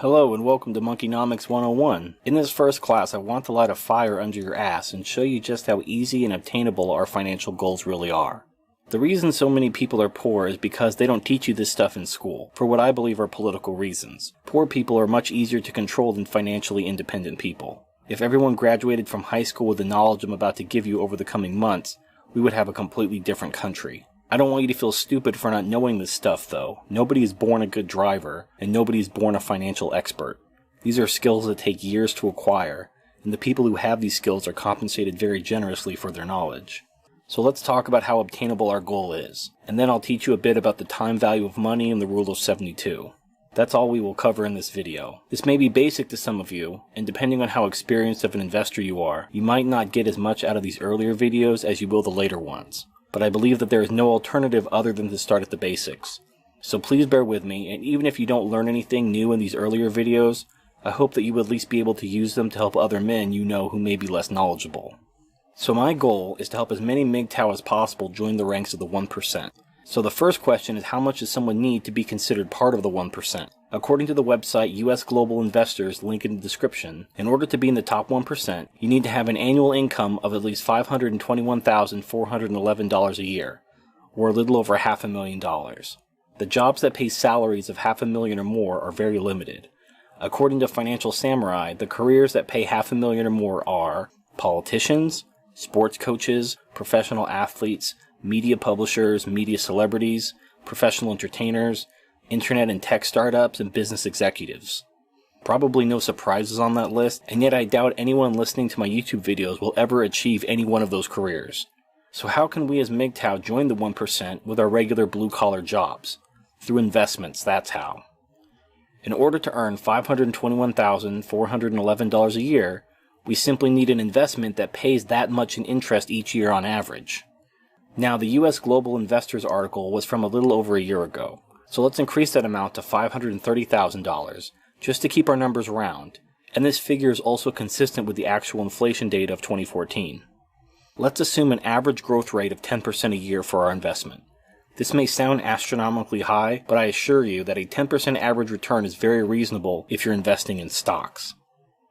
Hello and welcome to Monkeynomics 101. In this first class, I want to light a fire under your ass and show you just how easy and obtainable our financial goals really are. The reason so many people are poor is because they don't teach you this stuff in school, for what I believe are political reasons. Poor people are much easier to control than financially independent people. If everyone graduated from high school with the knowledge I'm about to give you over the coming months, we would have a completely different country. I don't want you to feel stupid for not knowing this stuff, though. Nobody is born a good driver, and nobody is born a financial expert. These are skills that take years to acquire, and the people who have these skills are compensated very generously for their knowledge. So let's talk about how obtainable our goal is, and then I'll teach you a bit about the time value of money and the rule of 72. That's all we will cover in this video. This may be basic to some of you, and depending on how experienced of an investor you are, you might not get as much out of these earlier videos as you will the later ones. But I believe that there is no alternative other than to start at the basics. So please bear with me, and even if you don't learn anything new in these earlier videos, I hope that you will at least be able to use them to help other men you know who may be less knowledgeable. So my goal is to help as many MGTOW as possible join the ranks of the 1%. So the first question is, how much does someone need to be considered part of the 1%? According to the website US Global Investors, link in the description, in order to be in the top 1%, you need to have an annual income of at least $521,411 a year, or a little over $500,000. The jobs that pay salaries of $500,000 or more are very limited. According to Financial Samurai, the careers that pay $500,000 or more are politicians, sports coaches, professional athletes, media publishers, media celebrities, professional entertainers, internet and tech startups, and business executives. Probably no surprises on that list, and yet I doubt anyone listening to my YouTube videos will ever achieve any one of those careers. So how can we as MGTOW join the 1% with our regular blue-collar jobs? Through investments, that's how. In order to earn $521,411 a year, we simply need an investment that pays that much in interest each year on average. Now, the US Global Investors article was from a little over a year ago, so let's increase that amount to $530,000, just to keep our numbers round, and this figure is also consistent with the actual inflation data of 2014. Let's assume an average growth rate of 10% a year for our investment. This may sound astronomically high, but I assure you that a 10% average return is very reasonable if you're investing in stocks.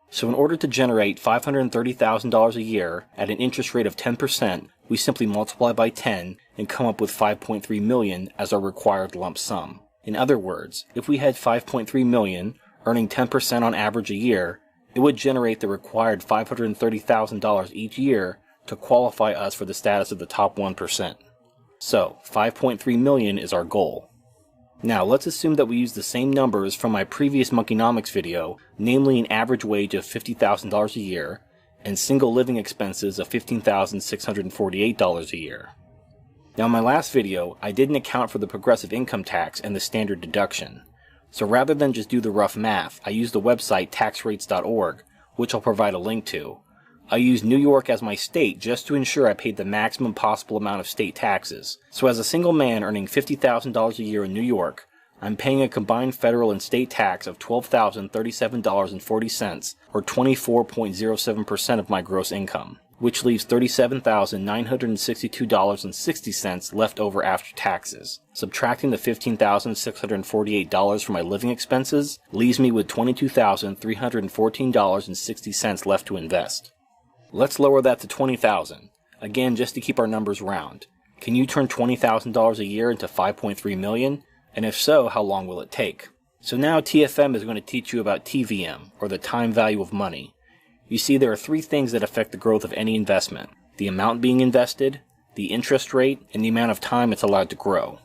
So in order to generate $530,000 a year at an interest rate of 10%, we simply multiply by 10 and come up with $5.3 million as our required lump sum. In other words, if we had $5.3 million, earning 10% on average a year, it would generate the required $530,000 each year to qualify us for the status of the top 1%. So, $5.3 million is our goal. Now, let's assume that we use the same numbers from my previous Monkeynomics video, namely an average wage of $50,000 a year, and single living expenses of $15,648 a year. Now, in my last video, I didn't account for the progressive income tax and the standard deduction. So rather than just do the rough math, I used the website taxrates.org, which I'll provide a link to. I used New York as my state just to ensure I paid the maximum possible amount of state taxes. So as a single man earning $50,000 a year in New York, I'm paying a combined federal and state tax of $12,037.40, or 24.07% of my gross income, which leaves $37,962.60 left over after taxes. Subtracting the $15,648 from my living expenses leaves me with $22,314.60 left to invest. Let's lower that to $20,000, again just to keep our numbers round. Can you turn $20,000 a year into $5.3 million? And if so, how long will it take? So now TFM is going to teach you about TVM, or the time value of money. You see, there are three things that affect the growth of any investment: the amount being invested, the interest rate, and the amount of time it's allowed to grow.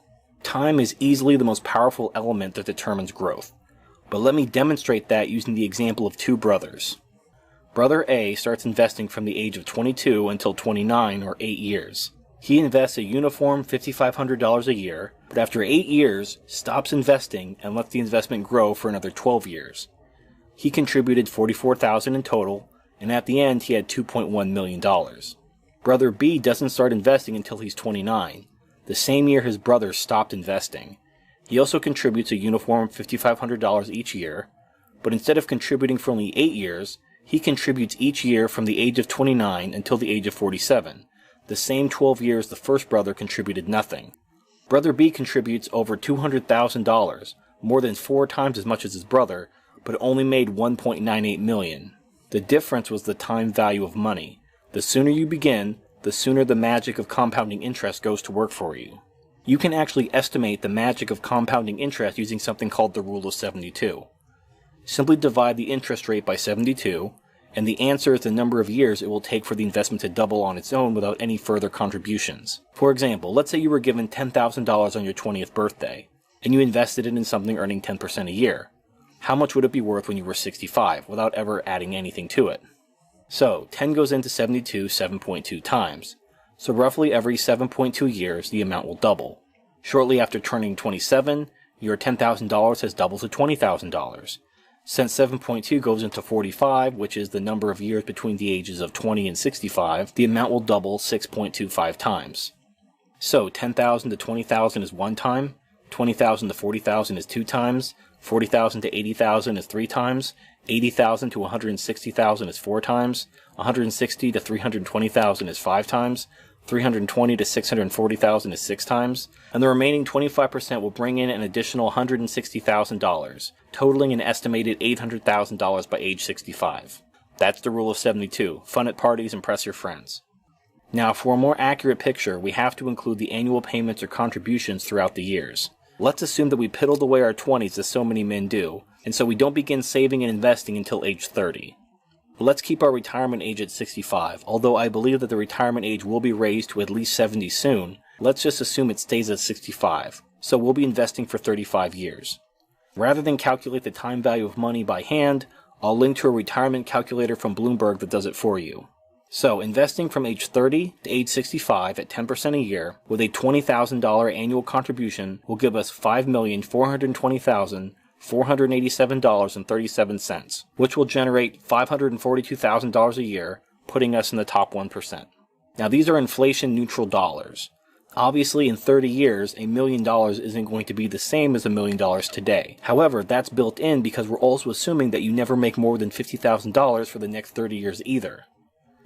Time is easily the most powerful element that determines growth. But let me demonstrate that using the example of two brothers. Brother A starts investing from the age of 22 until 29, or 8 years. He invests a uniform $5,500 a year, but after 8 years, stops investing and lets the investment grow for another 12 years. He contributed $44,000 in total, and at the end he had $2.1 million. Brother B doesn't start investing until he's 29, the same year his brother stopped investing. He also contributes a uniform $5,500 each year, but instead of contributing for only 8 years, he contributes each year from the age of 29 until the age of 47, the same 12 years the first brother contributed nothing. Brother B contributes over $200,000, more than 4 times as much as his brother, but only made $1.98 million. The difference was the time value of money. The sooner you begin, the sooner the magic of compounding interest goes to work for you. You can actually estimate the magic of compounding interest using something called the rule of 72. Simply divide the interest rate by 72, and the answer is the number of years it will take for the investment to double on its own without any further contributions. For example, let's say you were given $10,000 on your 20th birthday, and you invested it in something earning 10% a year. How much would it be worth when you were 65 without ever adding anything to it? So, 10 goes into 72 7.2 times. So roughly every 7.2 years, the amount will double. Shortly after turning 27, your $10,000 has doubled to $20,000. Since 7.2 goes into 45, which is the number of years between the ages of 20 and 65, the amount will double 6.25 times. So 10,000 to 20,000 is 1 time, 20,000 to 40,000 is 2 times, 40,000 to 80,000 is 3 times, 80,000 to 160,000 is 4 times, 160 to 320,000 is 5 times, 320 to 640,000 is 6 times, and the remaining 25% will bring in an additional $160,000, totaling an estimated $800,000 by age 65. That's the rule of 72. Fun at parties, impress your friends. Now, for a more accurate picture, we have to include the annual payments or contributions throughout the years. Let's assume that we piddled away our 20s as so many men do, and so we don't begin saving and investing until age 30. Let's keep our retirement age at 65, although I believe that the retirement age will be raised to at least 70 soon. Let's just assume it stays at 65, so we'll be investing for 35 years. Rather than calculate the time value of money by hand, I'll link to a retirement calculator from Bloomberg that does it for you. So, investing from age 30 to age 65 at 10% a year with a $20,000 annual contribution will give us $5,420,487.37, which will generate $542,000 a year, putting us in the top 1%. Now, these are inflation-neutral dollars. Obviously, in 30 years, $1 million isn't going to be the same as $1 million today. However, that's built in because we're also assuming that you never make more than $50,000 for the next 30 years either.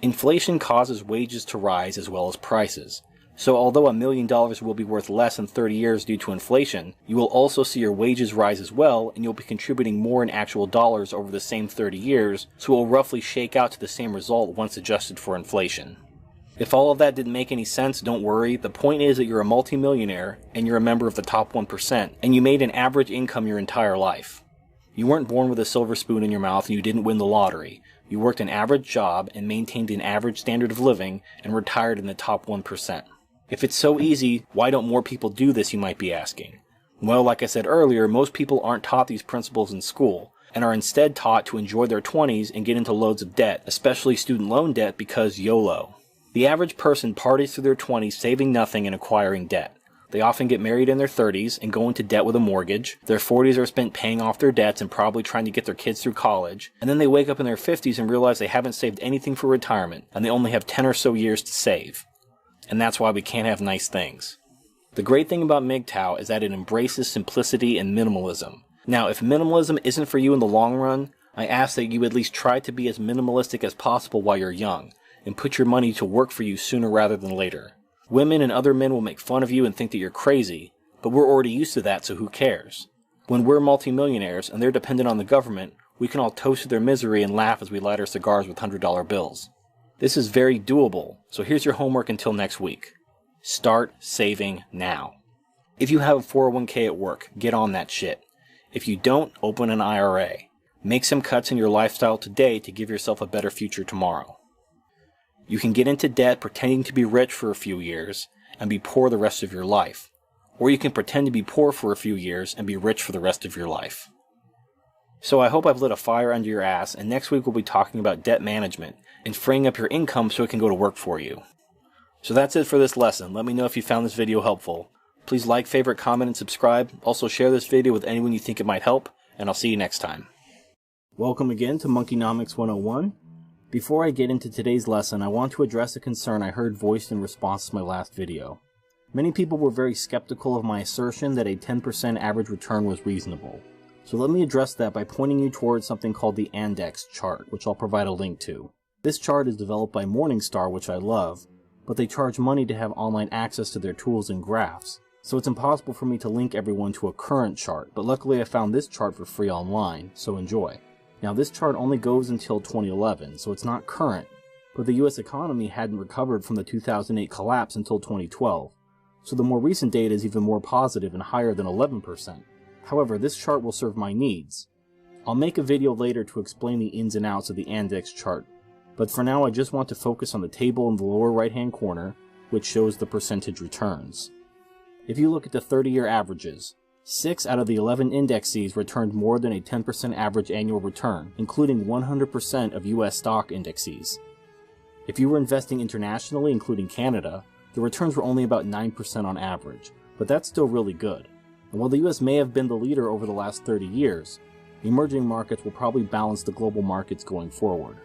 Inflation causes wages to rise as well as prices. So although $1 million will be worth less in 30 years due to inflation, you will also see your wages rise as well, and you'll be contributing more in actual dollars over the same 30 years, so it will roughly shake out to the same result once adjusted for inflation. If all of that didn't make any sense, don't worry. The point is that you're a multimillionaire, and you're a member of the top 1%, and you made an average income your entire life. You weren't born with a silver spoon in your mouth and you didn't win the lottery. You worked an average job and maintained an average standard of living and retired in the top 1%. If it's so easy, why don't more people do this, you might be asking? Well, like I said earlier, most people aren't taught these principles in school, and are instead taught to enjoy their 20s and get into loads of debt, especially student loan debt, because YOLO. The average person parties through their 20s saving nothing and acquiring debt. They often get married in their 30s and go into debt with a mortgage. Their 40s are spent paying off their debts and probably trying to get their kids through college. And then they wake up in their 50s and realize they haven't saved anything for retirement, and they only have 10 or so years to save. And that's why we can't have nice things. The great thing about MGTOW is that it embraces simplicity and minimalism. Now, if minimalism isn't for you in the long run, I ask that you at least try to be as minimalistic as possible while you're young, and put your money to work for you sooner rather than later. Women and other men will make fun of you and think that you're crazy, but we're already used to that, so who cares? When we're multimillionaires and they're dependent on the government, we can all toast to their misery and laugh as we light our cigars with $100 bills. This is very doable, so here's your homework until next week. Start saving now. If you have a 401k at work, get on that shit. If you don't, open an IRA. Make some cuts in your lifestyle today to give yourself a better future tomorrow. You can get into debt pretending to be rich for a few years and be poor the rest of your life. Or you can pretend to be poor for a few years and be rich for the rest of your life. So I hope I've lit a fire under your ass, and next week we'll be talking about debt management and freeing up your income so it can go to work for you. So that's it for this lesson. Let me know if you found this video helpful. Please like, favorite, comment, and subscribe. Also share this video with anyone you think it might help, and I'll see you next time. Welcome again to Monkeynomics 101. Before I get into today's lesson, I want to address a concern I heard voiced in response to my last video. Many people were very skeptical of my assertion that a 10% average return was reasonable. So let me address that by pointing you towards something called the Index chart, which I'll provide a link to. This chart is developed by Morningstar, which I love, but they charge money to have online access to their tools and graphs. so it's impossible for me to link everyone to a current chart, but luckily I found this chart for free online, so enjoy. Now this chart only goes until 2011, so it's not current, but the US economy hadn't recovered from the 2008 collapse until 2012, so the more recent data is even more positive and higher than 11%. However, this chart will serve my needs. I'll make a video later to explain the ins and outs of the index chart, but for now I just want to focus on the table in the lower right hand corner, which shows the percentage returns. If you look at the 30-year averages, 6 out of the 11 indexes returned more than a 10% average annual return, including 100% of US stock indexes. If you were investing internationally, including Canada, the returns were only about 9% on average, but that's still really good. And while the US may have been the leader over the last 30 years, emerging markets will probably balance the global markets going forward.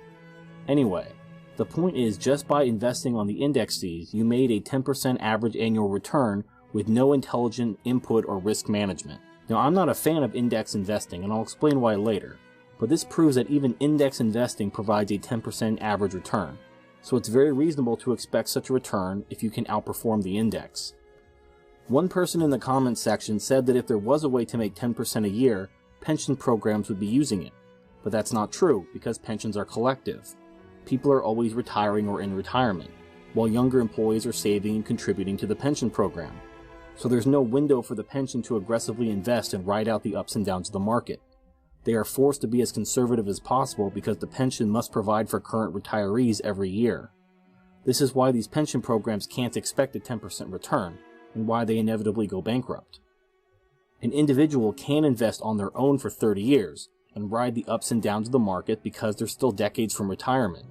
Anyway, the point is just by investing on the indexes, you made a 10% average annual return with no intelligent input or risk management. Now, I'm not a fan of index investing, and I'll explain why later, but this proves that even index investing provides a 10% average return, so it's very reasonable to expect such a return if you can outperform the index. One person in the comments section said that if there was a way to make 10% a year, pension programs would be using it, but that's not true because pensions are collective. People are always retiring or in retirement, while younger employees are saving and contributing to the pension program. So there's no window for the pension to aggressively invest and ride out the ups and downs of the market. They are forced to be as conservative as possible because the pension must provide for current retirees every year. This is why these pension programs can't expect a 10% return, and why they inevitably go bankrupt. An individual can invest on their own for 30 years and ride the ups and downs of the market because they're still decades from retirement.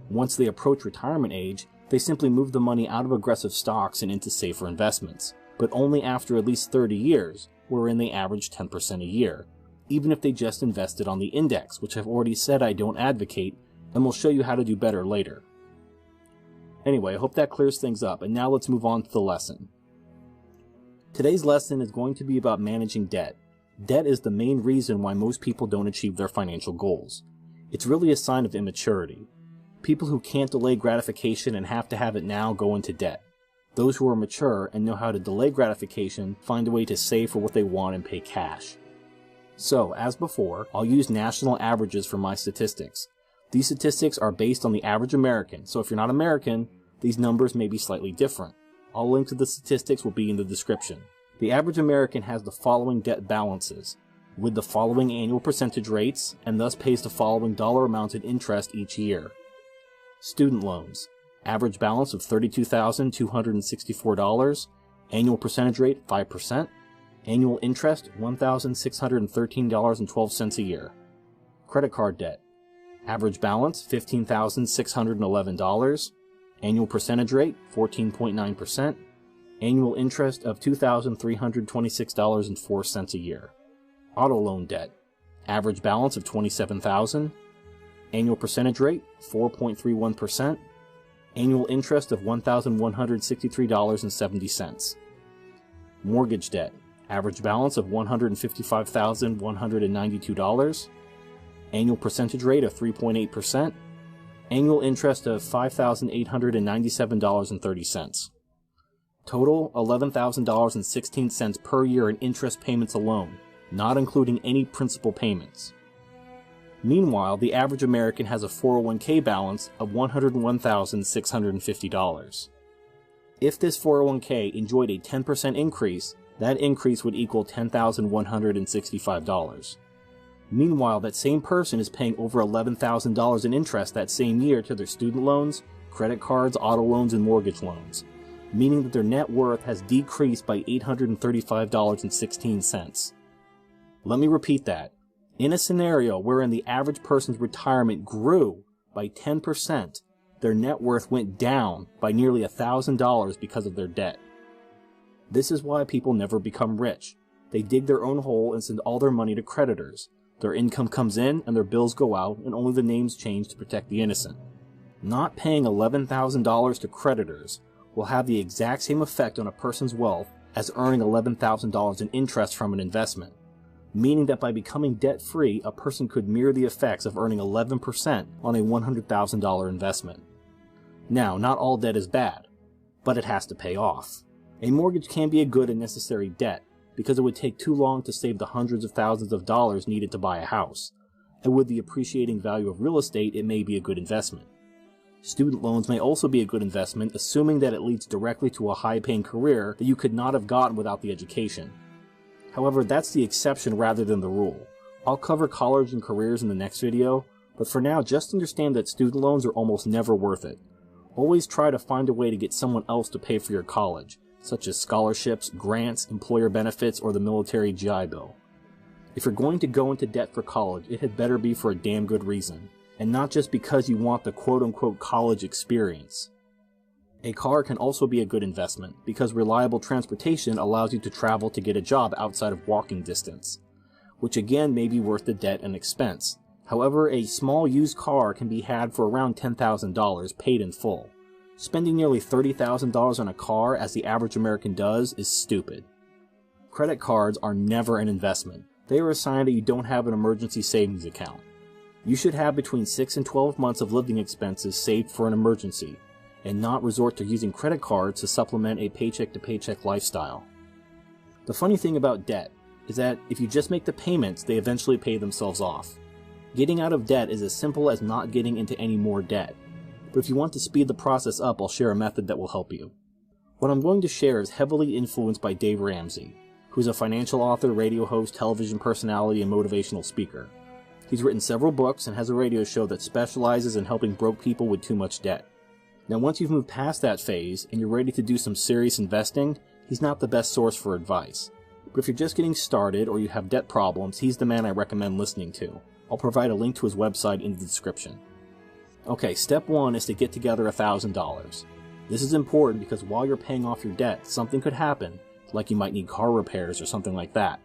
Once they approach retirement age, they simply move the money out of aggressive stocks and into safer investments, but only after at least 30 years, wherein they average 10% a year, even if they just invested on the index, which I've already said I don't advocate, and will show you how to do better later. Anyway, I hope that clears things up, and now let's move on to the lesson. Today's lesson is going to be about managing debt. Debt is the main reason why most people don't achieve their financial goals. It's really a sign of immaturity. People who can't delay gratification and have to have it now go into debt. Those who are mature and know how to delay gratification find a way to save for what they want and pay cash. So, as before, I'll use national averages for my statistics. These statistics are based on the average American, so if you're not American, these numbers may be slightly different. All links to the statistics will be in the description. The average American has the following debt balances, with the following annual percentage rates, and thus pays the following dollar amounts in interest each year. Student loans. Average balance of $32,264, annual percentage rate 5%, annual interest $1,613.12 a year. Credit card debt. Average balance $15,611, annual percentage rate 14.9%, annual interest of $2,326.04 a year. Auto loan debt. Average balance of $27,000, annual percentage rate 4.31%, annual interest of $1,163.70. Mortgage debt. Average balance of $155,192, annual percentage rate of 3.8%, annual interest of $5,897.30. Total $11,000.16 per year in interest payments alone, not including any principal payments. Meanwhile, the average American has a 401k balance of $101,650. If this 401k enjoyed a 10% increase, that increase would equal $10,165. Meanwhile, that same person is paying over $11,000 in interest that same year to their student loans, credit cards, auto loans, and mortgage loans, meaning that their net worth has decreased by $835.16. Let me repeat that. In a scenario wherein the average person's retirement grew by 10%, their net worth went down by nearly $1,000 because of their debt. This is why people never become rich. They dig their own hole and send all their money to creditors. Their income comes in and their bills go out, and only the names change to protect the innocent. Not paying $11,000 to creditors will have the exact same effect on a person's wealth as earning $11,000 in interest from an investment, meaning that by becoming debt-free, a person could mirror the effects of earning 11% on a $100,000 investment. Now, not all debt is bad, but it has to pay off. A mortgage can be a good and necessary debt, because it would take too long to save the hundreds of thousands of dollars needed to buy a house, and with the appreciating value of real estate, it may be a good investment. Student loans may also be a good investment, assuming that it leads directly to a high-paying career that you could not have gotten without the education. However, that's the exception rather than the rule. I'll cover college and careers in the next video, but for now, just understand that student loans are almost never worth it. Always try to find a way to get someone else to pay for your college, such as scholarships, grants, employer benefits, or the military GI Bill. If you're going to go into debt for college, it had better be for a damn good reason, and not just because you want the quote-unquote college experience. A car can also be a good investment, because reliable transportation allows you to travel to get a job outside of walking distance, which again may be worth the debt and expense. However, a small used car can be had for around $10,000 paid in full. Spending nearly $30,000 on a car, as the average American does, is stupid. Credit cards are never an investment. They are a sign that you don't have an emergency savings account. You should have between 6 and 12 months of living expenses saved for an emergency, and not resort to using credit cards to supplement a paycheck-to-paycheck lifestyle. The funny thing about debt is that if you just make the payments, they eventually pay themselves off. Getting out of debt is as simple as not getting into any more debt. But if you want to speed the process up, I'll share a method that will help you. What I'm going to share is heavily influenced by Dave Ramsey, who's a financial author, radio host, television personality, and motivational speaker. He's written several books and has a radio show that specializes in helping broke people with too much debt. Now, once you've moved past that phase and you're ready to do some serious investing, he's not the best source for advice. But if you're just getting started or you have debt problems, he's the man I recommend listening to. I'll provide a link to his website in the description. Okay, step 1 is to get together $1,000. This is important because while you're paying off your debt, something could happen, like you might need car repairs or something like that.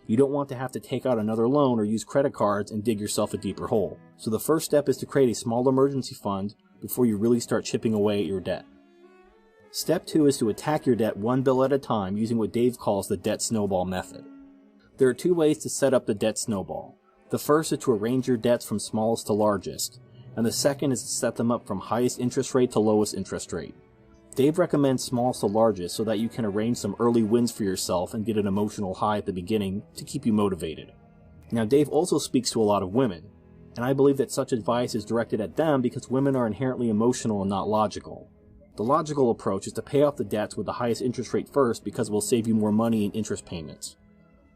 You don't want to have to take out another loan or use credit cards and dig yourself a deeper hole. So the first step is to create a small emergency fund before you really start chipping away at your debt. Step 2 is to attack your debt one bill at a time using what Dave calls the debt snowball method. There are 2 ways to set up the debt snowball. The first is to arrange your debts from smallest to largest, and the second is to set them up from highest interest rate to lowest interest rate. Dave recommends smallest to largest so that you can arrange some early wins for yourself and get an emotional high at the beginning to keep you motivated. Now, Dave also speaks to a lot of women, and I believe that such advice is directed at them because women are inherently emotional and not logical. The logical approach is to pay off the debts with the highest interest rate first because it will save you more money in interest payments.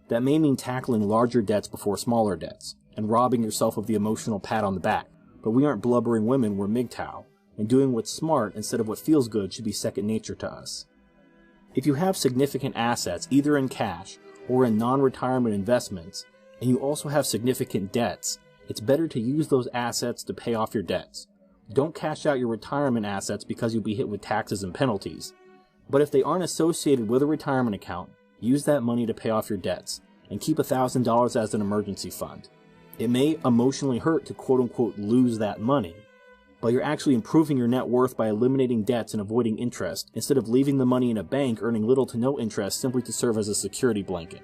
That may mean tackling larger debts before smaller debts, and robbing yourself of the emotional pat on the back, but we aren't blubbering women, we're MGTOW, and doing what's smart instead of what feels good should be second nature to us. If you have significant assets, either in cash or in non-retirement investments, and you also have significant debts, it's better to use those assets to pay off your debts. Don't cash out your retirement assets because you'll be hit with taxes and penalties. But if they aren't associated with a retirement account, use that money to pay off your debts, and keep $1,000 as an emergency fund. It may emotionally hurt to quote-unquote lose that money, but you're actually improving your net worth by eliminating debts and avoiding interest, instead of leaving the money in a bank earning little to no interest simply to serve as a security blanket.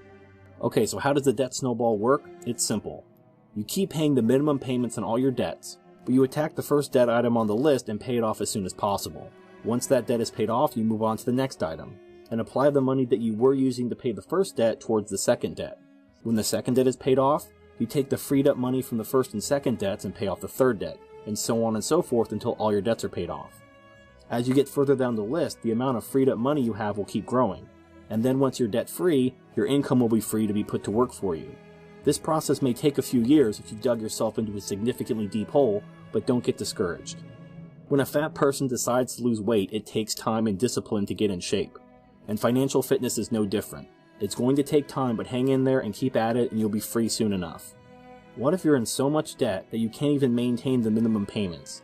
Okay, so how does the debt snowball work? It's simple. You keep paying the minimum payments on all your debts, but you attack the first debt item on the list and pay it off as soon as possible. Once that debt is paid off, you move on to the next item, and apply the money that you were using to pay the first debt towards the second debt. When the second debt is paid off, you take the freed up money from the first and second debts and pay off the third debt, and so on and so forth until all your debts are paid off. As you get further down the list, the amount of freed up money you have will keep growing, and then once you're debt free, your income will be free to be put to work for you. This process may take a few years if you've dug yourself into a significantly deep hole, but don't get discouraged. When a fat person decides to lose weight, it takes time and discipline to get in shape. And financial fitness is no different. It's going to take time, but hang in there and keep at it and you'll be free soon enough. What if you're in so much debt that you can't even maintain the minimum payments?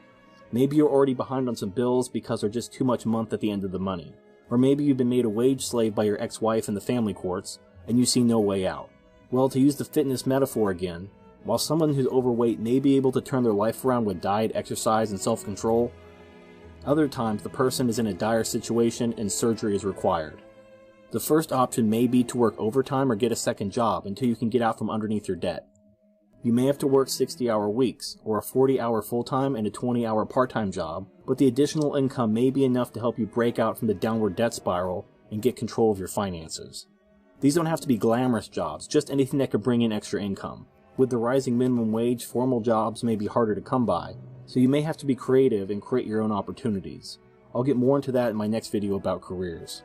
Maybe you're already behind on some bills because there's just too much month at the end of the money. Or maybe you've been made a wage slave by your ex-wife in the family courts, and you see no way out. Well, to use the fitness metaphor again, while someone who's overweight may be able to turn their life around with diet, exercise, and self-control, other times the person is in a dire situation and surgery is required. The first option may be to work overtime or get a second job until you can get out from underneath your debt. You may have to work 60-hour weeks, or a 40-hour full-time and a 20-hour part-time job, but the additional income may be enough to help you break out from the downward debt spiral and get control of your finances. These don't have to be glamorous jobs, just anything that could bring in extra income. With the rising minimum wage, formal jobs may be harder to come by, so you may have to be creative and create your own opportunities. I'll get more into that in my next video about careers.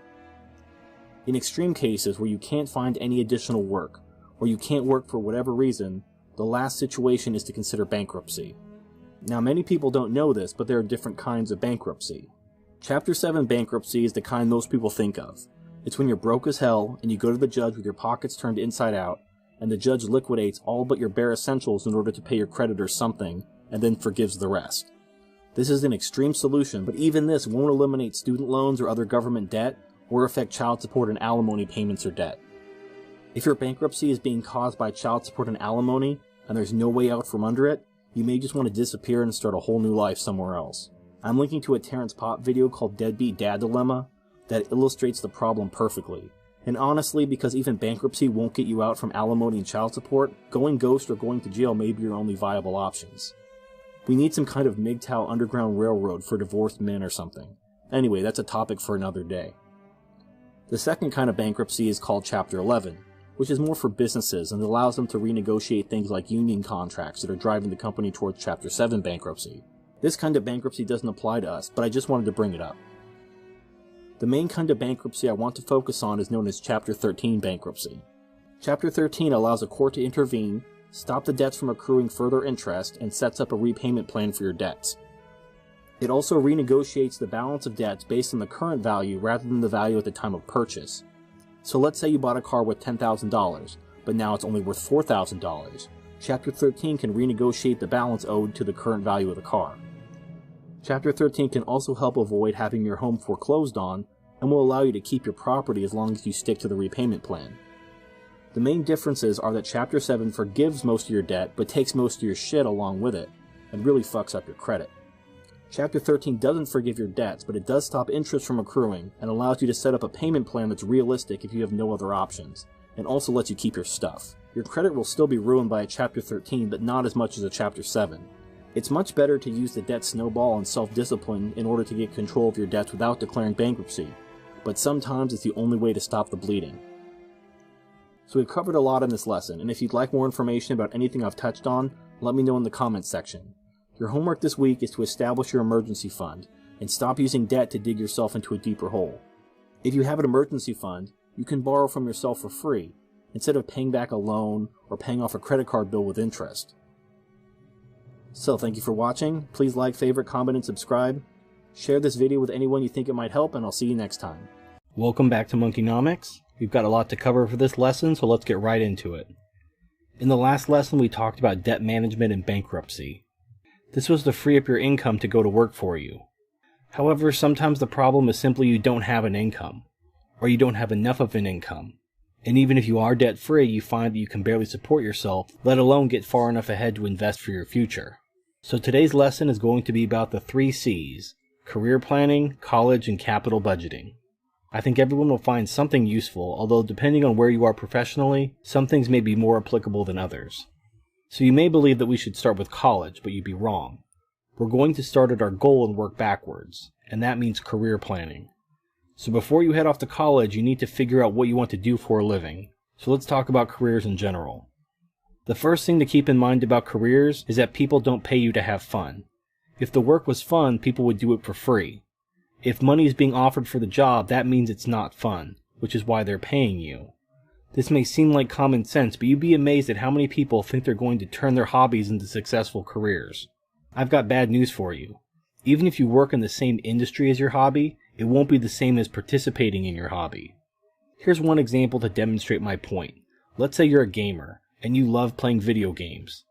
In extreme cases where you can't find any additional work, or you can't work for whatever reason, the last situation is to consider bankruptcy. Now, many people don't know this, but there are different kinds of bankruptcy. Chapter 7 bankruptcy is the kind most people think of. It's when you're broke as hell, and you go to the judge with your pockets turned inside out, and the judge liquidates all but your bare essentials in order to pay your creditors something, and then forgives the rest. This is an extreme solution, but even this won't eliminate student loans or other government debt, or affect child support and alimony payments or debt. If your bankruptcy is being caused by child support and alimony, and there's no way out from under it, you may just want to disappear and start a whole new life somewhere else. I'm linking to a Terrence Popp video called Deadbeat Dad Dilemma that illustrates the problem perfectly. And honestly, because even bankruptcy won't get you out from alimony and child support, going ghost or going to jail may be your only viable options. We need some kind of MGTOW underground railroad for divorced men or something. Anyway, that's a topic for another day. The second kind of bankruptcy is called Chapter 11, which is more for businesses and allows them to renegotiate things like union contracts that are driving the company towards Chapter 7 bankruptcy. This kind of bankruptcy doesn't apply to us, but I just wanted to bring it up. The main kind of bankruptcy I want to focus on is known as Chapter 13 bankruptcy. Chapter 13 allows a court to intervene, stop the debts from accruing further interest, and sets up a repayment plan for your debts. It also renegotiates the balance of debts based on the current value rather than the value at the time of purchase. So let's say you bought a car worth $10,000, but now it's only worth $4,000. Chapter 13 can renegotiate the balance owed to the current value of the car. Chapter 13 can also help avoid having your home foreclosed on, and will allow you to keep your property as long as you stick to the repayment plan. The main differences are that Chapter 7 forgives most of your debt, but takes most of your shit along with it, and really fucks up your credit. Chapter 13 doesn't forgive your debts, but it does stop interest from accruing, and allows you to set up a payment plan that's realistic if you have no other options, and also lets you keep your stuff. Your credit will still be ruined by a Chapter 13, but not as much as a Chapter 7. It's much better to use the debt snowball and self-discipline in order to get control of your debts without declaring bankruptcy, but sometimes it's the only way to stop the bleeding. So we've covered a lot in this lesson, and if you'd like more information about anything I've touched on, let me know in the comments section. Your homework this week is to establish your emergency fund, and stop using debt to dig yourself into a deeper hole. If you have an emergency fund, you can borrow from yourself for free, instead of paying back a loan or paying off a credit card bill with interest. So thank you for watching, please like, favorite, comment, and subscribe. Share this video with anyone you think it might help, and I'll see you next time. Welcome back to Monkeynomics. We've got a lot to cover for this lesson, so let's get right into it. In the last lesson we talked about debt management and bankruptcy. This was to free up your income to go to work for you. However, sometimes the problem is simply you don't have an income, or you don't have enough of an income. And even if you are debt-free, you find that you can barely support yourself, let alone get far enough ahead to invest for your future. So today's lesson is going to be about the 3 C's: career planning, college, and capital budgeting. I think everyone will find something useful, although depending on where you are professionally, some things may be more applicable than others. So you may believe that we should start with college, but you'd be wrong. We're going to start at our goal and work backwards, and that means career planning. So before you head off to college, you need to figure out what you want to do for a living. So let's talk about careers in general. The first thing to keep in mind about careers is that people don't pay you to have fun. If the work was fun, people would do it for free. If money is being offered for the job, that means it's not fun, which is why they're paying you. This may seem like common sense, but you'd be amazed at how many people think they're going to turn their hobbies into successful careers. I've got bad news for you. Even if you work in the same industry as your hobby, it won't be the same as participating in your hobby. Here's one example to demonstrate my point. Let's say you're a gamer, and you love playing video games.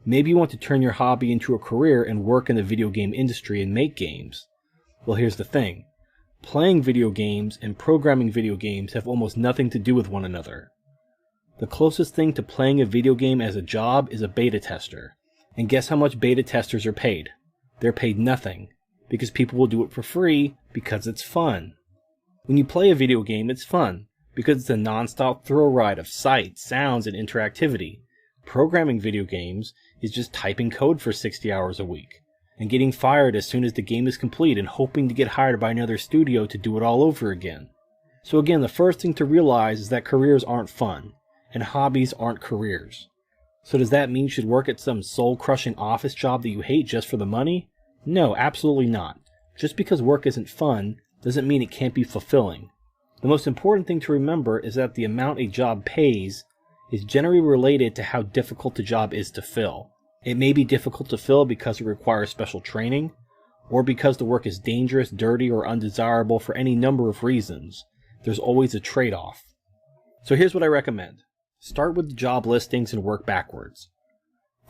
Maybe you want to turn your hobby into a career and work in the video game industry and make games. Well, here's the thing. Playing video games and programming video games have almost nothing to do with one another. The closest thing to playing a video game as a job is a beta tester. And guess how much beta testers are paid? They're paid nothing, because people will do it for free because it's fun. When you play a video game, it's fun, because it's a non-stop thrill ride of sights, sounds, and interactivity. Programming video games is just typing code for 60 hours a week, and getting fired as soon as the game is complete and hoping to get hired by another studio to do it all over again. So again, the first thing to realize is that careers aren't fun, and hobbies aren't careers. So does that mean you should work at some soul-crushing office job that you hate just for the money? No, absolutely not. Just because work isn't fun doesn't mean it can't be fulfilling. The most important thing to remember is that the amount a job pays is generally related to how difficult the job is to fill. It may be difficult to fill because it requires special training, or because the work is dangerous, dirty, or undesirable for any number of reasons. There's always a trade-off. So here's what I recommend. Start with the job listings and work backwards.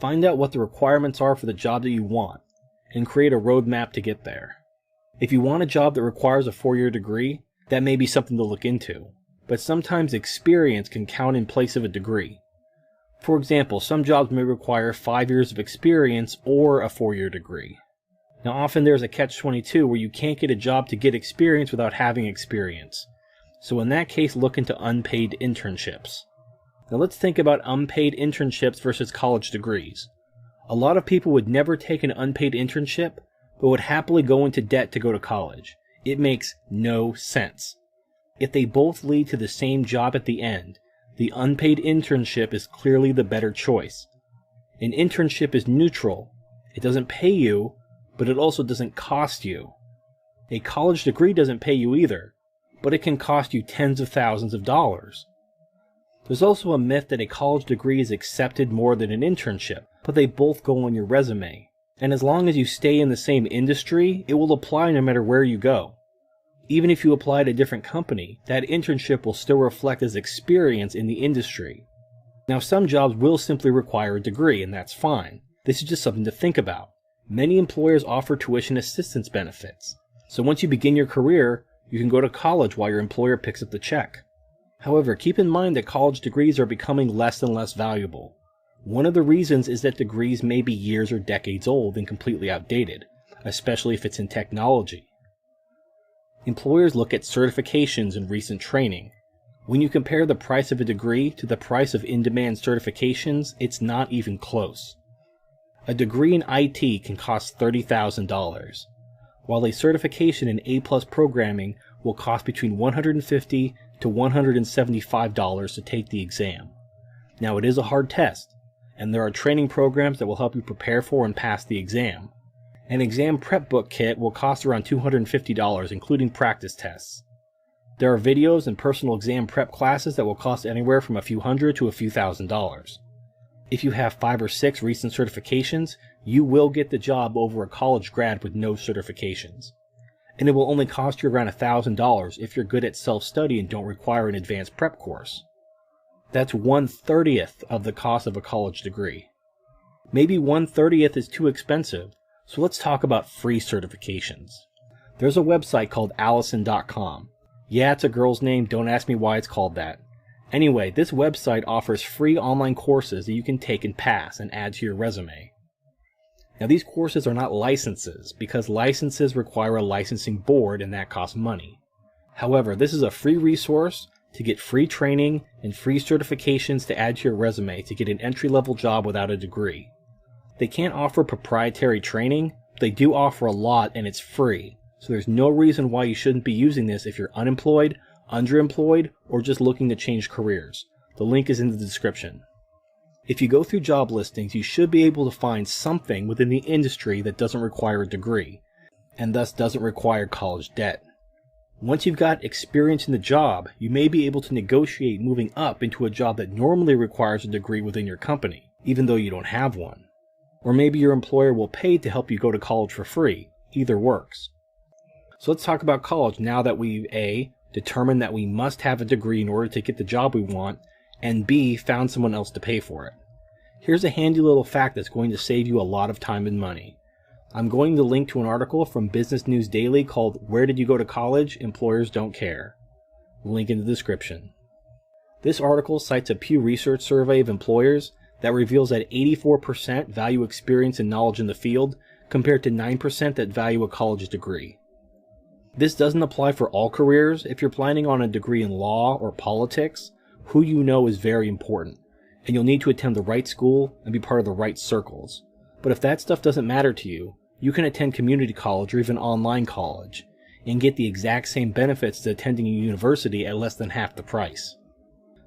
Find out what the requirements are for the job that you want, and create a roadmap to get there. If you want a job that requires a 4-year degree, that may be something to look into, but sometimes experience can count in place of a degree. For example, some jobs may require 5 years of experience or a 4-year degree. Now often there's a catch-22 where you can't get a job to get experience without having experience. So in that case, look into unpaid internships. Now let's think about unpaid internships versus college degrees. A lot of people would never take an unpaid internship, but would happily go into debt to go to college. It makes no sense. If they both lead to the same job at the end, the unpaid internship is clearly the better choice. An internship is neutral. It doesn't pay you, but it also doesn't cost you. A college degree doesn't pay you either, but it can cost you tens of thousands of dollars. There's also a myth that a college degree is accepted more than an internship, but they both go on your resume. And as long as you stay in the same industry, it will apply no matter where you go. Even if you apply to a different company, that internship will still reflect as experience in the industry. Now some jobs will simply require a degree, and that's fine. This is just something to think about. Many employers offer tuition assistance benefits. So once you begin your career, you can go to college while your employer picks up the check. However, keep in mind that college degrees are becoming less and less valuable. One of the reasons is that degrees may be years or decades old and completely outdated, especially if it's in technology. Employers look at certifications and recent training. When you compare the price of a degree to the price of in-demand certifications, it's not even close. A degree in IT can cost $30,000, while a certification in A+ programming will cost between $150 to $175 to take the exam. Now it is a hard test, and there are training programs that will help you prepare for and pass the exam. An exam prep book kit will cost around $250, including practice tests. There are videos and personal exam prep classes that will cost anywhere from a few hundred to a few $1,000s. If you have 5 or 6 recent certifications, you will get the job over a college grad with no certifications. And it will only cost you around $1,000 if you're good at self-study and don't require an advanced prep course. That's 1/30th of the cost of a college degree. Maybe 1/30th is too expensive, so let's talk about free certifications. There's a website called Allison.com. Yeah, it's a girl's name, don't ask me why it's called that. Anyway, this website offers free online courses that you can take and pass and add to your resume. Now these courses are not licenses, because licenses require a licensing board and that costs money. However, this is a free resource to get free training and free certifications to add to your resume to get an entry-level job without a degree. They can't offer proprietary training, but they do offer a lot and it's free, so there's no reason why you shouldn't be using this if you're unemployed, underemployed, or just looking to change careers. The link is in the description. If you go through job listings, you should be able to find something within the industry that doesn't require a degree, and thus doesn't require college debt. Once you've got experience in the job, you may be able to negotiate moving up into a job that normally requires a degree within your company, even though you don't have one. Or maybe your employer will pay to help you go to college for free. Either works. So let's talk about college now that we've A, determined that we must have a degree in order to get the job we want, and B, found someone else to pay for it. Here's a handy little fact that's going to save you a lot of time and money. I'm going to link to an article from Business News Daily called "Where Did You Go to College? Employers Don't Care." Link in the description. This article cites a Pew Research survey of employers that reveals that 84% value experience and knowledge in the field, compared to 9% that value a college degree. This doesn't apply for all careers. If you're planning on a degree in law or politics, who you know is very important, and you'll need to attend the right school and be part of the right circles. But if that stuff doesn't matter to you, you can attend community college or even online college. and get the exact same benefits as attending a university at less than half the price.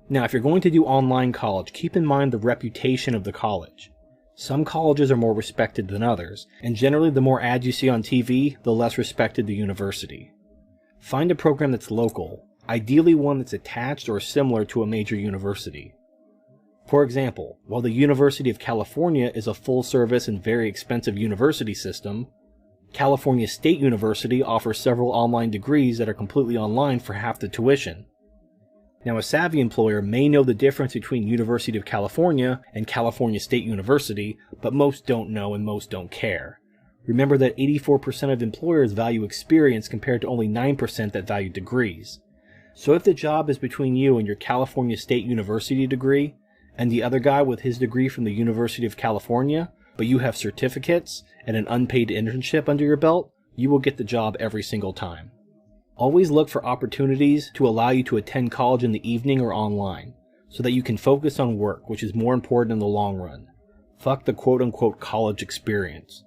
Now, if you're going to do online college, keep in mind the reputation of the college. Some colleges are more respected than others, and generally the more ads you see on TV, the less respected the university. Find a program that's local, ideally one that's attached or similar to a major university. For example, while the University of California is a full-service and very expensive university system, California State University offers several online degrees that are completely online for half the tuition. Now, a savvy employer may know the difference between University of California and California State University, but most don't know and most don't care. Remember that 84% of employers value experience compared to only 9% that value degrees. So if the job is between you and your California State University degree, and the other guy with his degree from the University of California, but you have certificates and an unpaid internship under your belt, you will get the job every single time. Always look for opportunities to allow you to attend college in the evening or online, so that you can focus on work, which is more important in the long run. Fuck the quote-unquote college experience.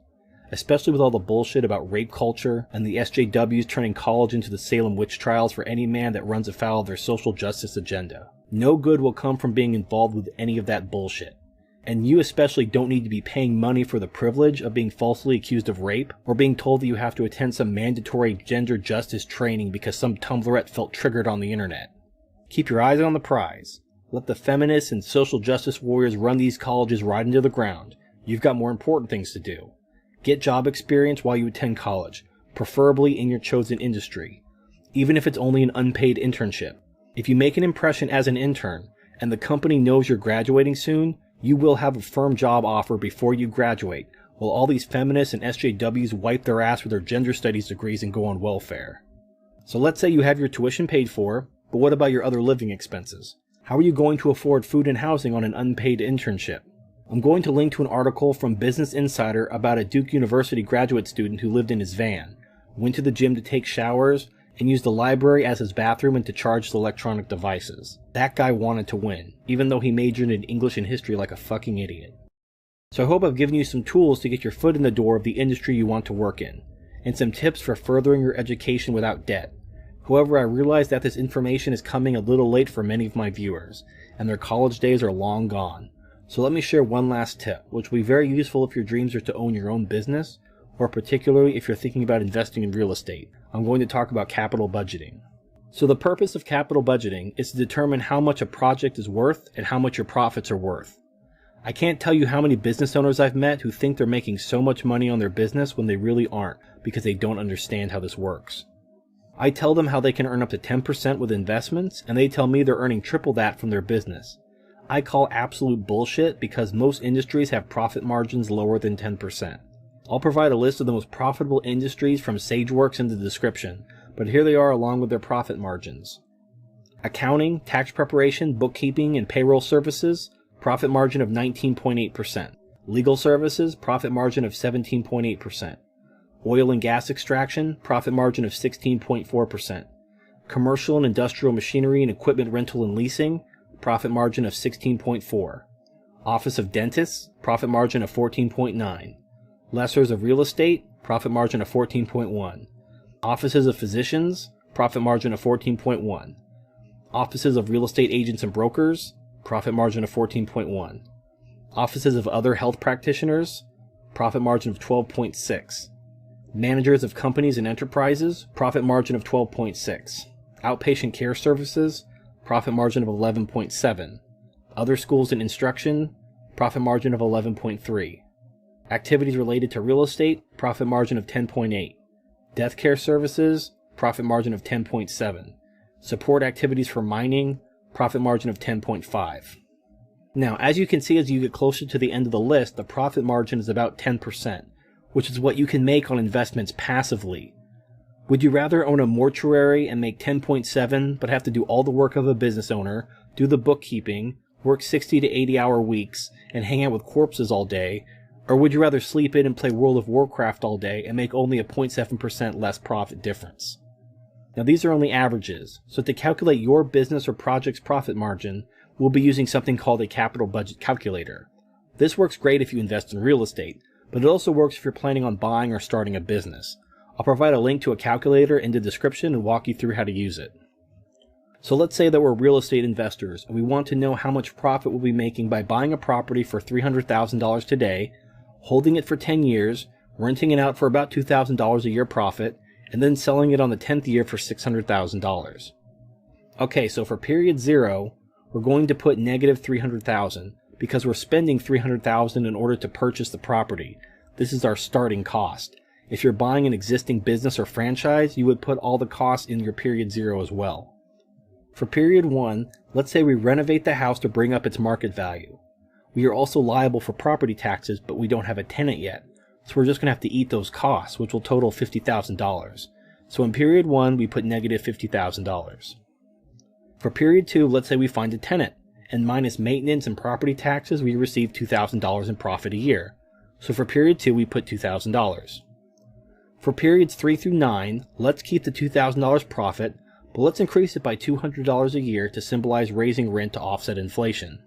Especially with all the bullshit about rape culture and the SJWs turning college into the Salem witch trials for any man that runs afoul of their social justice agenda. No good will come from being involved with any of that bullshit. And you especially don't need to be paying money for the privilege of being falsely accused of rape, or being told that you have to attend some mandatory gender justice training because some Tumblrette felt triggered on the internet. Keep your eyes on the prize. Let the feminists and social justice warriors run these colleges right into the ground. You've got more important things to do. Get job experience while you attend college, preferably in your chosen industry, even if it's only an unpaid internship. If you make an impression as an intern, and the company knows you're graduating soon, you will have a firm job offer before you graduate, while all these feminists and SJWs wipe their ass with their gender studies degrees and go on welfare. So let's say you have your tuition paid for, but what about your other living expenses? How are you going to afford food and housing on an unpaid internship? I'm going to link to an article from Business Insider about a Duke University graduate student who lived in his van, went to the gym to take showers, and used the library as his bathroom and to charge his electronic devices. That guy wanted to win, even though he majored in English and history like a fucking idiot. So I hope I've given you some tools to get your foot in the door of the industry you want to work in, and some tips for furthering your education without debt. However, I realize that this information is coming a little late for many of my viewers, and their college days are long gone. So let me share one last tip, which will be very useful if your dreams are to own your own business, or particularly if you're thinking about investing in real estate. I'm going to talk about capital budgeting. So the purpose of capital budgeting is to determine how much a project is worth and how much your profits are worth. I can't tell you how many business owners I've met who think they're making so much money on their business when they really aren't, because they don't understand how this works. I tell them how they can earn up to 10% with investments, and they tell me they're earning triple that from their business. I call absolute bullshit because most industries have profit margins lower than 10%. I'll provide a list of the most profitable industries from SageWorks in the description, but here they are along with their profit margins. Accounting, tax preparation, bookkeeping, and payroll services, profit margin of 19.8%. Legal services, profit margin of 17.8%. Oil and gas extraction, profit margin of 16.4%. Commercial and industrial machinery and equipment rental and leasing, profit margin of 16.4%. Office of dentists, profit margin of 14.9%. Lessors of real estate, profit margin of 14.1%. Offices of physicians, profit margin of 14.1%. Offices of real estate agents and brokers, profit margin of 14.1%. Offices of other health practitioners, profit margin of 12.6%. Managers of companies and enterprises, profit margin of 12.6%. Outpatient care services, profit margin of 11.7%. Other schools and instruction, profit margin of 11.3%. Activities related to real estate, profit margin of 10.8%. Death care services, profit margin of 10.7%. Support activities for mining, profit margin of 10.5%. Now, as you can see as you get closer to the end of the list, the profit margin is about 10%, which is what you can make on investments passively. Would you rather own a mortuary and make 10.7 but have to do all the work of a business owner, do the bookkeeping, work 60 to 80-hour weeks, and hang out with corpses all day? Or would you rather sleep in and play World of Warcraft all day and make only a 0.7% less profit difference? Now these are only averages, so to calculate your business or project's profit margin, we'll be using something called a capital budget calculator. This works great if you invest in real estate, but it also works if you're planning on buying or starting a business. I'll provide a link to a calculator in the description and walk you through how to use it. So let's say that we're real estate investors and we want to know how much profit we'll be making by buying a property for $300,000 today, holding it for 10 years, renting it out for about $2,000 a year profit, and then selling it on the 10th year for $600,000. Okay, so for period 0, we're going to put negative $300,000 because we're spending $300,000 in order to purchase the property. This is our starting cost. If you're buying an existing business or franchise, you would put all the costs in your period 0 as well. For period 1, let's say we renovate the house to bring up its market value. We are also liable for property taxes, but we don't have a tenant yet, so we're just going to have to eat those costs, which will total $50,000. So in period 1, we put negative $50,000. For period 2, let's say we find a tenant, and minus maintenance and property taxes, we receive $2,000 in profit a year. So for period 2, we put $2,000. For periods 3 through 9, let's keep the $2,000 profit, but let's increase it by $200 a year to symbolize raising rent to offset inflation.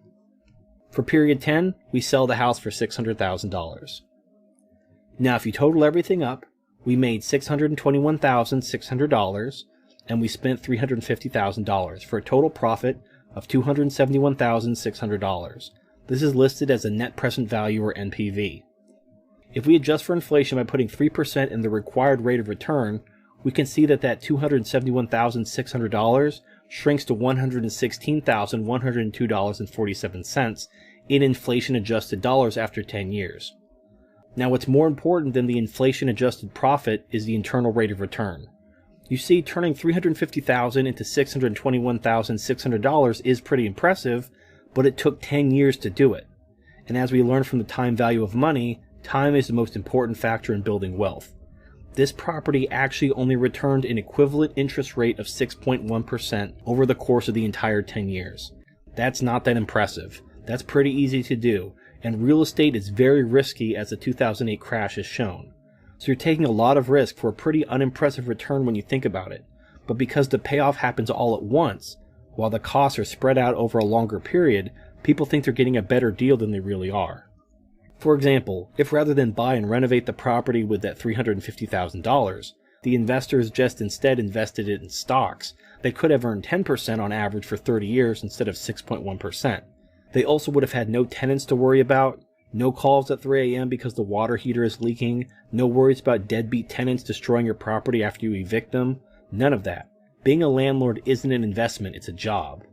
For period 10, we sell the house for $600,000. Now if you total everything up, we made $621,600, and we spent $350,000 for a total profit of $271,600. This is listed as a net present value, or NPV. If we adjust for inflation by putting 3% in the required rate of return, we can see that $271,600 shrinks to $116,102.47 in inflation-adjusted dollars after 10 years. Now what's more important than the inflation-adjusted profit is the internal rate of return. You see, turning $350,000 into $621,600 is pretty impressive, but it took 10 years to do it. And as we learned from the time value of money, time is the most important factor in building wealth. This property actually only returned an equivalent interest rate of 6.1% over the course of the entire 10 years. That's not that impressive. That's pretty easy to do, and real estate is very risky, as the 2008 crash has shown. So you're taking a lot of risk for a pretty unimpressive return when you think about it. But because the payoff happens all at once, while the costs are spread out over a longer period, people think they're getting a better deal than they really are. For example, if rather than buy and renovate the property with that $350,000, the investors just instead invested it in stocks, they could have earned 10% on average for 30 years instead of 6.1%. They also would have had no tenants to worry about, no calls at 3 a.m. because the water heater is leaking, no worries about deadbeat tenants destroying your property after you evict them, none of that. Being a landlord isn't an investment, it's a job.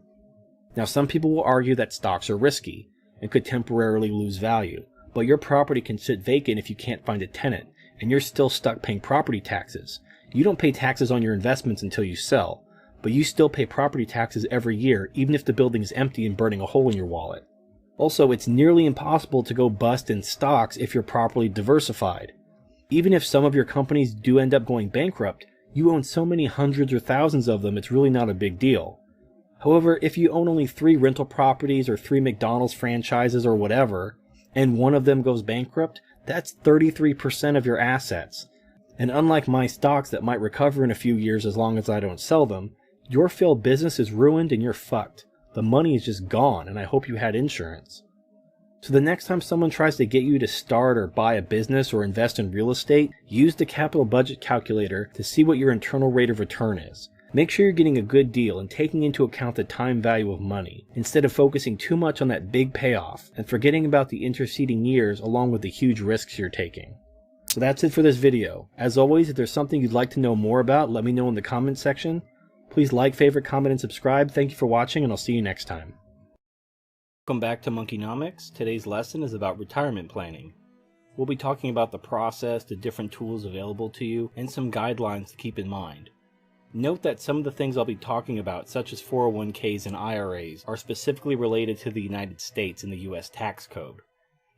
Now some people will argue that stocks are risky and could temporarily lose value. But your property can sit vacant if you can't find a tenant, and you're still stuck paying property taxes. You don't pay taxes on your investments until you sell, but you still pay property taxes every year, even if the building is empty and burning a hole in your wallet. Also, it's nearly impossible to go bust in stocks if you're properly diversified. Even if some of your companies do end up going bankrupt, you own so many hundreds or thousands of them, it's really not a big deal. However, if you own only 3 rental properties or 3 McDonald's franchises or whatever, and one of them goes bankrupt, that's 33% of your assets. And unlike my stocks that might recover in a few years as long as I don't sell them, your failed business is ruined and you're fucked. The money is just gone, and I hope you had insurance. So the next time someone tries to get you to start or buy a business or invest in real estate, use the capital budget calculator to see what your internal rate of return is. Make sure you're getting a good deal and taking into account the time value of money, instead of focusing too much on that big payoff and forgetting about the interceding years along with the huge risks you're taking. So that's it for this video. As always, if there's something you'd like to know more about, let me know in the comment section. Please like, favorite, comment, and subscribe. Thank you for watching, and I'll see you next time. Welcome back to Monkeynomics. Today's lesson is about retirement planning. We'll be talking about the process, the different tools available to you, and some guidelines to keep in mind. Note that some of the things I'll be talking about, such as 401ks and IRAs, are specifically related to the United States and the US tax code.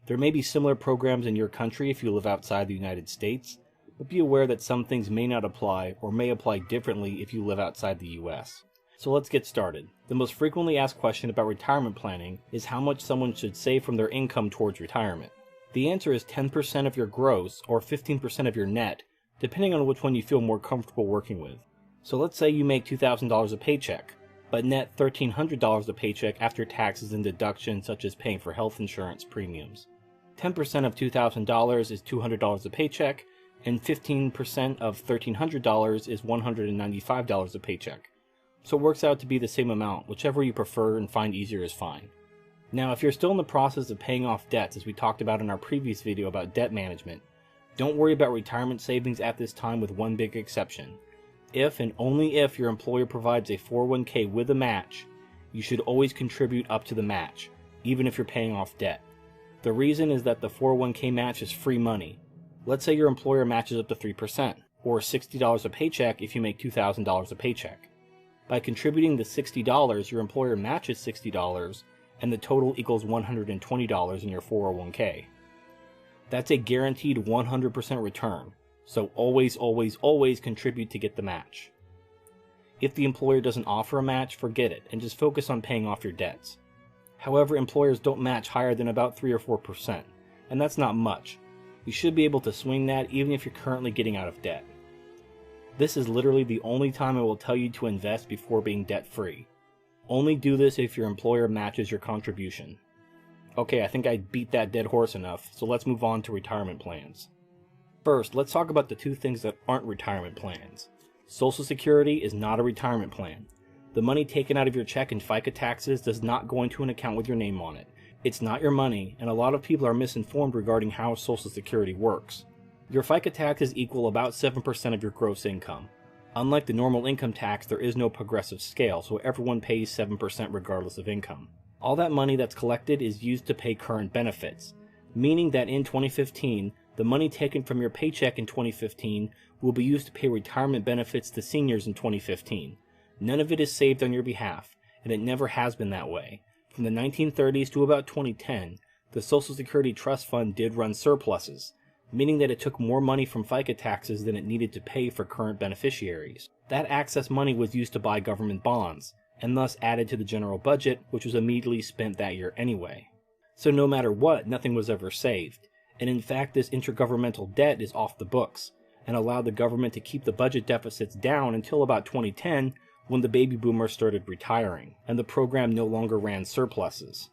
There may be similar programs in your country if you live outside the United States, but be aware that some things may not apply or may apply differently if you live outside the US. So let's get started. The most frequently asked question about retirement planning is how much someone should save from their income towards retirement. The answer is 10% of your gross or 15% of your net, depending on which one you feel more comfortable working with. So let's say you make $2,000 a paycheck, but net $1,300 a paycheck after taxes and deductions such as paying for health insurance premiums. 10% of $2,000 is $200 a paycheck, and 15% of $1,300 is $195 a paycheck. So it works out to be the same amount, whichever you prefer and find easier is fine. Now, if you're still in the process of paying off debts, as we talked about in our previous video about debt management, don't worry about retirement savings at this time with one big exception. If and only if your employer provides a 401k with a match, you should always contribute up to the match, even if you're paying off debt. The reason is that the 401k match is free money. Let's say your employer matches up to 3%, or $60 a paycheck if you make $2,000 a paycheck. By contributing the $60, your employer matches $60, and the total equals $120 in your 401k. That's a guaranteed 100% return, so always contribute to get the match. If the employer doesn't offer a match, forget it, and just focus on paying off your debts. However, employers don't match higher than about 3 or 4%, and that's not much. You should be able to swing that even if you're currently getting out of debt. This is literally the only time I will tell you to invest before being debt-free. Only do this if your employer matches your contribution. Okay, I think I beat that dead horse enough, so let's move on to retirement plans. First, let's talk about the two things that aren't retirement plans. Social Security is not a retirement plan. The money taken out of your check and FICA taxes does not go into an account with your name on it. It's not your money, and a lot of people are misinformed regarding how Social Security works. Your FICA taxes equal about 7% of your gross income. Unlike the normal income tax, there is no progressive scale, so everyone pays 7% regardless of income. All that money that's collected is used to pay current benefits, meaning that in 2015, the money taken from your paycheck in 2015 will be used to pay retirement benefits to seniors in 2015. None of it is saved on your behalf, and it never has been that way. From the 1930s to about 2010, the Social Security Trust Fund did run surpluses, meaning that it took more money from FICA taxes than it needed to pay for current beneficiaries. That excess money was used to buy government bonds, and thus added to the general budget, which was immediately spent that year anyway. So no matter what, nothing was ever saved, and in fact this intergovernmental debt is off the books, and allowed the government to keep the budget deficits down until about 2010, when the baby boomers started retiring, and the program no longer ran surpluses.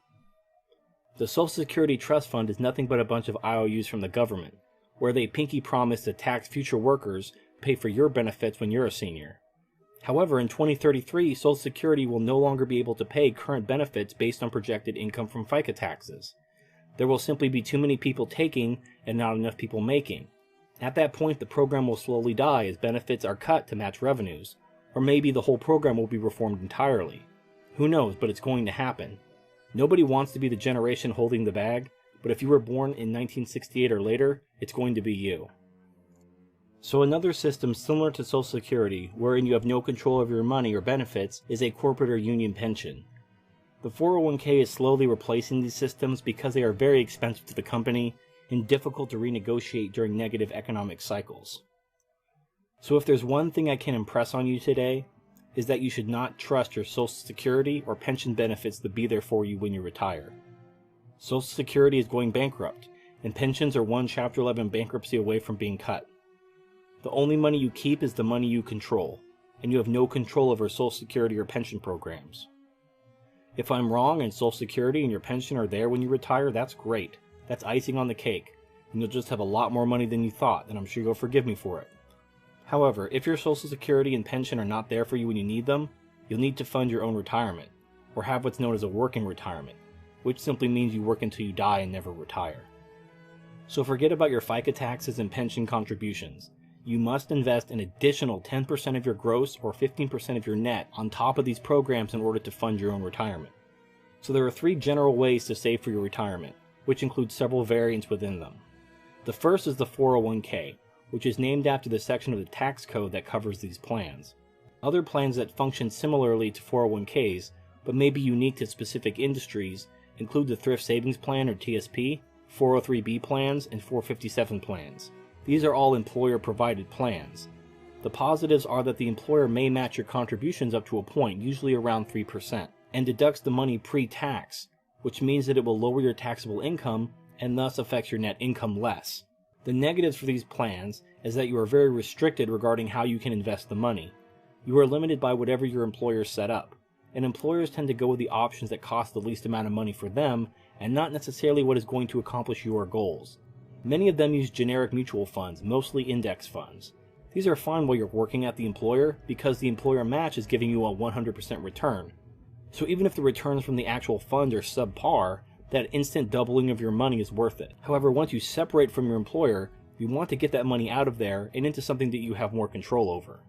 The Social Security Trust Fund is nothing but a bunch of IOUs from the government, where they pinky promise to tax future workers to pay for your benefits when you're a senior. However, in 2033, Social Security will no longer be able to pay current benefits based on projected income from FICA taxes. There will simply be too many people taking and not enough people making. At that point, the program will slowly die as benefits are cut to match revenues, or maybe the whole program will be reformed entirely. Who knows, but it's going to happen. Nobody wants to be the generation holding the bag, but if you were born in 1968 or later, it's going to be you. So another system similar to Social Security, wherein you have no control over your money or benefits, is a corporate or union pension. The 401k is slowly replacing these systems because they are very expensive to the company and difficult to renegotiate during negative economic cycles. So if there's one thing I can impress on you today, is that you should not trust your Social Security or pension benefits to be there for you when you retire. Social Security is going bankrupt, and pensions are one Chapter 11 bankruptcy away from being cut. The only money you keep is the money you control, and you have no control over Social Security or pension programs. If I'm wrong and Social Security and your pension are there when you retire, that's great. That's icing on the cake, and you'll just have a lot more money than you thought, and I'm sure you'll forgive me for it. However, if your Social Security and pension are not there for you when you need them, you'll need to fund your own retirement, or have what's known as a working retirement, which simply means you work until you die and never retire. So forget about your FICA taxes and pension contributions. You must invest an additional 10% of your gross or 15% of your net on top of these programs in order to fund your own retirement. So there are 3 general ways to save for your retirement, which include several variants within them. The first is the 401k, which is named after the section of the tax code that covers these plans. Other plans that function similarly to 401ks, but may be unique to specific industries, include the Thrift Savings Plan or TSP, 403b plans, and 457 plans. These are all employer-provided plans. The positives are that the employer may match your contributions up to a point, usually around 3%, and deducts the money pre-tax, which means that it will lower your taxable income and thus affects your net income less. The negatives for these plans is that you are very restricted regarding how you can invest the money. You are limited by whatever your employer set up, and employers tend to go with the options that cost the least amount of money for them and not necessarily what is going to accomplish your goals. Many of them use generic mutual funds, mostly index funds. These are fine while you're working at the employer because the employer match is giving you a 100% return. So even if the returns from the actual fund are subpar, that instant doubling of your money is worth it. However, once you separate from your employer, you want to get that money out of there and into something that you have more control over.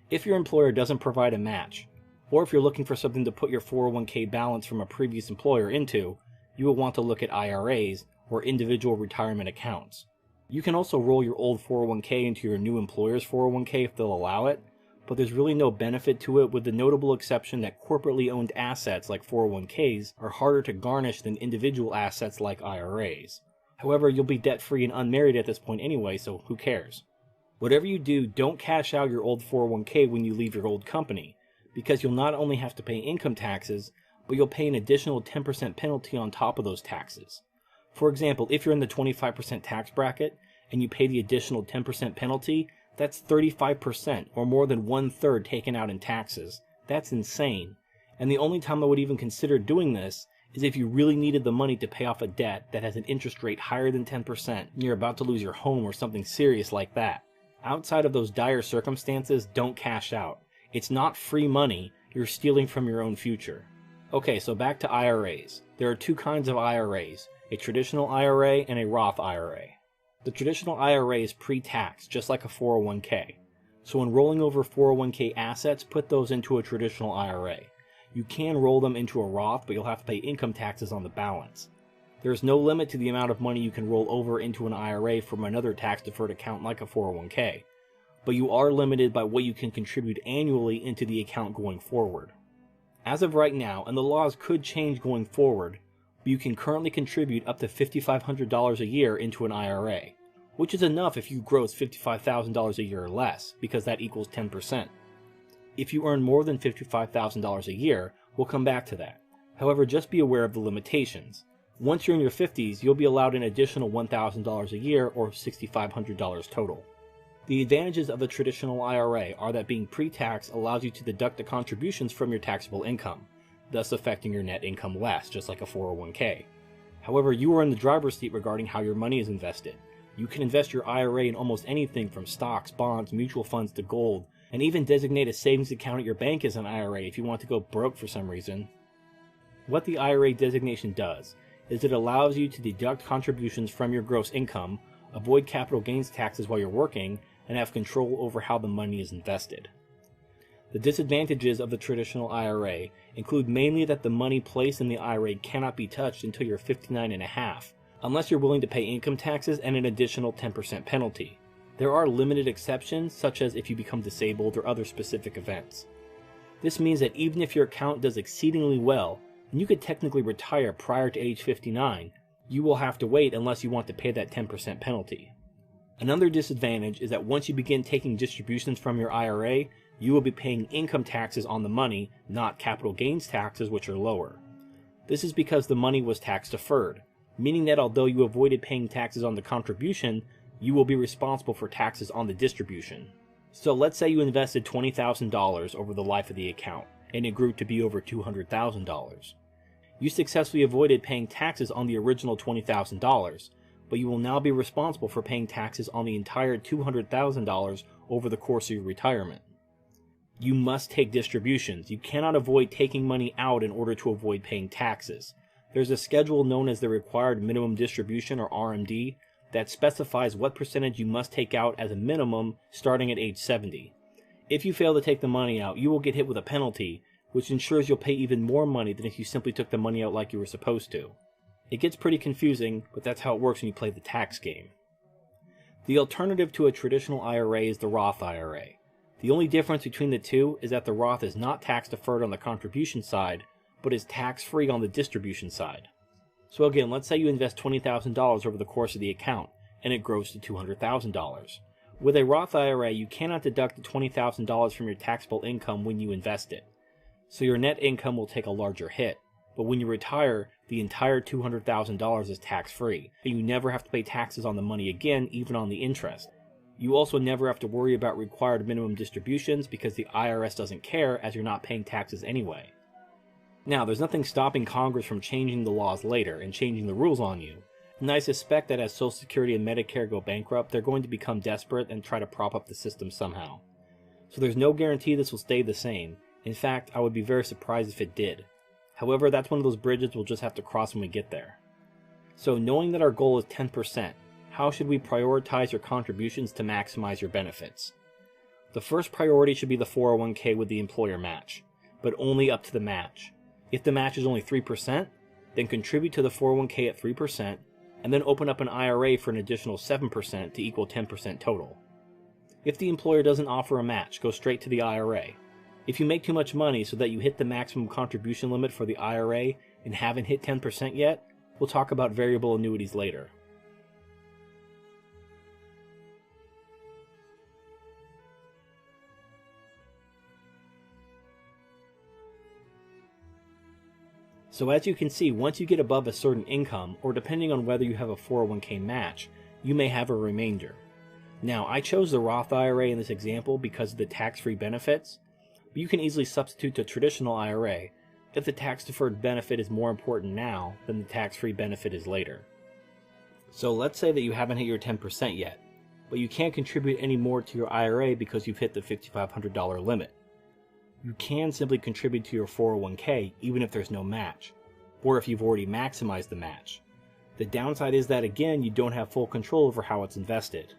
If your employer doesn't provide a match, or if you're looking for something to put your 401k balance from a previous employer into, you will want to look at IRAs, or individual retirement accounts. You can also roll your old 401k into your new employer's 401k if they'll allow it, but there's really no benefit to it with the notable exception that corporately owned assets like 401ks are harder to garnish than individual assets like IRAs. However, you'll be debt-free and unmarried at this point anyway, so who cares? Whatever you do, don't cash out your old 401k when you leave your old company, because you'll not only have to pay income taxes, but you'll pay an additional 10% penalty on top of those taxes. For example, if you're in the 25% tax bracket and you pay the additional 10% penalty, that's 35%, or more than 1/3 taken out in taxes. That's insane. And the only time I would even consider doing this is if you really needed the money to pay off a debt that has an interest rate higher than 10% and you're about to lose your home or something serious like that. Outside of those dire circumstances, don't cash out. It's not free money, you're stealing from your own future. Okay, so back to IRAs. There are two kinds of IRAs, a traditional IRA and a Roth IRA. The traditional IRA is pre-tax, just like a 401k. So when rolling over 401k assets, put those into a traditional IRA. You can roll them into a Roth, but you'll have to pay income taxes on the balance. There is no limit to the amount of money you can roll over into an IRA from another tax-deferred account like a 401k, but you are limited by what you can contribute annually into the account going forward. As of right now, and the laws could change going forward, but you can currently contribute up to $5,500 a year into an IRA, which is enough if you gross $55,000 a year or less, because that equals 10%. If you earn more than $55,000 a year, we'll come back to that. However, just be aware of the limitations. Once you're in your 50s, you'll be allowed an additional $1,000 a year or $6,500 total. The advantages of a traditional IRA are that being pre-tax allows you to deduct the contributions from your taxable income, thus affecting your net income less, just like a 401k. However, you are in the driver's seat regarding how your money is invested. You can invest your IRA in almost anything from stocks, bonds, mutual funds to gold, and even designate a savings account at your bank as an IRA if you want to go broke for some reason. What the IRA designation does is it allows you to deduct contributions from your gross income, avoid capital gains taxes while you're working, and have control over how the money is invested. The disadvantages of the traditional IRA include mainly that the money placed in the IRA cannot be touched until you're 59 and a half, unless you're willing to pay income taxes and an additional 10% penalty. There are limited exceptions, such as if you become disabled or other specific events. This means that even if your account does exceedingly well, and you could technically retire prior to age 59, you will have to wait unless you want to pay that 10% penalty. Another disadvantage is that once you begin taking distributions from your IRA, you will be paying income taxes on the money, not capital gains taxes, which are lower. This is because the money was tax deferred, meaning that although you avoided paying taxes on the contribution, you will be responsible for taxes on the distribution. So let's say you invested $20,000 over the life of the account, and it grew to be over $200,000. You successfully avoided paying taxes on the original $20,000, but you will now be responsible for paying taxes on the entire $200,000 over the course of your retirement. You must take distributions. You cannot avoid taking money out in order to avoid paying taxes. There's a schedule known as the Required Minimum Distribution, or RMD, that specifies what percentage you must take out as a minimum starting at age 70. If you fail to take the money out, you will get hit with a penalty, which ensures you'll pay even more money than if you simply took the money out like you were supposed to. It gets pretty confusing, but that's how it works when you play the tax game. The alternative to a traditional IRA is the Roth IRA. The only difference between the two is that the Roth is not tax deferred on the contribution side, but is tax-free on the distribution side. So again, let's say you invest $20,000 over the course of the account, and it grows to $200,000. With a Roth IRA, you cannot deduct the $20,000 from your taxable income when you invest it. So your net income will take a larger hit, but when you retire, the entire $200,000 is tax-free, and you never have to pay taxes on the money again, even on the interest. You also never have to worry about required minimum distributions because the IRS doesn't care as you're not paying taxes anyway. Now, there's nothing stopping Congress from changing the laws later and changing the rules on you, And I suspect that as Social Security and Medicare go bankrupt, they're going to become desperate and try to prop up the system somehow. So there's no guarantee this will stay the same. In fact, I would be very surprised if it did. However, that's one of those bridges we'll just have to cross when we get there. So knowing that our goal is 10%, how should we prioritize your contributions to maximize your benefits? The first priority should be the 401k with the employer match, but only up to the match. If the match is only 3%, then contribute to the 401k at 3%, and then open up an IRA for an additional 7% to equal 10% total. If the employer doesn't offer a match, go straight to the IRA. If you make too much money so that you hit the maximum contribution limit for the IRA and haven't hit 10% yet, we'll talk about variable annuities later. So as you can see, once you get above a certain income, or depending on whether you have a 401k match, you may have a remainder. Now, I chose the Roth IRA in this example because of the tax-free benefits, but you can easily substitute to a traditional IRA if the tax-deferred benefit is more important now than the tax-free benefit is later. So let's say that you haven't hit your 10% yet, but you can't contribute any more to your IRA because you've hit the $5,500 limit. You can simply contribute to your 401k even if there's no match, or if you've already maximized the match. The downside is that again, you don't have full control over how it's invested.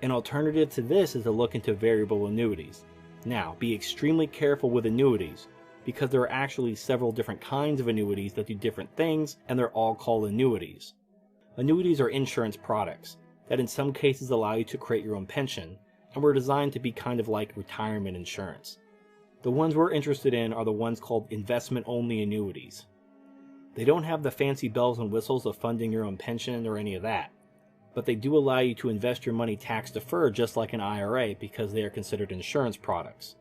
An alternative to this is to look into variable annuities. Now, be extremely careful with annuities, because there are actually several different kinds of annuities that do different things, and they're all called annuities. Annuities are insurance products that in some cases allow you to create your own pension, and were designed to be kind of like retirement insurance. The ones we're interested in are the ones called investment-only annuities. They don't have the fancy bells and whistles of funding your own pension or any of that, but they do allow you to invest your money tax-deferred just like an IRA because they are considered insurance products.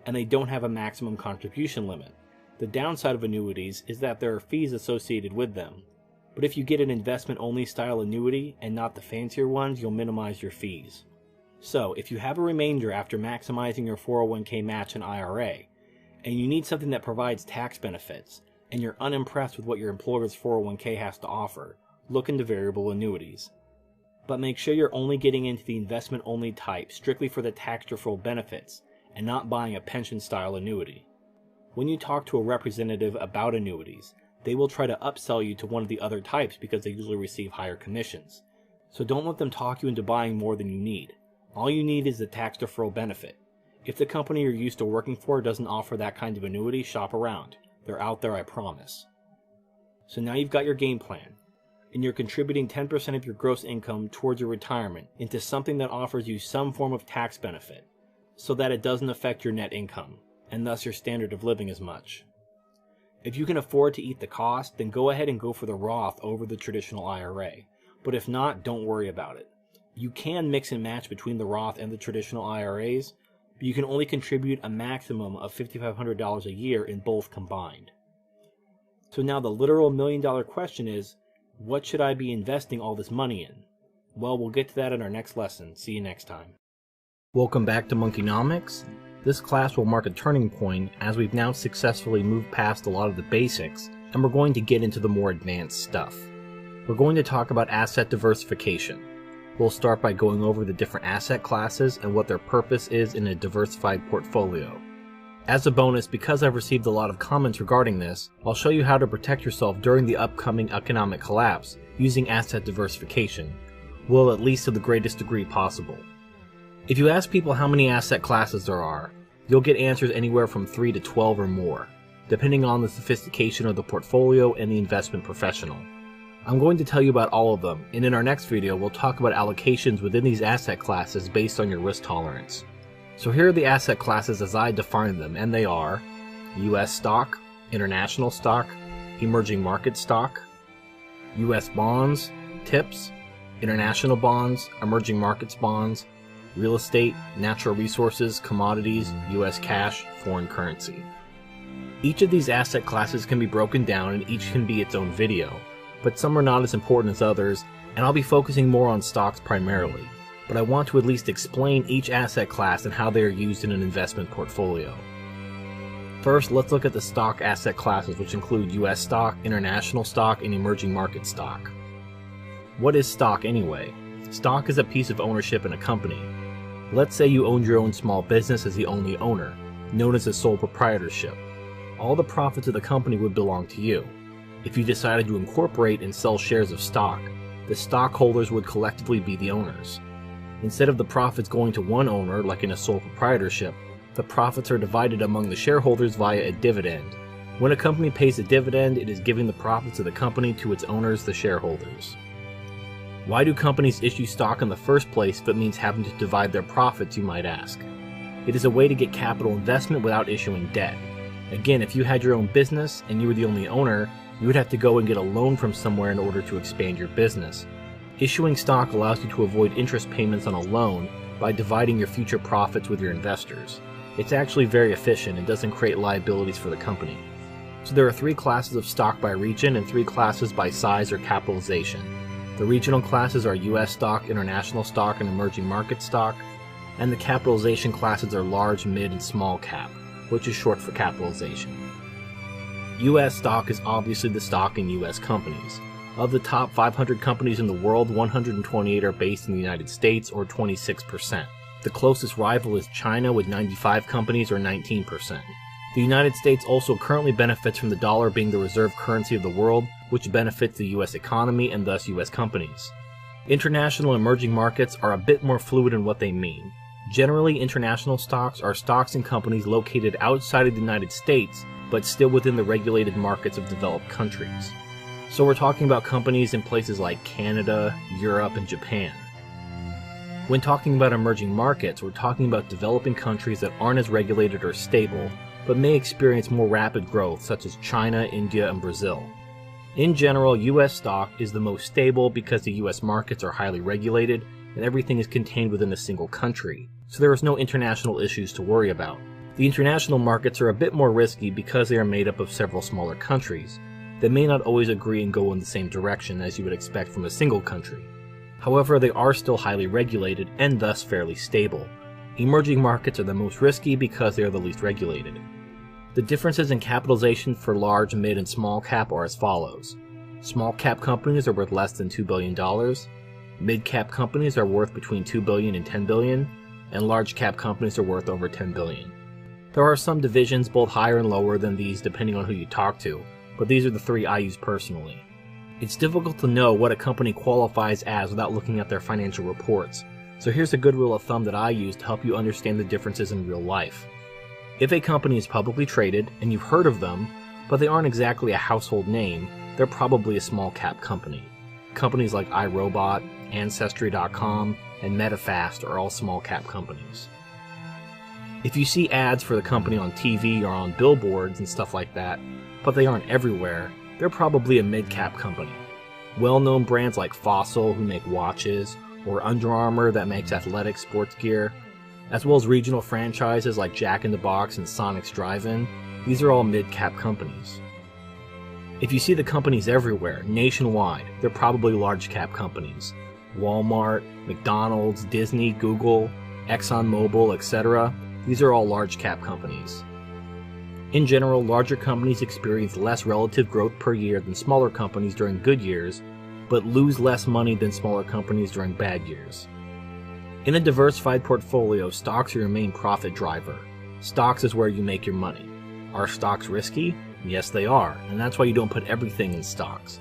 And they don't have a maximum contribution limit. The downside of annuities is that there are fees associated with them, but if you get an investment-only style annuity and not the fancier ones, you'll minimize your fees. So, if you have a remainder after maximizing your 401k match and IRA, and you need something that provides tax benefits, and you're unimpressed with what your employer's 401k has to offer, look into variable annuities. But make sure you're only getting into the investment-only type strictly for the tax-deferred benefits, and not buying a pension-style annuity. When you talk to a representative about annuities, they will try to upsell you to one of the other types because they usually receive higher commissions. So don't let them talk you into buying more than you need. All you need is the tax deferral benefit. If the company you're used to working for doesn't offer that kind of annuity, shop around. They're out there, I promise. So now you've got your game plan, and you're contributing 10% of your gross income towards your retirement into something that offers you some form of tax benefit, so that it doesn't affect your net income, and thus your standard of living as much. If you can afford to eat the cost, then go ahead and go for the Roth over the traditional IRA. But if not, don't worry about it. You can mix and match between the Roth and the traditional IRAs, but you can only contribute a maximum of $5,500 a year in both combined. So now the literal million-dollar question is, what should I be investing all this money in? Well, we'll get to that in our next lesson. See you next time. Welcome back to Monkeynomics. This class will mark a turning point as we've now successfully moved past a lot of the basics, and we're going to get into the more advanced stuff. We're going to talk about asset diversification. We'll start by going over the different asset classes and what their purpose is in a diversified portfolio. As a bonus, because I've received a lot of comments regarding this, I'll show you how to protect yourself during the upcoming economic collapse using asset diversification, well, at least to the greatest degree possible. If you ask people how many asset classes there are, you'll get answers anywhere from 3 to 12 or more, depending on the sophistication of the portfolio and the investment professional. I'm going to tell you about all of them, and in our next video we'll talk about allocations within these asset classes based on your risk tolerance. So here are the asset classes as I define them, and they are US stock, international stock, emerging market stock, US bonds, TIPS, international bonds, emerging markets bonds, real estate, natural resources, commodities, US cash, foreign currency. Each of these asset classes can be broken down and each can be its own video, but some are not as important as others, and I'll be focusing more on stocks primarily, but I want to at least explain each asset class and how they are used in an investment portfolio. First, let's look at the stock asset classes, which include US stock, international stock, and emerging market stock. What is stock anyway? Stock is a piece of ownership in a company. Let's say you owned your own small business as the only owner, known as a sole proprietorship. All the profits of the company would belong to you. If you decided to incorporate and sell shares of stock, the stockholders would collectively be the owners. Instead of the profits going to one owner, like in a sole proprietorship, the profits are divided among the shareholders via a dividend. When a company pays a dividend, it is giving the profits of the company to its owners, the shareholders. Why do companies issue stock in the first place if it means having to divide their profits, you might ask? It is a way to get capital investment without issuing debt. Again, if you had your own business and you were the only owner, you would have to go and get a loan from somewhere in order to expand your business. Issuing stock allows you to avoid interest payments on a loan by dividing your future profits with your investors. It's actually very efficient and doesn't create liabilities for the company. So there are 3 classes of stock by region and 3 classes by size or capitalization. The regional classes are US stock, international stock, and emerging market stock, and the capitalization classes are large, mid, and small cap, which is short for capitalization. US stock is obviously the stock in US companies. Of the top 500 companies in the world, 128 are based in the United States, or 26%. The closest rival is China with 95 companies, or 19%. The United States also currently benefits from the dollar being the reserve currency of the world, which benefits the US economy and thus US companies. International emerging markets are a bit more fluid in what they mean. Generally, international stocks are stocks and companies located outside of the United States, but still within the regulated markets of developed countries. So we're talking about companies in places like Canada, Europe, and Japan. When talking about emerging markets, we're talking about developing countries that aren't as regulated or stable, but may experience more rapid growth, such as China, India, and Brazil. In general, US stock is the most stable because the US markets are highly regulated and everything is contained within a single country, so there is no international issues to worry about. The international markets are a bit more risky because they are made up of several smaller countries that may not always agree and go in the same direction as you would expect from a single country. However, they are still highly regulated and thus fairly stable. Emerging markets are the most risky because they are the least regulated. The differences in capitalization for large, mid, and small cap are as follows. Small cap companies are worth less than $2 billion, mid cap companies are worth between $2 billion and $10 billion, and large cap companies are worth over $10 billion. There are some divisions both higher and lower than these depending on who you talk to, but these are the 3 I use personally. It's difficult to know what a company qualifies as without looking at their financial reports, so here's a good rule of thumb that I use to help you understand the differences in real life. If a company is publicly traded, and you've heard of them, but they aren't exactly a household name, they're probably a small cap company. Companies like iRobot, Ancestry.com, and MetaFast are all small cap companies. If you see ads for the company on TV or on billboards and stuff like that, but they aren't everywhere, they're probably a mid-cap company. Well-known brands like Fossil, who make watches, or Under Armour that makes athletic sports gear, as well as regional franchises like Jack in the Box and Sonic's Drive-In, these are all mid-cap companies. If you see the companies everywhere, nationwide, they're probably large-cap companies. Walmart, McDonald's, Disney, Google, ExxonMobil, etc. These are all large-cap companies. In general, larger companies experience less relative growth per year than smaller companies during good years, but lose less money than smaller companies during bad years. In a diversified portfolio, stocks are your main profit driver. Stocks is where you make your money. Are stocks risky? Yes, they are, and that's why you don't put everything in stocks.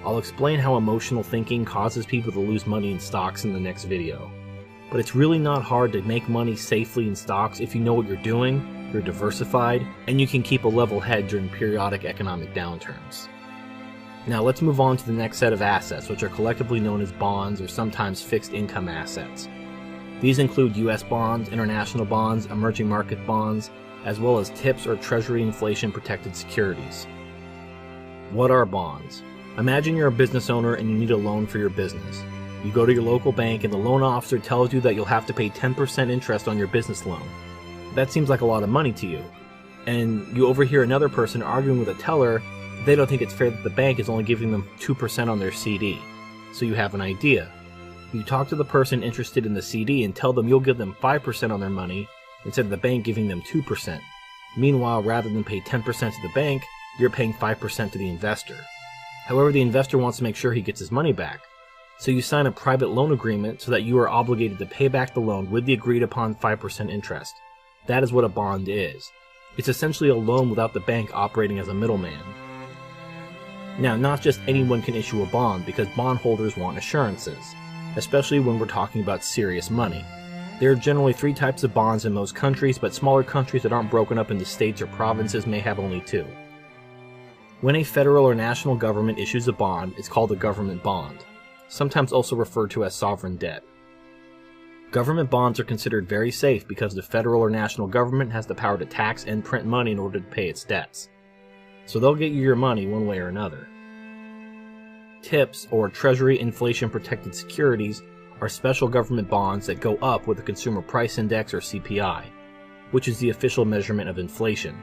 I'll explain how emotional thinking causes people to lose money in stocks in the next video. But it's really not hard to make money safely in stocks if you know what you're doing, you're diversified, and you can keep a level head during periodic economic downturns. Now let's move on to the next set of assets, which are collectively known as bonds or sometimes fixed income assets. These include US bonds, international bonds, emerging market bonds, as well as TIPS or Treasury inflation protected securities. What are bonds? Imagine you're a business owner and you need a loan for your business. You go to your local bank and the loan officer tells you that you'll have to pay 10% interest on your business loan. That seems like a lot of money to you. And you overhear another person arguing with a teller that they don't think it's fair that the bank is only giving them 2% on their CD. So you have an idea. You talk to the person interested in the CD and tell them you'll give them 5% on their money instead of the bank giving them 2%. Meanwhile, rather than pay 10% to the bank, you're paying 5% to the investor. However, the investor wants to make sure he gets his money back. So you sign a private loan agreement so that you are obligated to pay back the loan with the agreed upon 5% interest. That is what a bond is. It's essentially a loan without the bank operating as a middleman. Now, not just anyone can issue a bond because bondholders want assurances, especially when we're talking about serious money. There are generally 3 types of bonds in most countries, but smaller countries that aren't broken up into states or provinces may have only 2. When a federal or national government issues a bond, it's called a government bond, sometimes also referred to as sovereign debt. Government bonds are considered very safe because the federal or national government has the power to tax and print money in order to pay its debts. So they'll get you your money one way or another. TIPS, or Treasury Inflation Protected Securities, are special government bonds that go up with the Consumer Price Index, or CPI, which is the official measurement of inflation.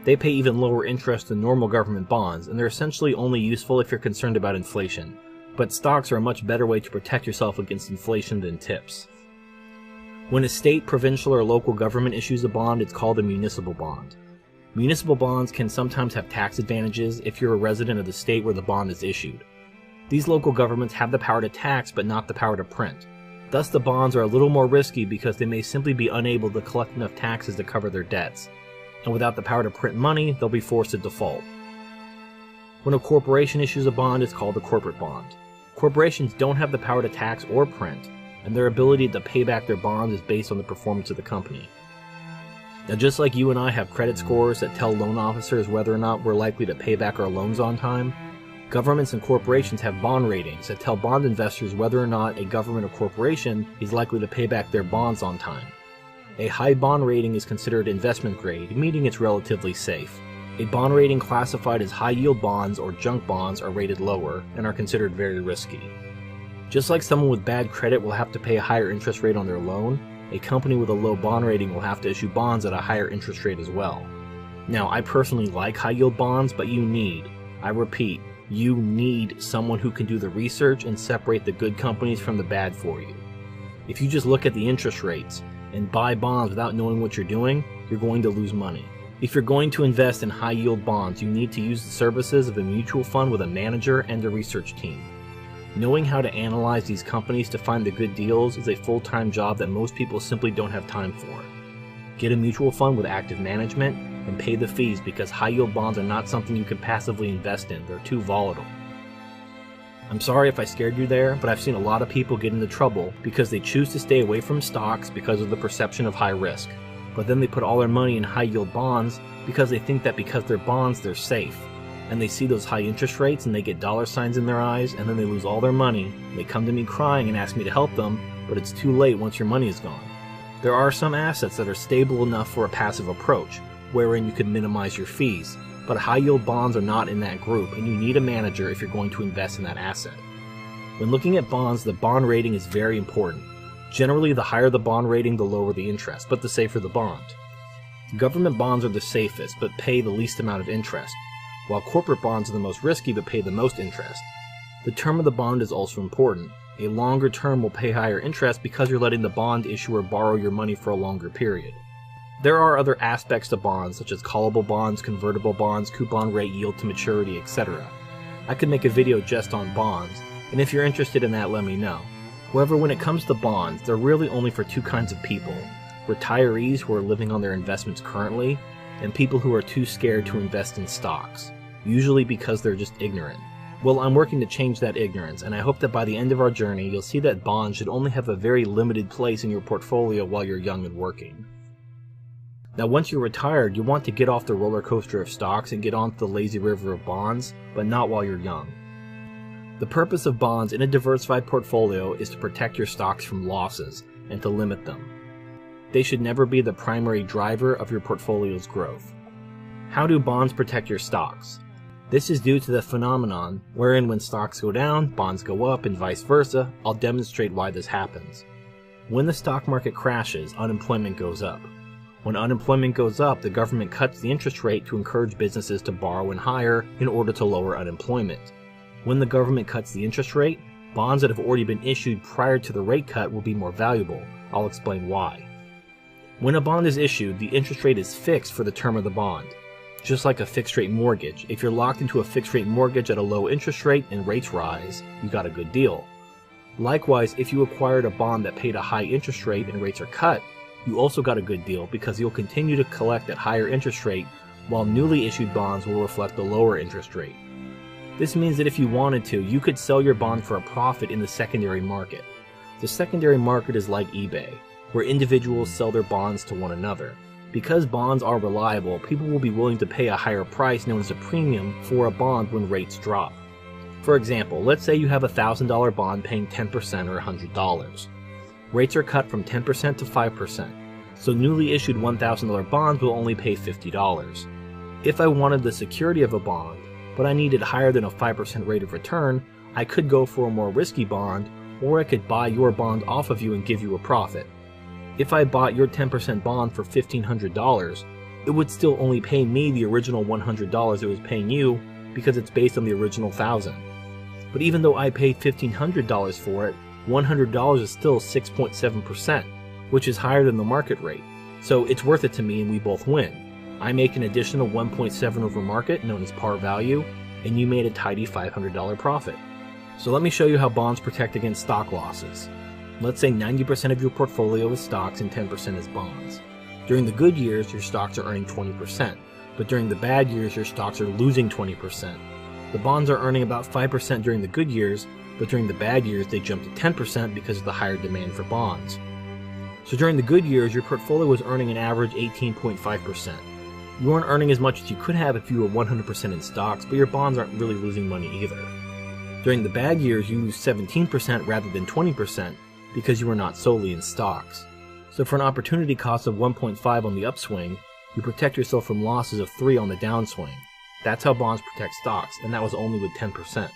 They pay even lower interest than normal government bonds, and they're essentially only useful if you're concerned about inflation. But stocks are a much better way to protect yourself against inflation than TIPS. When a state, provincial, or local government issues a bond, it's called a municipal bond. Municipal bonds can sometimes have tax advantages if you're a resident of the state where the bond is issued. These local governments have the power to tax but not the power to print. Thus the bonds are a little more risky because they may simply be unable to collect enough taxes to cover their debts. And without the power to print money, they'll be forced to default. When a corporation issues a bond, it's called a corporate bond. Corporations don't have the power to tax or print, and their ability to pay back their bonds is based on the performance of the company. Now, just like you and I have credit scores that tell loan officers whether or not we're likely to pay back our loans on time, governments and corporations have bond ratings that tell bond investors whether or not a government or corporation is likely to pay back their bonds on time. A high bond rating is considered investment grade, meaning it's relatively safe. A bond rating classified as high-yield bonds or junk bonds are rated lower and are considered very risky. Just like someone with bad credit will have to pay a higher interest rate on their loan, a company with a low bond rating will have to issue bonds at a higher interest rate as well. Now, I personally like high-yield bonds, but I repeat, you need someone who can do the research and separate the good companies from the bad for you. If you just look at the interest rates and buy bonds without knowing what you're doing, you're going to lose money. If you're going to invest in high-yield bonds, you need to use the services of a mutual fund with a manager and a research team. Knowing how to analyze these companies to find the good deals is a full-time job that most people simply don't have time for. Get a mutual fund with active management and pay the fees because high-yield bonds are not something you can passively invest in. They're too volatile. I'm sorry if I scared you there, but I've seen a lot of people get into trouble because they choose to stay away from stocks because of the perception of high risk. But then they put all their money in high-yield bonds because they think that because they're bonds, they're safe. And they see those high interest rates and they get dollar signs in their eyes and then they lose all their money. They come to me crying and ask me to help them, but it's too late once your money is gone. There are some assets that are stable enough for a passive approach, wherein you can minimize your fees, but high-yield bonds are not in that group and you need a manager if you're going to invest in that asset. When looking at bonds, the bond rating is very important. Generally, the higher the bond rating, the lower the interest, but the safer the bond. Government bonds are the safest, but pay the least amount of interest, while corporate bonds are the most risky but pay the most interest. The term of the bond is also important. A longer term will pay higher interest because you're letting the bond issuer borrow your money for a longer period. There are other aspects to bonds such as callable bonds, convertible bonds, coupon rate, yield to maturity, etc. I could make a video just on bonds, and if you're interested in that, let me know. However, when it comes to bonds, they're really only for 2 kinds of people: retirees who are living on their investments currently, and people who are too scared to invest in stocks, usually because they're just ignorant. Well, I'm working to change that ignorance, and I hope that by the end of our journey, you'll see that bonds should only have a very limited place in your portfolio while you're young and working. Now, once you're retired, you want to get off the roller coaster of stocks and get onto the lazy river of bonds, but not while you're young. The purpose of bonds in a diversified portfolio is to protect your stocks from losses and to limit them. They should never be the primary driver of your portfolio's growth. How do bonds protect your stocks? This is due to the phenomenon wherein when stocks go down, bonds go up, and vice versa. I'll demonstrate why this happens. When the stock market crashes, unemployment goes up. When unemployment goes up, the government cuts the interest rate to encourage businesses to borrow and hire in order to lower unemployment. When the government cuts the interest rate, bonds that have already been issued prior to the rate cut will be more valuable. I'll explain why. When a bond is issued, the interest rate is fixed for the term of the bond. Just like a fixed rate mortgage, if you're locked into a fixed rate mortgage at a low interest rate and rates rise, you got a good deal. Likewise, if you acquired a bond that paid a high interest rate and rates are cut, you also got a good deal because you'll continue to collect at higher interest rate while newly issued bonds will reflect the lower interest rate. This means that if you wanted to, you could sell your bond for a profit in the secondary market. The secondary market is like eBay, where individuals sell their bonds to one another. Because bonds are reliable, people will be willing to pay a higher price known as a premium for a bond when rates drop. For example, let's say you have a $1,000 bond paying 10% or $100. Rates are cut from 10% to 5%, so newly issued $1,000 bonds will only pay $50. If I wanted the security of a bond, but I needed higher than a 5% rate of return, I could go for a more risky bond, or I could buy your bond off of you and give you a profit. If I bought your 10% bond for $1,500, it would still only pay me the original $100 it was paying you because it's based on the original $1,000. But even though I paid $1,500 for it, $100 is still 6.7%, which is higher than the market rate. So it's worth it to me and we both win. I make an additional 1.7 over market, known as par value, and you made a tidy $500 profit. So let me show you how bonds protect against stock losses. Let's say 90% of your portfolio is stocks and 10% is bonds. During the good years, your stocks are earning 20%, but during the bad years, your stocks are losing 20%. The bonds are earning about 5% during the good years, but during the bad years, they jump to 10% because of the higher demand for bonds. So during the good years, your portfolio was earning an average 18.5%. You aren't earning as much as you could have if you were 100% in stocks, but your bonds aren't really losing money either. During the bad years, you lose 17% rather than 20% because you are not solely in stocks. So for an opportunity cost of 1.5 on the upswing, you protect yourself from losses of 3 on the downswing. That's how bonds protect stocks, and that was only with 10%.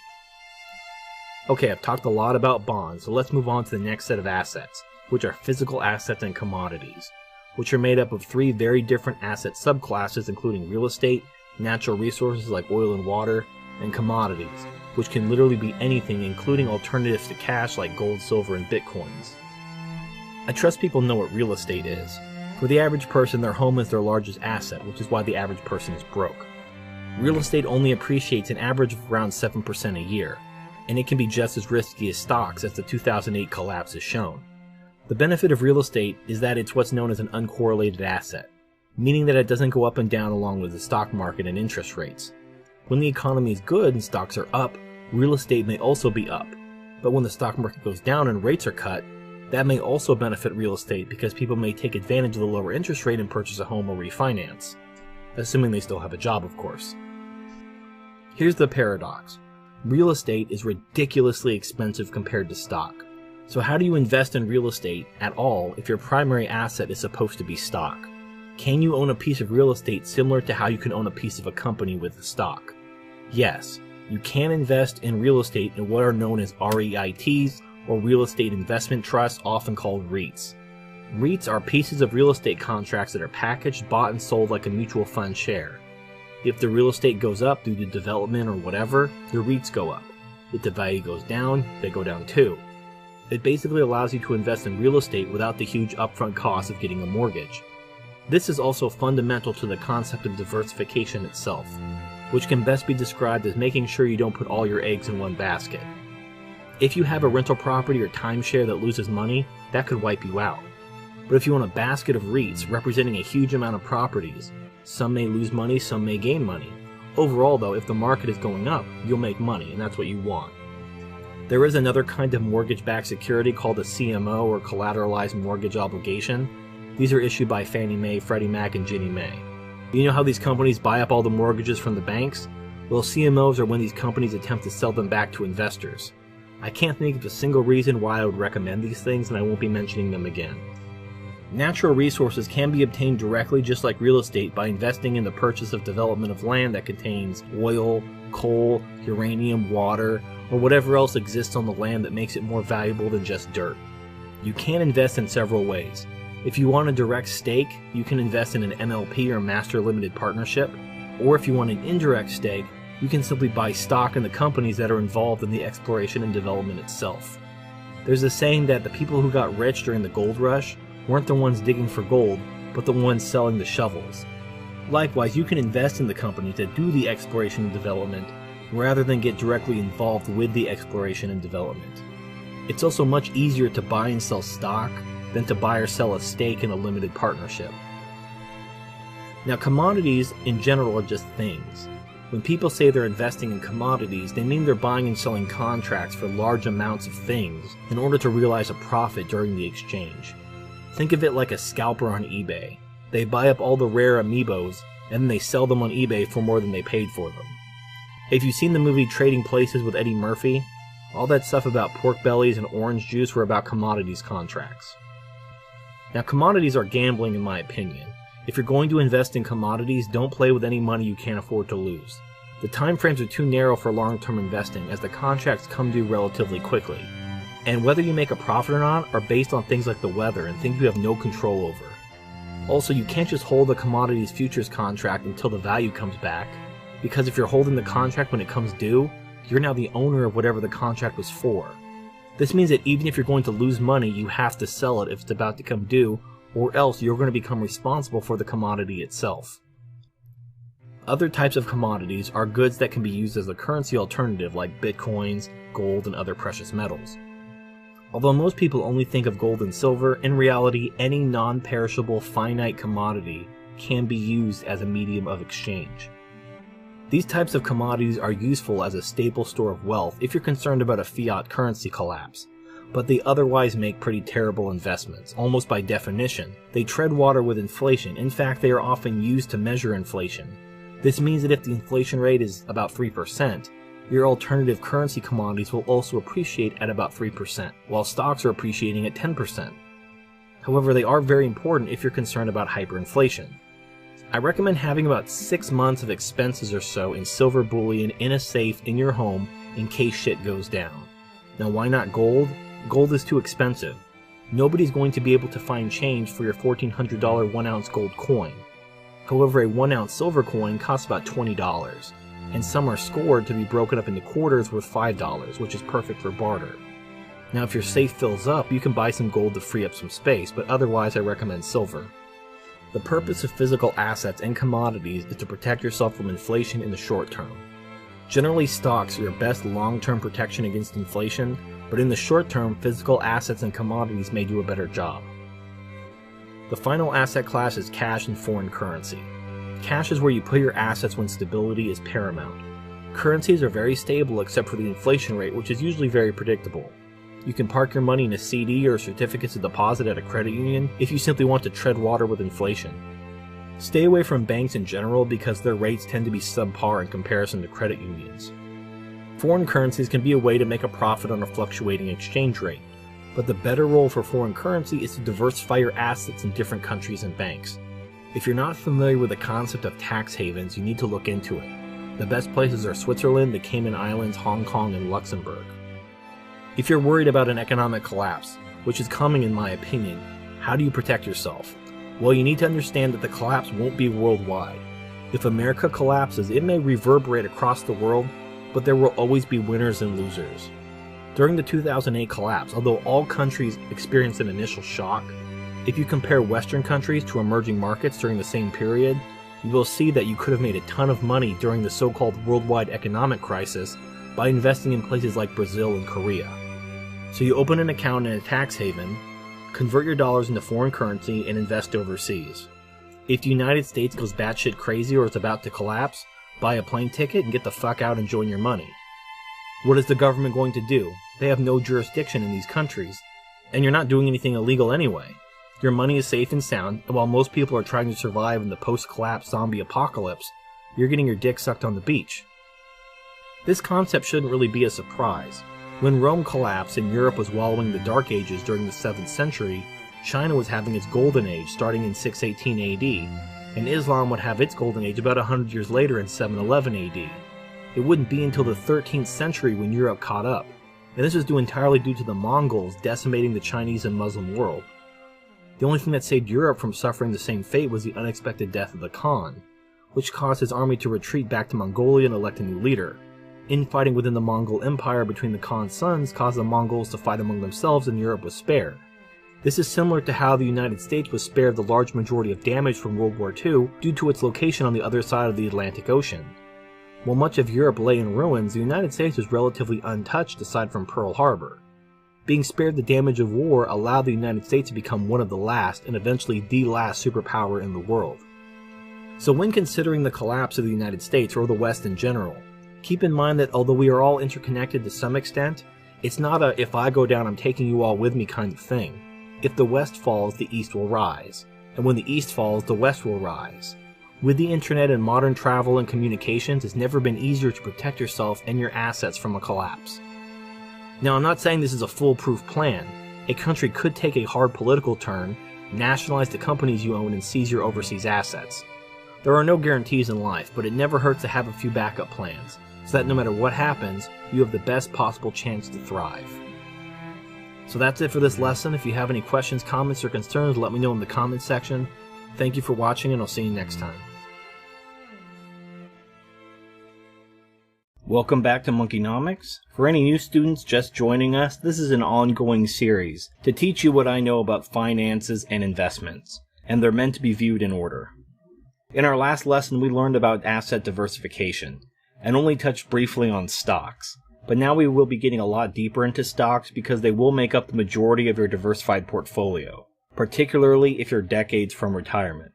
Okay, I've talked a lot about bonds, so let's move on to the next set of assets, which are physical assets and commodities, which are made up of 3 very different asset subclasses including real estate, natural resources like oil and water, and commodities, which can literally be anything including alternatives to cash like gold, silver, and bitcoins. I trust people know what real estate is. For the average person, their home is their largest asset, which is why the average person is broke. Real estate only appreciates an average of around 7% a year, and it can be just as risky as stocks, as the 2008 collapse has shown. The benefit of real estate is that it's what's known as an uncorrelated asset, meaning that it doesn't go up and down along with the stock market and interest rates. When the economy is good and stocks are up, real estate may also be up. But when the stock market goes down and rates are cut, that may also benefit real estate because people may take advantage of the lower interest rate and purchase a home or refinance. Assuming they still have a job, of course. Here's the paradox. Real estate is ridiculously expensive compared to stock. So how do you invest in real estate at all if your primary asset is supposed to be stock? Can you own a piece of real estate similar to how you can own a piece of a company with a stock? Yes, you can invest in real estate in what are known as REITs, or real estate investment trusts, often called REITs. REITs are pieces of real estate contracts that are packaged, bought, and sold like a mutual fund share. If the real estate goes up due to development or whatever, the REITs go up. If the value goes down, they go down too. It basically allows you to invest in real estate without the huge upfront cost of getting a mortgage. This is also fundamental to the concept of diversification itself, which can best be described as making sure you don't put all your eggs in one basket. If you have a rental property or timeshare that loses money, that could wipe you out. But if you own a basket of REITs representing a huge amount of properties, some may lose money, some may gain money. Overall though, if the market is going up, you'll make money, and that's what you want. There is another kind of mortgage-backed security called a CMO, or collateralized mortgage obligation. These are issued by Fannie Mae, Freddie Mac, and Ginnie Mae. You know how these companies buy up all the mortgages from the banks? Well, CMOs are when these companies attempt to sell them back to investors. I can't think of a single reason why I would recommend these things, and I won't be mentioning them again. Natural resources can be obtained directly, just like real estate, by investing in the purchase of development of land that contains oil, coal, uranium, water, or whatever else exists on the land that makes it more valuable than just dirt. You can invest in several ways. If you want a direct stake, you can invest in an MLP or Master Limited Partnership, or if you want an indirect stake, you can simply buy stock in the companies that are involved in the exploration and development itself. There's a saying that the people who got rich during the gold rush weren't the ones digging for gold, but the ones selling the shovels. Likewise, you can invest in the companies that do the exploration and development rather than get directly involved with the exploration and development. It's also much easier to buy and sell stock than to buy or sell a stake in a limited partnership. Now, commodities in general are just things. When people say they're investing in commodities, they mean they're buying and selling contracts for large amounts of things in order to realize a profit during the exchange. Think of it like a scalper on eBay. They buy up all the rare amiibos, and then they sell them on eBay for more than they paid for them. If you've seen the movie Trading Places with Eddie Murphy, all that stuff about pork bellies and orange juice were about commodities contracts. Now, commodities are gambling in my opinion. If you're going to invest in commodities, don't play with any money you can't afford to lose. The time frames are too narrow for long-term investing as the contracts come due relatively quickly. And whether you make a profit or not are based on things like the weather and things you have no control over. Also, you can't just hold a commodities futures contract until the value comes back, because if you're holding the contract when it comes due, you're now the owner of whatever the contract was for. This means that even if you're going to lose money, you have to sell it if it's about to come due, or else you're going to become responsible for the commodity itself. Other types of commodities are goods that can be used as a currency alternative like bitcoins, gold, and other precious metals. Although most people only think of gold and silver, in reality any non-perishable finite commodity can be used as a medium of exchange. These types of commodities are useful as a staple store of wealth if you're concerned about a fiat currency collapse, but they otherwise make pretty terrible investments. Almost by definition, they tread water with inflation. In fact, they are often used to measure inflation. This means that if the inflation rate is about 3%, your alternative currency commodities will also appreciate at about 3%, while stocks are appreciating at 10%. However, they are very important if you're concerned about hyperinflation. I recommend having about 6 months of expenses or so in silver bullion in a safe in your home in case shit goes down. Now, why not gold? Gold is too expensive. Nobody's going to be able to find change for your $1,400 1-ounce gold coin. However, a 1-ounce silver coin costs about $20, and some are scored to be broken up into quarters worth $5, which is perfect for barter. Now, if your safe fills up, you can buy some gold to free up some space, but otherwise I recommend silver. The purpose of physical assets and commodities is to protect yourself from inflation in the short term. Generally, stocks are your best long-term protection against inflation, but in the short term, physical assets and commodities may do a better job. The final asset class is cash and foreign currency. Cash is where you put your assets when stability is paramount. Currencies are very stable except for the inflation rate, which is usually very predictable. You can park your money in a CD or certificates of deposit at a credit union if you simply want to tread water with inflation. Stay away from banks in general because their rates tend to be subpar in comparison to credit unions. Foreign currencies can be a way to make a profit on a fluctuating exchange rate, but the better role for foreign currency is to diversify your assets in different countries and banks. If you're not familiar with the concept of tax havens, you need to look into it. The best places are Switzerland, the Cayman Islands, Hong Kong, and Luxembourg. If you're worried about an economic collapse, which is coming in my opinion, how do you protect yourself? Well, you need to understand that the collapse won't be worldwide. If America collapses, it may reverberate across the world, but there will always be winners and losers. During the 2008 collapse, although all countries experienced an initial shock, if you compare Western countries to emerging markets during the same period, you will see that you could have made a ton of money during the so-called worldwide economic crisis by investing in places like Brazil and Korea. So you open an account in a tax haven, convert your dollars into foreign currency, and invest overseas. If the United States goes batshit crazy or is about to collapse, buy a plane ticket and get the fuck out and join your money. What is the government going to do? They have no jurisdiction in these countries, and you're not doing anything illegal anyway. Your money is safe and sound, and while most people are trying to survive in the post-collapse zombie apocalypse, you're getting your dick sucked on the beach. This concept shouldn't really be a surprise. When Rome collapsed and Europe was wallowing in the Dark Ages during the 7th century, China was having its golden age starting in 618 AD, and Islam would have its golden age about 100 years later in 711 AD. It wouldn't be until the 13th century when Europe caught up, and this was due entirely due to the Mongols decimating the Chinese and Muslim world. The only thing that saved Europe from suffering the same fate was the unexpected death of the Khan, which caused his army to retreat back to Mongolia and elect a new leader. Infighting within the Mongol Empire between the Khan's sons caused the Mongols to fight among themselves and Europe was spared. This is similar to how the United States was spared the large majority of damage from World War II due to its location on the other side of the Atlantic Ocean. While much of Europe lay in ruins, the United States was relatively untouched aside from Pearl Harbor. Being spared the damage of war allowed the United States to become one of the last, and eventually the last superpower in the world. So when considering the collapse of the United States, or the West in general, keep in mind that although we are all interconnected to some extent, it's not a "if I go down, I'm taking you all with me" kind of thing. If the West falls, the East will rise. And when the East falls, the West will rise. With the internet and modern travel and communications, it's never been easier to protect yourself and your assets from a collapse. Now, I'm not saying this is a foolproof plan. A country could take a hard political turn, nationalize the companies you own, and seize your overseas assets. There are no guarantees in life, but it never hurts to have a few backup plans, so that no matter what happens, you have the best possible chance to thrive. So that's it for this lesson. If you have any questions, comments, or concerns, let me know in the comments section. Thank you for watching, and I'll see you next time. Welcome back to Monkeynomics. For any new students just joining us, this is an ongoing series to teach you what I know about finances and investments, and they're meant to be viewed in order. In our last lesson, we learned about asset diversification, and only touched briefly on stocks. But now we will be getting a lot deeper into stocks because they will make up the majority of your diversified portfolio, particularly if you're decades from retirement.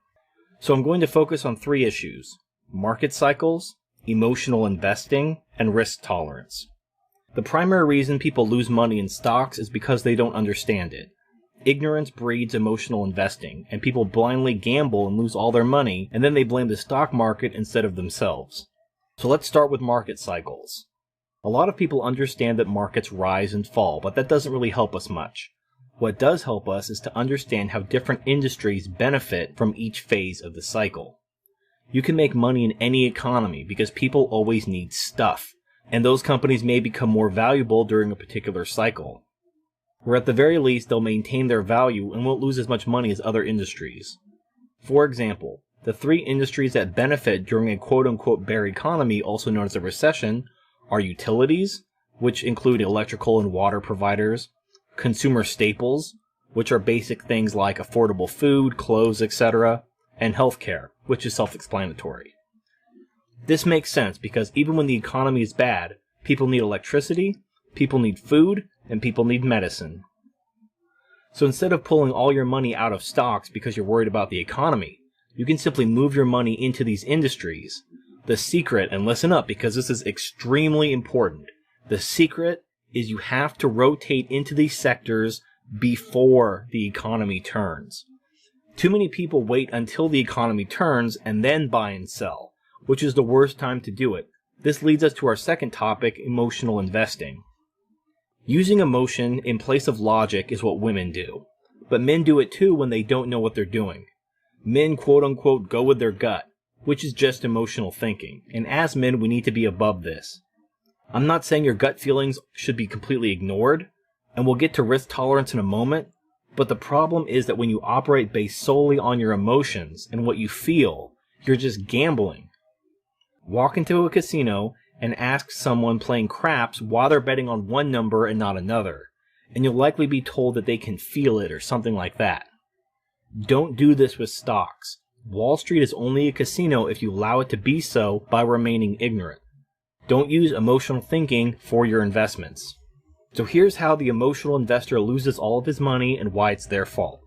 So I'm going to focus on 3 issues: market cycles, emotional investing, and risk tolerance. The primary reason people lose money in stocks is because they don't understand it. Ignorance breeds emotional investing, and people blindly gamble and lose all their money, and then they blame the stock market instead of themselves. So let's start with market cycles. A lot of people understand that markets rise and fall, but that doesn't really help us much. What does help us is to understand how different industries benefit from each phase of the cycle. You can make money in any economy because people always need stuff, and those companies may become more valuable during a particular cycle. Or at the very least, they'll maintain their value and won't lose as much money as other industries. For example, the 3 industries that benefit during a quote-unquote bear economy, also known as a recession, are utilities, which include electrical and water providers, consumer staples, which are basic things like affordable food, clothes, etc., and healthcare, which is self-explanatory. This makes sense because even when the economy is bad, people need electricity, people need food, and people need medicine. So instead of pulling all your money out of stocks because you're worried about the economy, you can simply move your money into these industries. The secret, and listen up because this is extremely important, the secret is you have to rotate into these sectors before the economy turns. Too many people wait until the economy turns and then buy and sell, which is the worst time to do it. This leads us to our second topic, emotional investing. Using emotion in place of logic is what women do, but men do it too when they don't know what they're doing. Men quote-unquote go with their gut, which is just emotional thinking, and as men we need to be above this. I'm not saying your gut feelings should be completely ignored, and we'll get to risk tolerance in a moment, but the problem is that when you operate based solely on your emotions and what you feel, you're just gambling. Walk into a casino and ask someone playing craps why they're betting on one number and not another, and you'll likely be told that they can feel it or something like that. Don't do this with stocks. Wall Street is only a casino if you allow it to be so by remaining ignorant. Don't use emotional thinking for your investments. So here's how the emotional investor loses all of his money and why it's their fault.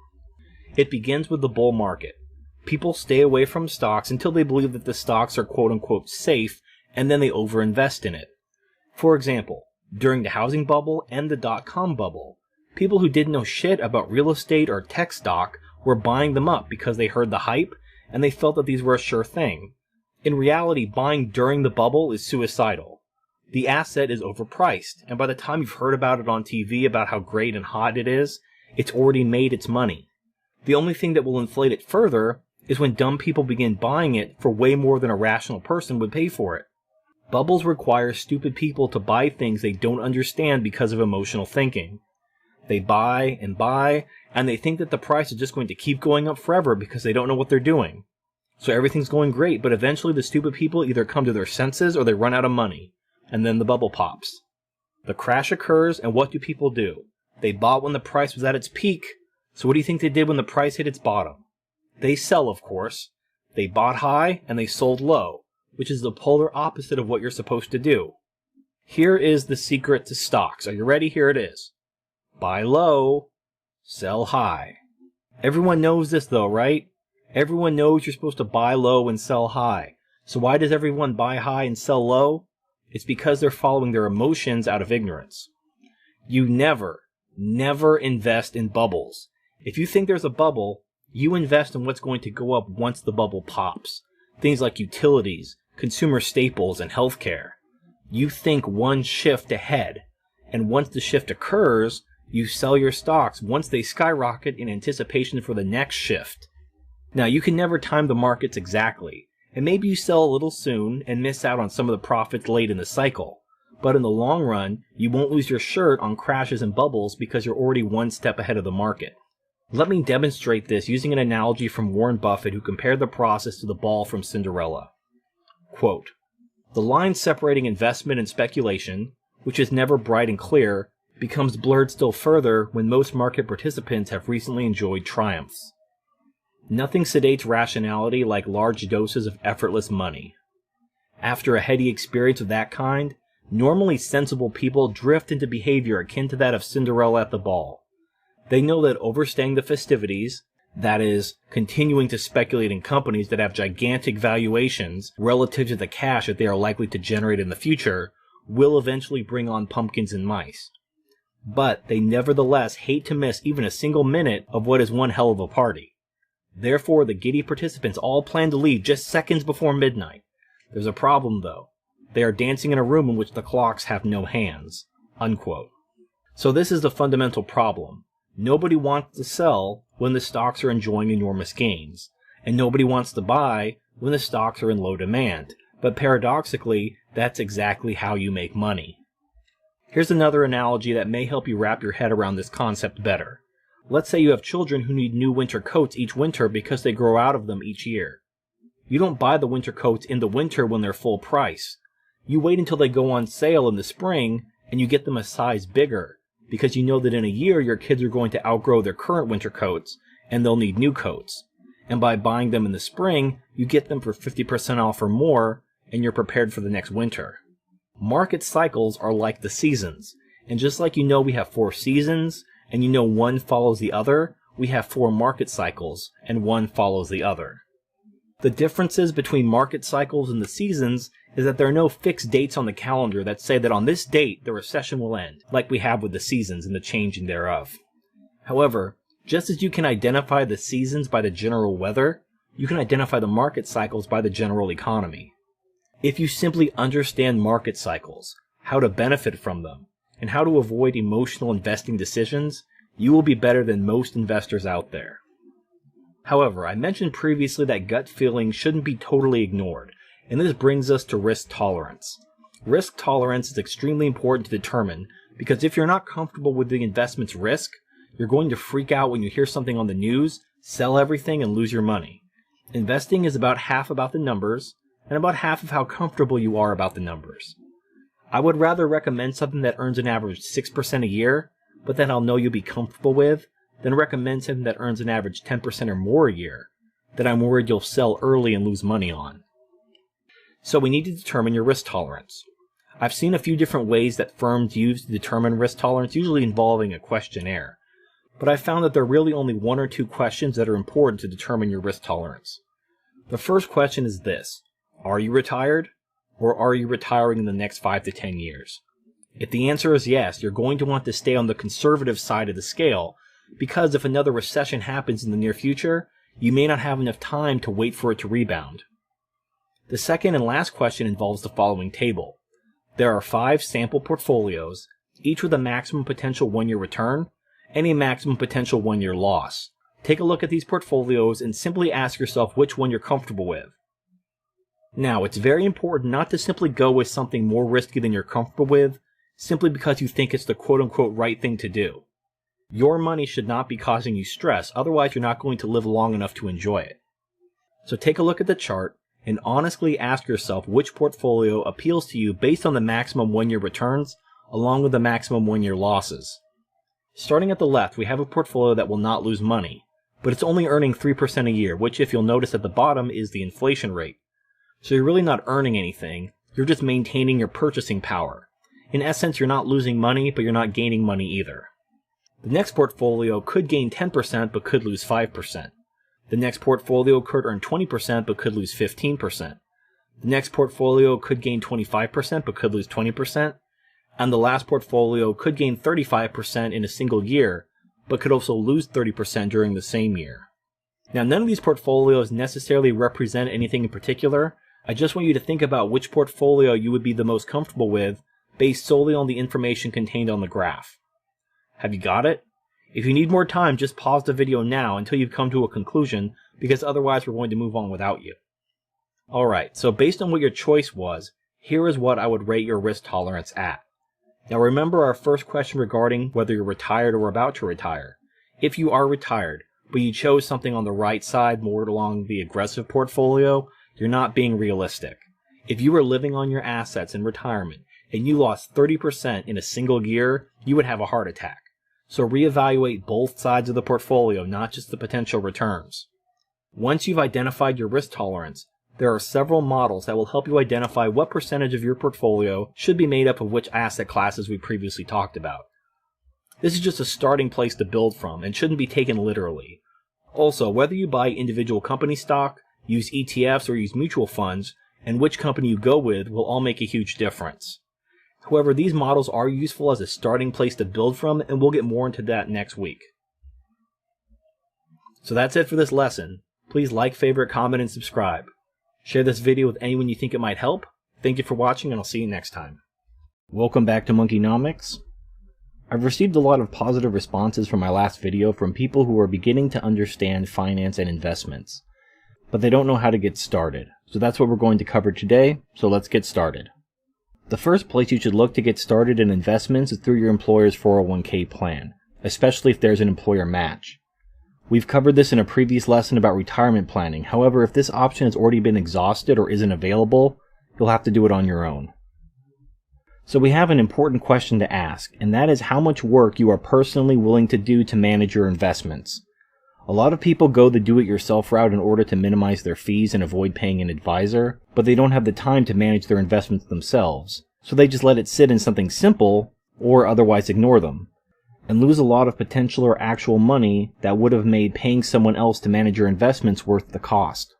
It begins with the bull market. People stay away from stocks until they believe that the stocks are quote-unquote safe, and then they overinvest in it. For example, during the housing bubble and the dot-com bubble, people who didn't know shit about real estate or tech stock were buying them up because they heard the hype and they felt that these were a sure thing. In reality, buying during the bubble is suicidal. The asset is overpriced, and by the time you've heard about it on TV about how great and hot it is, it's already made its money. The only thing that will inflate it further is when dumb people begin buying it for way more than a rational person would pay for it. Bubbles require stupid people to buy things they don't understand because of emotional thinking. They buy, and they think that the price is just going to keep going up forever because they don't know what they're doing. So everything's going great, but eventually the stupid people either come to their senses or they run out of money, and then the bubble pops. The crash occurs, and what do people do? They bought when the price was at its peak, so what do you think they did when the price hit its bottom? They sell, of course. They bought high, and they sold low, which is the polar opposite of what you're supposed to do. Here is the secret to stocks. Are you ready? Here it is. Buy low, sell high. Everyone knows this though, right? Everyone knows you're supposed to buy low and sell high. So why does everyone buy high and sell low? It's because they're following their emotions out of ignorance. You never invest in bubbles. If you think there's a bubble, you invest in what's going to go up once the bubble pops. Things like utilities, consumer staples, and healthcare. You think one shift ahead, and once the shift occurs, you sell your stocks once they skyrocket in anticipation for the next shift. Now, you can never time the markets exactly, and maybe you sell a little soon and miss out on some of the profits late in the cycle. But in the long run, you won't lose your shirt on crashes and bubbles because you're already one step ahead of the market. Let me demonstrate this using an analogy from Warren Buffett, who compared the process to the ball from Cinderella. Quote, "The line separating investment and speculation, which is never bright and clear, becomes blurred still further when most market participants have recently enjoyed triumphs. Nothing sedates rationality like large doses of effortless money. After a heady experience of that kind, normally sensible people drift into behavior akin to that of Cinderella at the ball. They know that overstaying the festivities, that is, continuing to speculate in companies that have gigantic valuations relative to the cash that they are likely to generate in the future, will eventually bring on pumpkins and mice. But they nevertheless hate to miss even a single minute of what is one hell of a party. Therefore, the giddy participants all plan to leave just seconds before midnight. There's a problem, though. They are dancing in a room in which the clocks have no hands." Unquote. So this is the fundamental problem. Nobody wants to sell when the stocks are enjoying enormous gains, and nobody wants to buy when the stocks are in low demand. But paradoxically, that's exactly how you make money. Here's another analogy that may help you wrap your head around this concept better. Let's say you have children who need new winter coats each winter because they grow out of them each year. You don't buy the winter coats in the winter when they're full price. You wait until they go on sale in the spring, and you get them a size bigger, because you know that in a year your kids are going to outgrow their current winter coats, and they'll need new coats. And by buying them in the spring, you get them for 50% off or more, and you're prepared for the next winter. Market cycles are like the seasons, and just like you know we have 4 seasons, and you know one follows the other, we have 4 market cycles, and one follows the other. The differences between market cycles and the seasons is that there are no fixed dates on the calendar that say that on this date the recession will end, like we have with the seasons and the changing thereof. However, just as you can identify the seasons by the general weather, you can identify the market cycles by the general economy. If you simply understand market cycles, how to benefit from them, and how to avoid emotional investing decisions, you will be better than most investors out there. However, I mentioned previously that gut feeling shouldn't be totally ignored, and this brings us to risk tolerance. Risk tolerance is extremely important to determine because if you're not comfortable with the investment's risk, you're going to freak out when you hear something on the news, sell everything, and lose your money. Investing is about half about the numbers, and about half of how comfortable you are about the numbers. I would rather recommend something that earns an average 6% a year, but that I'll know you'll be comfortable with, than recommend something that earns an average 10% or more a year, that I'm worried you'll sell early and lose money on. So we need to determine your risk tolerance. I've seen a few different ways that firms use to determine risk tolerance, usually involving a questionnaire. But I found that there are really only 1 or 2 questions that are important to determine your risk tolerance. The first question is this: are you retired? Or are you retiring in the next 5 to 10 years? If the answer is yes, you're going to want to stay on the conservative side of the scale, because if another recession happens in the near future, you may not have enough time to wait for it to rebound. The second and last question involves the following table. There are 5 sample portfolios, each with a maximum potential 1-year return, and a maximum potential 1-year loss. Take a look at these portfolios and simply ask yourself which one you're comfortable with. Now, it's very important not to simply go with something more risky than you're comfortable with, simply because you think it's the quote-unquote right thing to do. Your money should not be causing you stress, otherwise you're not going to live long enough to enjoy it. So take a look at the chart and honestly ask yourself which portfolio appeals to you based on the maximum 1-year returns, along with the maximum 1-year losses. Starting at the left, we have a portfolio that will not lose money, but it's only earning 3% a year, which, if you'll notice at the bottom, is the inflation rate. So you're really not earning anything, you're just maintaining your purchasing power. In essence, you're not losing money, but you're not gaining money either. The next portfolio could gain 10% but could lose 5%. The next portfolio could earn 20% but could lose 15%. The next portfolio could gain 25% but could lose 20%. And the last portfolio could gain 35% in a single year, but could also lose 30% during the same year. Now, none of these portfolios necessarily represent anything in particular. I just want you to think about which portfolio you would be the most comfortable with based solely on the information contained on the graph. Have you got it? If you need more time, just pause the video now until you've come to a conclusion, because otherwise we're going to move on without you. Alright, so based on what your choice was, here is what I would rate your risk tolerance at. Now remember our first question regarding whether you're retired or about to retire. If you are retired, but you chose something on the right side more along the aggressive portfolio, you're not being realistic. If you were living on your assets in retirement and you lost 30% in a single year, you would have a heart attack. So reevaluate both sides of the portfolio, not just the potential returns. Once you've identified your risk tolerance, there are several models that will help you identify what percentage of your portfolio should be made up of which asset classes we previously talked about. This is just a starting place to build from and shouldn't be taken literally. Also, whether you buy individual company stock, use ETFs, or use mutual funds, and which company you go with will all make a huge difference. However, these models are useful as a starting place to build from, and we'll get more into that next week. So that's it for this lesson. Please like, favorite, comment, and subscribe. Share this video with anyone you think it might help. Thank you for watching, and I'll see you next time. Welcome back to Monkeynomics. I've received a lot of positive responses from my last video from people who are beginning to understand finance and investments, but they don't know how to get started. So that's what we're going to cover today, so let's get started. The first place you should look to get started in investments is through your employer's 401k plan, especially if there's an employer match. We've covered this in a previous lesson about retirement planning. However, if this option has already been exhausted or isn't available, you'll have to do it on your own. So we have an important question to ask, and that is how much work you are personally willing to do to manage your investments. A lot of people go the do-it-yourself route in order to minimize their fees and avoid paying an advisor, but they don't have the time to manage their investments themselves, so they just let it sit in something simple, or otherwise ignore them, and lose a lot of potential or actual money that would have made paying someone else to manage your investments worth the cost.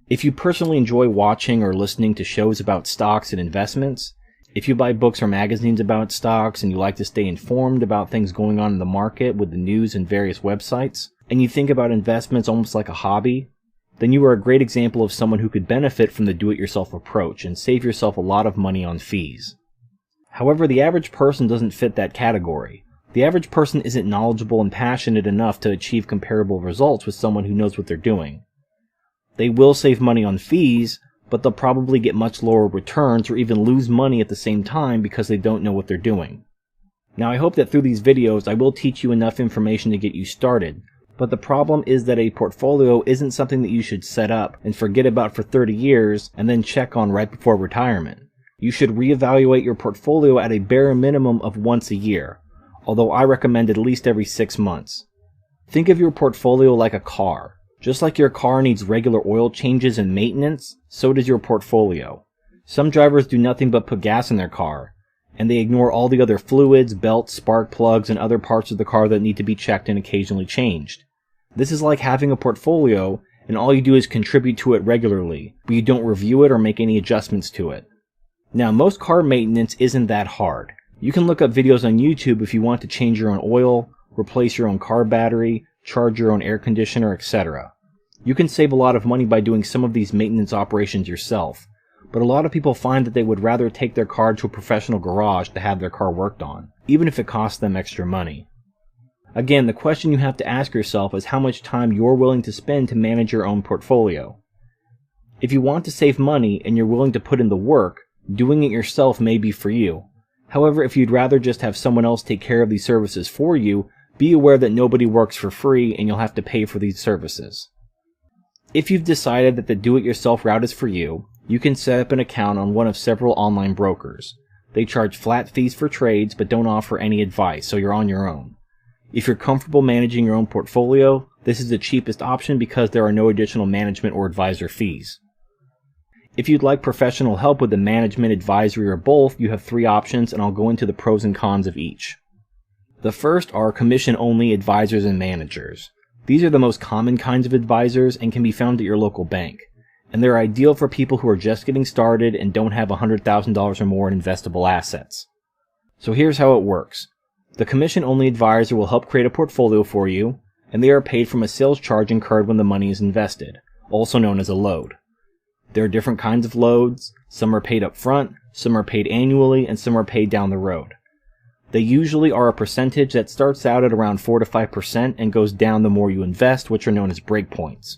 If you personally enjoy watching or listening to shows about stocks and investments, if you buy books or magazines about stocks and you like to stay informed about things going on in the market with the news and various websites, and you think about investments almost like a hobby, then you are a great example of someone who could benefit from the do-it-yourself approach and save yourself a lot of money on fees. However, the average person doesn't fit that category. The average person isn't knowledgeable and passionate enough to achieve comparable results with someone who knows what they're doing. They will save money on fees, but they'll probably get much lower returns or even lose money at the same time because they don't know what they're doing. Now, I hope that through these videos I will teach you enough information to get you started, but the problem is that a portfolio isn't something that you should set up and forget about for 30 years and then check on right before retirement. You should reevaluate your portfolio at a bare minimum of once a year, although I recommend at least every 6 months. Think of your portfolio like a car. Just like your car needs regular oil changes and maintenance, so does your portfolio. Some drivers do nothing but put gas in their car, and they ignore all the other fluids, belts, spark plugs, and other parts of the car that need to be checked and occasionally changed. This is like having a portfolio, and all you do is contribute to it regularly, but you don't review it or make any adjustments to it. Now, most car maintenance isn't that hard. You can look up videos on YouTube if you want to change your own oil, replace your own car battery, charge your own air conditioner, etc. You can save a lot of money by doing some of these maintenance operations yourself, but a lot of people find that they would rather take their car to a professional garage to have their car worked on, even if it costs them extra money. Again, the question you have to ask yourself is how much time you're willing to spend to manage your own portfolio. If you want to save money and you're willing to put in the work, doing it yourself may be for you. However, if you'd rather just have someone else take care of these services for you, be aware that nobody works for free and you'll have to pay for these services. If you've decided that the do-it-yourself route is for you, you can set up an account on one of several online brokers. They charge flat fees for trades but don't offer any advice, so you're on your own. If you're comfortable managing your own portfolio, this is the cheapest option because there are no additional management or advisor fees. If you'd like professional help with the management, advisory, or both, you have 3 options, and I'll go into the pros and cons of each. The first are commission-only advisors and managers. These are the most common kinds of advisors and can be found at your local bank, and they're ideal for people who are just getting started and don't have $100,000 or more in investable assets. So here's how it works. The commission-only advisor will help create a portfolio for you, and they are paid from a sales charge incurred when the money is invested, also known as a load. There are different kinds of loads. Some are paid up front, some are paid annually, and some are paid down the road. They usually are a percentage that starts out at around 4 to 5% and goes down the more you invest, which are known as breakpoints.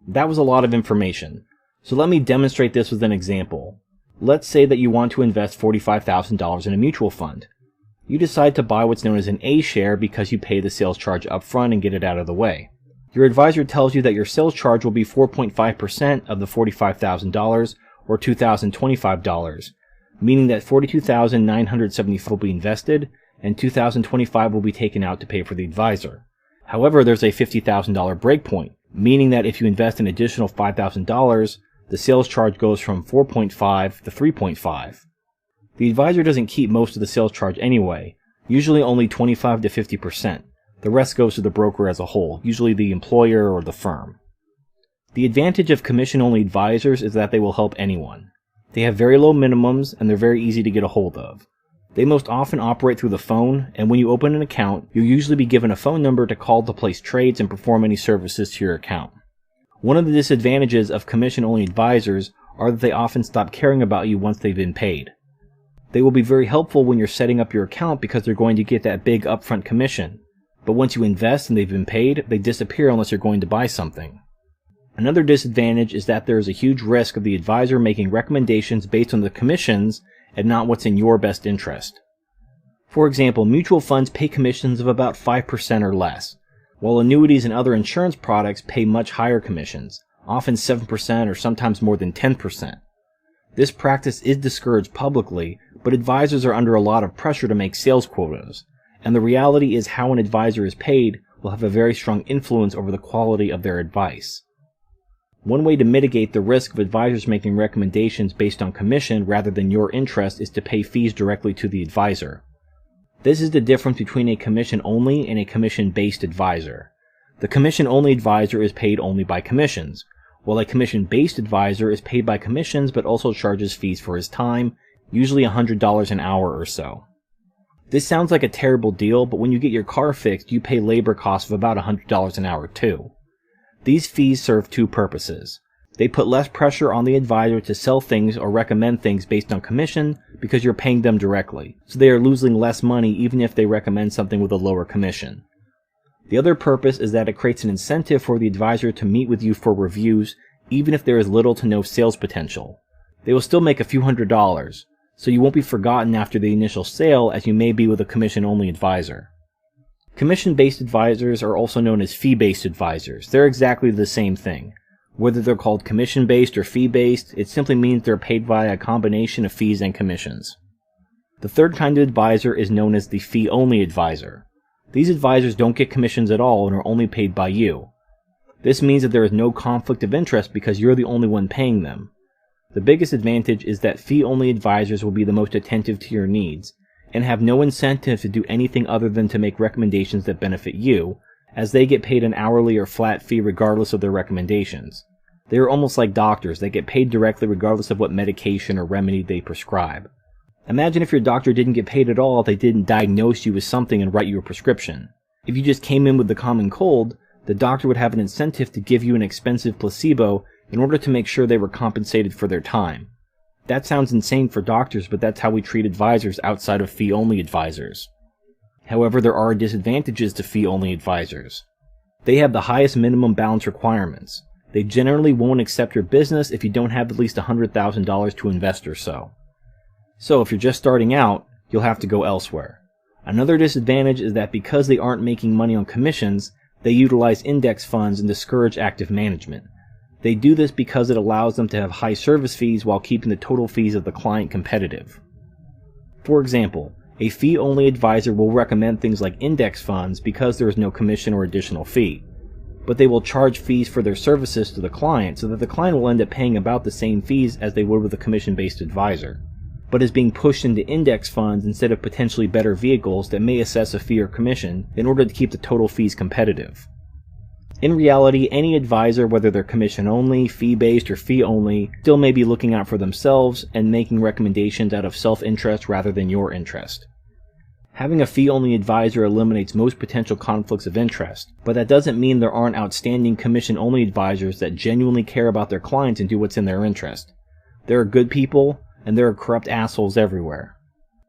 That was a lot of information, so let me demonstrate this with an example. Let's say that you want to invest $45,000 in a mutual fund. You decide to buy what's known as an A share because you pay the sales charge up front and get it out of the way. Your advisor tells you that your sales charge will be 4.5% of the $45,000 or $2,025, meaning that $42,975 will be invested and $2,025 will be taken out to pay for the advisor. However, there's a $50,000 breakpoint, meaning that if you invest an additional $5,000, the sales charge goes from 4.5 to 3.5. The advisor doesn't keep most of the sales charge anyway, usually only 25 to 50%. The rest goes to the broker as a whole, usually the employer or the firm. The advantage of commission-only advisors is that they will help anyone. They have very low minimums and they're very easy to get a hold of. They most often operate through the phone, and when you open an account, you'll usually be given a phone number to call to place trades and perform any services to your account. One of the disadvantages of commission-only advisors are that they often stop caring about you once they've been paid. They will be very helpful when you're setting up your account because they're going to get that big upfront commission. But once you invest and they've been paid, they disappear unless you're going to buy something. Another disadvantage is that there is a huge risk of the advisor making recommendations based on the commissions and not what's in your best interest. For example, mutual funds pay commissions of about 5% or less, while annuities and other insurance products pay much higher commissions, often 7% or sometimes more than 10%. This practice is discouraged publicly, but advisors are under a lot of pressure to make sales quotas, and the reality is how an advisor is paid will have a very strong influence over the quality of their advice. One way to mitigate the risk of advisors making recommendations based on commission rather than your interest is to pay fees directly to the advisor. This is the difference between a commission-only and a commission-based advisor. The commission-only advisor is paid only by commissions, while a commission-based advisor is paid by commissions but also charges fees for his time, usually $100 an hour or so. This sounds like a terrible deal, but when you get your car fixed, you pay labor costs of about $100 an hour too. These fees serve two purposes. They put less pressure on the advisor to sell things or recommend things based on commission because you're paying them directly, so they are losing less money even if they recommend something with a lower commission. The other purpose is that it creates an incentive for the advisor to meet with you for reviews even if there is little to no sales potential. They will still make a few $100s, so you won't be forgotten after the initial sale as you may be with a commission-only advisor. Commission-based advisors are also known as fee-based advisors. They're exactly the same thing. Whether they're called commission-based or fee-based, it simply means they're paid via a combination of fees and commissions. The third kind of advisor is known as the fee-only advisor. These advisors don't get commissions at all and are only paid by you. This means that there is no conflict of interest because you're the only one paying them. The biggest advantage is that fee-only advisors will be the most attentive to your needs, and have no incentive to do anything other than to make recommendations that benefit you, as they get paid an hourly or flat fee regardless of their recommendations. They are almost like doctors, they get paid directly regardless of what medication or remedy they prescribe. Imagine if your doctor didn't get paid at all if they didn't diagnose you with something and write you a prescription. If you just came in with the common cold, the doctor would have an incentive to give you an expensive placebo in order to make sure they were compensated for their time. That sounds insane for doctors, but that's how we treat advisors outside of fee-only advisors. However, there are disadvantages to fee-only advisors. They have the highest minimum balance requirements. They generally won't accept your business if you don't have at least $100,000 to invest or so. So if you're just starting out, you'll have to go elsewhere. Another disadvantage is that because they aren't making money on commissions, they utilize index funds and discourage active management. They do this because it allows them to have high service fees while keeping the total fees of the client competitive. For example, a fee-only advisor will recommend things like index funds because there is no commission or additional fee, but they will charge fees for their services to the client so that the client will end up paying about the same fees as they would with a commission-based advisor. but is being pushed into index funds instead of potentially better vehicles that may assess a fee or commission in order to keep the total fees competitive. In reality, any advisor, whether they're commission only, fee-based, or fee only, still may be looking out for themselves and making recommendations out of self-interest rather than your interest. Having a fee-only advisor eliminates most potential conflicts of interest, but that doesn't mean there aren't outstanding commission-only advisors that genuinely care about their clients and do what's in their interest. There are good people, and there are corrupt assholes everywhere.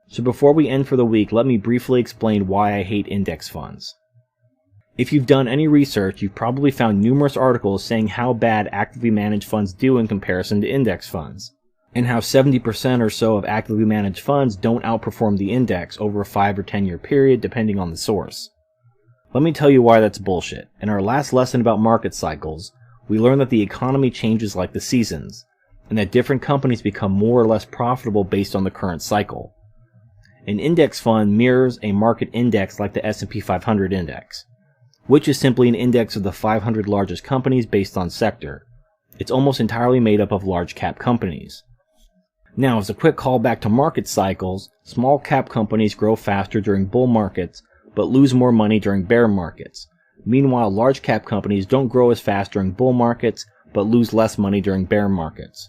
So before we end for the week, let me briefly explain why I hate index funds. If you've done any research, you've probably found numerous articles saying how bad actively managed funds do in comparison to index funds, and how 70% or so of actively managed funds don't outperform the index over a 5 or 10 year period depending on the source. Let me tell you why that's bullshit. In our last lesson about market cycles, we learned that the economy changes like the seasons, and that different companies become more or less profitable based on the current cycle. An index fund mirrors a market index like the S&P 500 index, which is simply an index of the 500 largest companies based on sector. It's almost entirely made up of large cap companies. Now, as a quick callback to market cycles, small cap companies grow faster during bull markets, but lose more money during bear markets. Meanwhile, large cap companies don't grow as fast during bull markets, but lose less money during bear markets.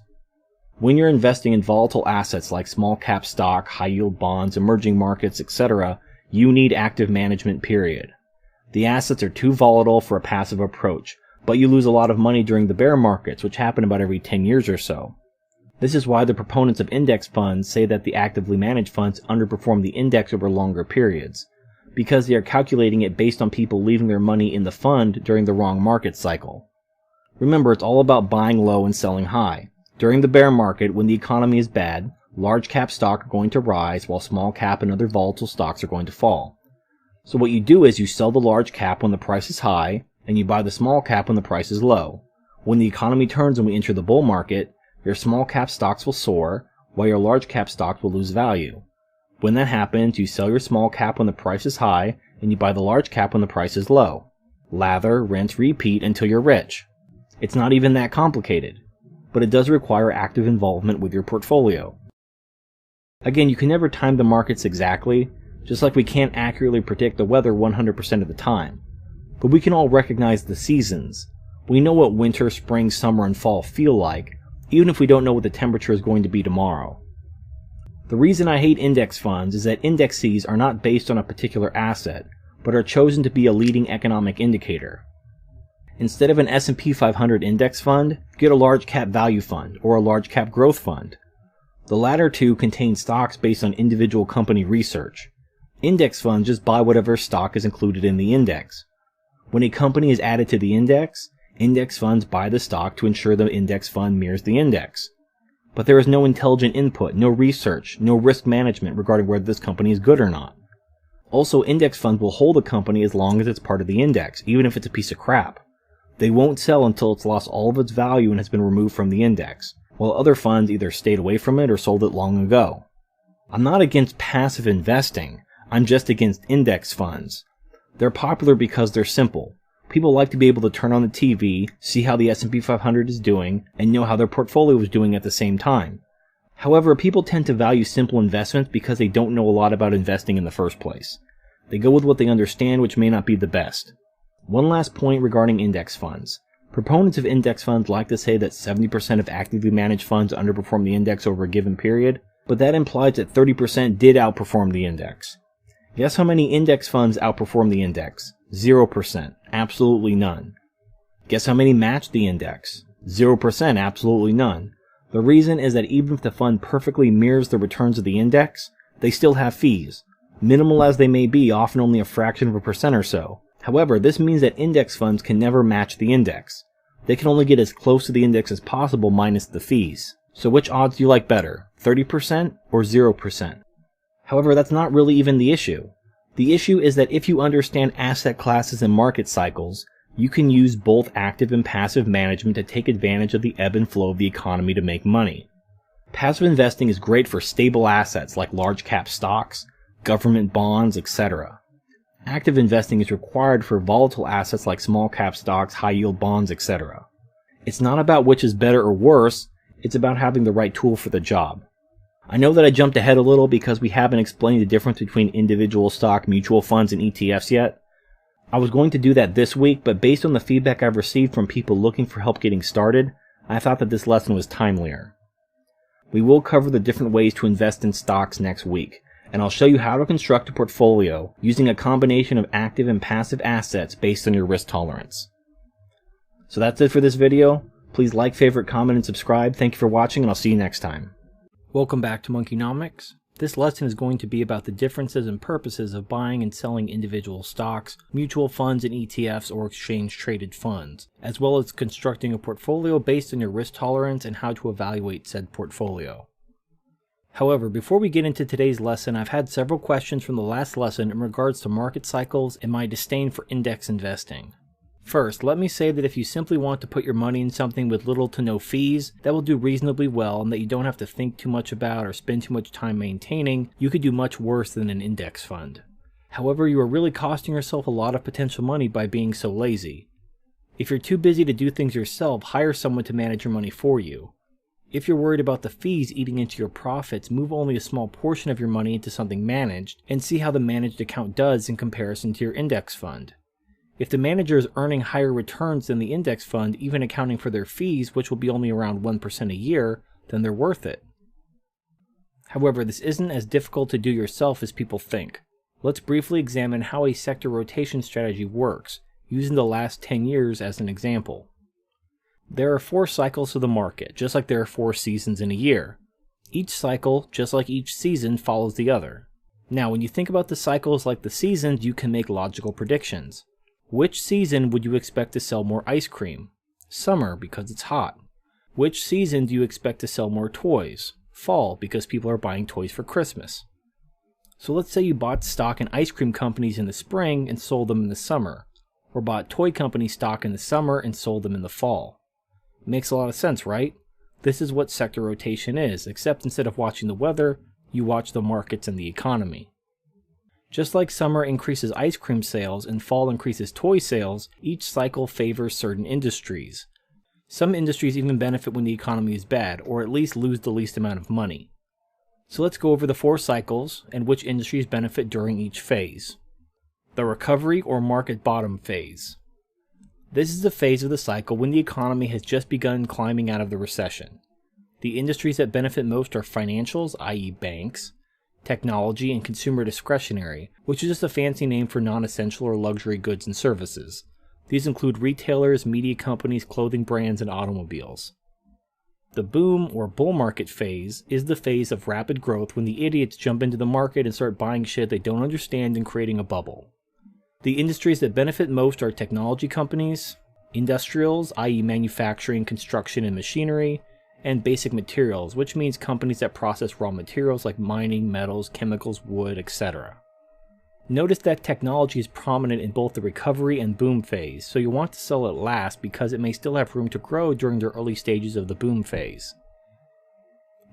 When you're investing in volatile assets like small cap stock, high yield bonds, emerging markets, etc., you need active management, period. The assets are too volatile for a passive approach, but you lose a lot of money during the bear markets, which happen about every 10 years or so. This is why the proponents of index funds say that the actively managed funds underperform the index over longer periods, because they are calculating it based on people leaving their money in the fund during the wrong market cycle. Remember, it's all about buying low and selling high. During the bear market, when the economy is bad, large cap stock are going to rise while small cap and other volatile stocks are going to fall. So what you do is you sell the large cap when the price is high, and you buy the small cap when the price is low. When the economy turns and we enter the bull market, your small cap stocks will soar, while your large cap stocks will lose value. When that happens, you sell your small cap when the price is high, and you buy the large cap when the price is low. Lather, rinse, repeat until you're rich. It's not even that complicated, but it does require active involvement with your portfolio. Again, you can never time the markets exactly, just like we can't accurately predict the weather 100% of the time. But we can all recognize the seasons. We know what winter, spring, summer, and fall feel like, even if we don't know what the temperature is going to be tomorrow. The reason I hate index funds is that indexes are not based on a particular asset, but are chosen to be a leading economic indicator. Instead of an S&P 500 index fund, get a large cap value fund or a large cap growth fund. The latter two contain stocks based on individual company research. Index funds just buy whatever stock is included in the index. When a company is added to the index funds buy the stock to ensure the index fund mirrors the index. But there is no intelligent input, no research, no risk management regarding whether this company is good or not. Also, index funds will hold a company as long as it's part of the index, even if it's a piece of crap. They won't sell until it's lost all of its value and has been removed from the index, while other funds either stayed away from it or sold it long ago. I'm not against passive investing. I'm just against index funds. They're popular because they're simple. People like to be able to turn on the TV, see how the S&P 500 is doing, and know how their portfolio is doing at the same time. However, people tend to value simple investments because they don't know a lot about investing in the first place. They go with what they understand, which may not be the best. One last point regarding index funds. Proponents of index funds like to say that 70% of actively managed funds underperform the index over a given period, but that implies that 30% did outperform the index. Guess how many index funds outperform the index? 0%. Absolutely none. Guess how many match the index? 0%. Absolutely none. The reason is that even if the fund perfectly mirrors the returns of the index, they still have fees. Minimal as they may be, often only a fraction of a percent or so. However, this means that index funds can never match the index. They can only get as close to the index as possible minus the fees. So which odds do you like better? 30% or 0%? However, that's not really even the issue. The issue is that if you understand asset classes and market cycles, you can use both active and passive management to take advantage of the ebb and flow of the economy to make money. Passive investing is great for stable assets like large cap stocks, government bonds, etc. Active investing is required for volatile assets like small cap stocks, high yield bonds, etc. It's not about which is better or worse, it's about having the right tool for the job. I know that I jumped ahead a little because we haven't explained the difference between individual stock mutual funds and ETFs yet. I was going to do that this week, but based on the feedback I've received from people looking for help getting started, I thought that this lesson was timelier. We will cover the different ways to invest in stocks next week, and I'll show you how to construct a portfolio using a combination of active and passive assets based on your risk tolerance. So that's it for this video. Please like, favorite, comment, and subscribe. Thank you for watching, and I'll see you next time. Welcome back to Monkeynomics. This lesson is going to be about the differences and purposes of buying and selling individual stocks, mutual funds and ETFs or exchange-traded funds, as well as constructing a portfolio based on your risk tolerance and how to evaluate said portfolio. However, before we get into today's lesson, I've had several questions from the last lesson in regards to market cycles and my disdain for index investing. First, let me say that if you simply want to put your money in something with little to no fees that will do reasonably well and that you don't have to think too much about or spend too much time maintaining, you could do much worse than an index fund. However, you are really costing yourself a lot of potential money by being so lazy. If you're too busy to do things yourself, hire someone to manage your money for you. If you're worried about the fees eating into your profits, move only a small portion of your money into something managed and see how the managed account does in comparison to your index fund. If the manager is earning higher returns than the index fund, even accounting for their fees, which will be only around 1% a year, then they're worth it. However, this isn't as difficult to do yourself as people think. Let's briefly examine how a sector rotation strategy works, using the last 10 years as an example. There are 4 cycles to the market, just like there are 4 seasons in a year. Each cycle, just like each season, follows the other. Now, when you think about the cycles like the seasons, you can make logical predictions. Which season would you expect to sell more ice cream? Summer, because it's hot. Which season do you expect to sell more toys? Fall, because people are buying toys for Christmas. So let's say you bought stock in ice cream companies in the spring and sold them in the summer, or bought toy company stock in the summer and sold them in the fall. Makes a lot of sense, right? This is what sector rotation is, except instead of watching the weather, you watch the markets and the economy. Just like summer increases ice cream sales and fall increases toy sales, each cycle favors certain industries. Some industries even benefit when the economy is bad, or at least lose the least amount of money. So let's go over the 4 cycles and which industries benefit during each phase. The recovery or market bottom phase. This is the phase of the cycle when the economy has just begun climbing out of the recession. The industries that benefit most are financials, i.e. banks, technology, and consumer discretionary, which is just a fancy name for non-essential or luxury goods and services. These include retailers, media companies, clothing brands, and automobiles. The boom or bull market phase is the phase of rapid growth when the idiots jump into the market and start buying shit they don't understand and creating a bubble. The industries that benefit most are technology companies, industrials, i.e. manufacturing, construction, and machinery, and basic materials, which means companies that process raw materials like mining, metals, chemicals, wood, etc. Notice that technology is prominent in both the recovery and boom phase, so you want to sell it last because it may still have room to grow during the early stages of the boom phase.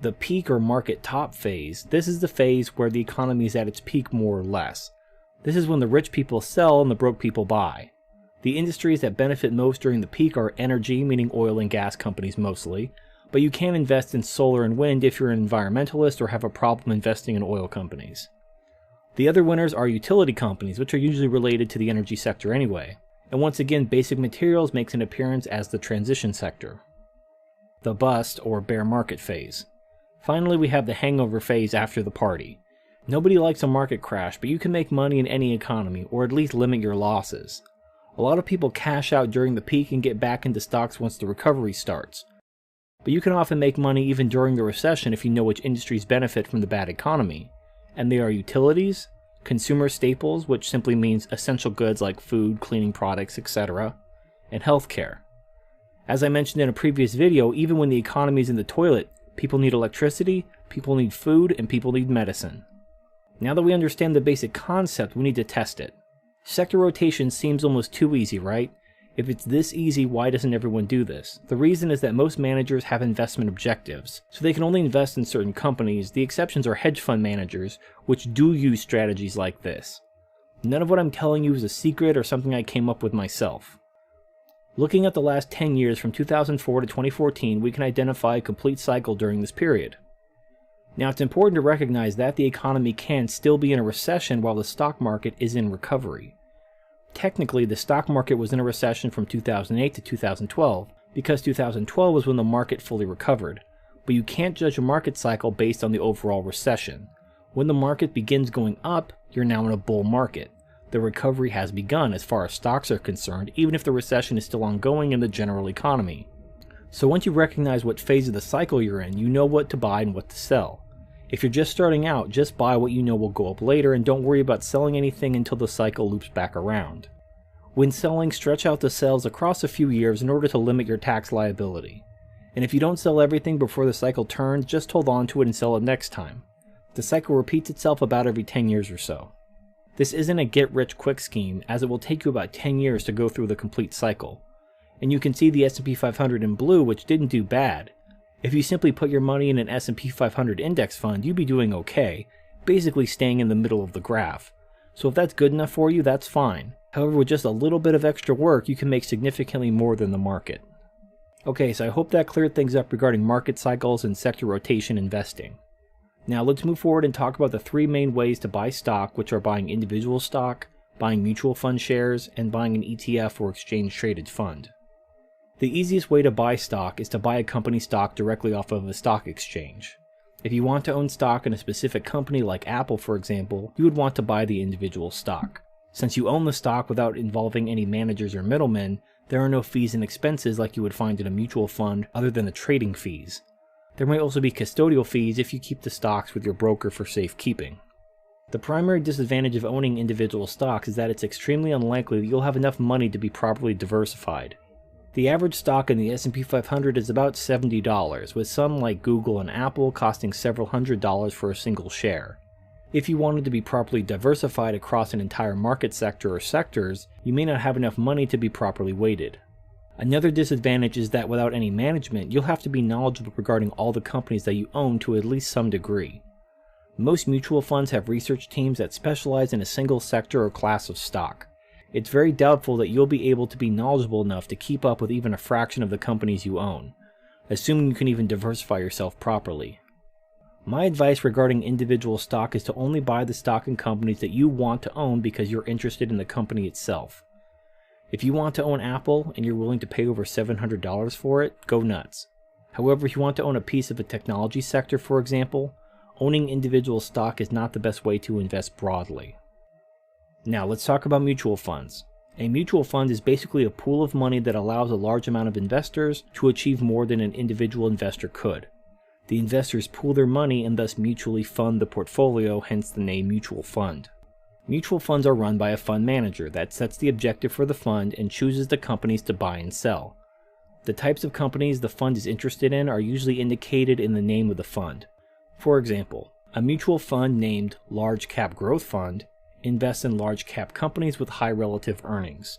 The peak or market top phase, this is the phase where the economy is at its peak more or less. This is when the rich people sell and the broke people buy. The industries that benefit most during the peak are energy, meaning oil and gas companies mostly, but you can invest in solar and wind if you're an environmentalist or have a problem investing in oil companies. The other winners are utility companies, which are usually related to the energy sector anyway. And once again, basic materials makes an appearance as the transition sector. The bust or bear market phase. Finally, we have the hangover phase after the party. Nobody likes a market crash, but you can make money in any economy, or at least limit your losses. A lot of people cash out during the peak and get back into stocks once the recovery starts. But you can often make money even during the recession if you know which industries benefit from the bad economy. And they are utilities, consumer staples, which simply means essential goods like food, cleaning products, etc., and healthcare. As I mentioned in a previous video, even when the economy is in the toilet, people need electricity, people need food, and people need medicine. Now that we understand the basic concept, we need to test it. Sector rotation seems almost too easy, right? If it's this easy, why doesn't everyone do this? The reason is that most managers have investment objectives, so they can only invest in certain companies. The exceptions are hedge fund managers, which do use strategies like this. None of what I'm telling you is a secret or something I came up with myself. Looking at the last 10 years from 2004 to 2014, we can identify a complete cycle during this period. Now, it's important to recognize that the economy can still be in a recession while the stock market is in recovery. Technically, the stock market was in a recession from 2008 to 2012, because 2012 was when the market fully recovered, but you can't judge a market cycle based on the overall recession. When the market begins going up, you're now in a bull market. The recovery has begun as far as stocks are concerned, even if the recession is still ongoing in the general economy. So once you recognize what phase of the cycle you're in, you know what to buy and what to sell. If you're just starting out, just buy what you know will go up later and don't worry about selling anything until the cycle loops back around. When selling, stretch out the sales across a few years in order to limit your tax liability. And if you don't sell everything before the cycle turns, just hold on to it and sell it next time. The cycle repeats itself about every 10 years or so. This isn't a get-rich-quick scheme, as it will take you about 10 years to go through the complete cycle. And you can see the S&P 500 in blue, which didn't do bad. If you simply put your money in an S&P 500 index fund, you'd be doing okay, basically staying in the middle of the graph. So if that's good enough for you, that's fine. However, with just a little bit of extra work, you can make significantly more than the market. Okay, so I hope that cleared things up regarding market cycles and sector rotation investing. Now let's move forward and talk about the three main ways to buy stock, which are buying individual stock, buying mutual fund shares, and buying an ETF or exchange-traded fund. The easiest way to buy stock is to buy a company stock directly off of a stock exchange. If you want to own stock in a specific company like Apple, for example, you would want to buy the individual stock. Since you own the stock without involving any managers or middlemen, there are no fees and expenses like you would find in a mutual fund other than the trading fees. There may also be custodial fees if you keep the stocks with your broker for safekeeping. The primary disadvantage of owning individual stocks is that it's extremely unlikely that you'll have enough money to be properly diversified. The average stock in the S&P 500 is about $70, with some like Google and Apple costing several $100s for a single share. If you wanted to be properly diversified across an entire market sector or sectors, you may not have enough money to be properly weighted. Another disadvantage is that without any management, you'll have to be knowledgeable regarding all the companies that you own to at least some degree. Most mutual funds have research teams that specialize in a single sector or class of stock. It's very doubtful that you'll be able to be knowledgeable enough to keep up with even a fraction of the companies you own, assuming you can even diversify yourself properly. My advice regarding individual stock is to only buy the stock in companies that you want to own because you're interested in the company itself. If you want to own Apple and you're willing to pay over $700 for it, go nuts. However, if you want to own a piece of a technology sector, for example, owning individual stock is not the best way to invest broadly. Now let's talk about mutual funds. A mutual fund is basically a pool of money that allows a large amount of investors to achieve more than an individual investor could. The investors pool their money and thus mutually fund the portfolio, hence the name mutual fund. Mutual funds are run by a fund manager that sets the objective for the fund and chooses the companies to buy and sell. The types of companies the fund is interested in are usually indicated in the name of the fund. For example, a mutual fund named Large Cap Growth Fund invests in large cap companies with high relative earnings.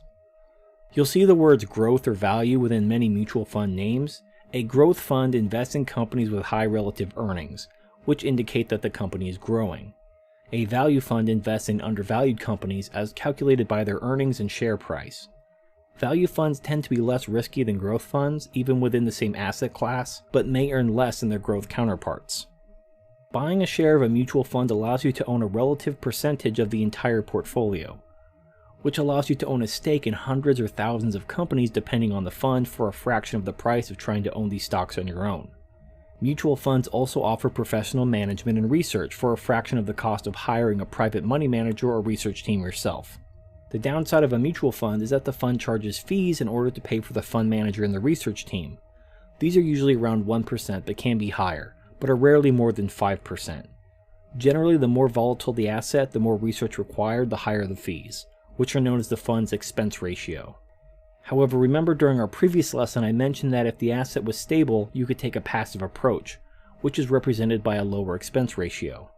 You'll see the words growth or value within many mutual fund names. A growth fund invests in companies with high relative earnings, which indicate that the company is growing. A value fund invests in undervalued companies as calculated by their earnings and share price. Value funds tend to be less risky than growth funds, even within the same asset class, but may earn less than their growth counterparts. Buying a share of a mutual fund allows you to own a relative percentage of the entire portfolio, which allows you to own a stake in hundreds or thousands of companies depending on the fund for a fraction of the price of trying to own these stocks on your own. Mutual funds also offer professional management and research for a fraction of the cost of hiring a private money manager or research team yourself. The downside of a mutual fund is that the fund charges fees in order to pay for the fund manager and the research team. These are usually around 1% but can be higher, but are rarely more than 5%. Generally, the more volatile the asset, the more research required, the higher the fees, which are known as the fund's expense ratio. However, remember during our previous lesson I mentioned that if the asset was stable, you could take a passive approach, which is represented by a lower expense ratio.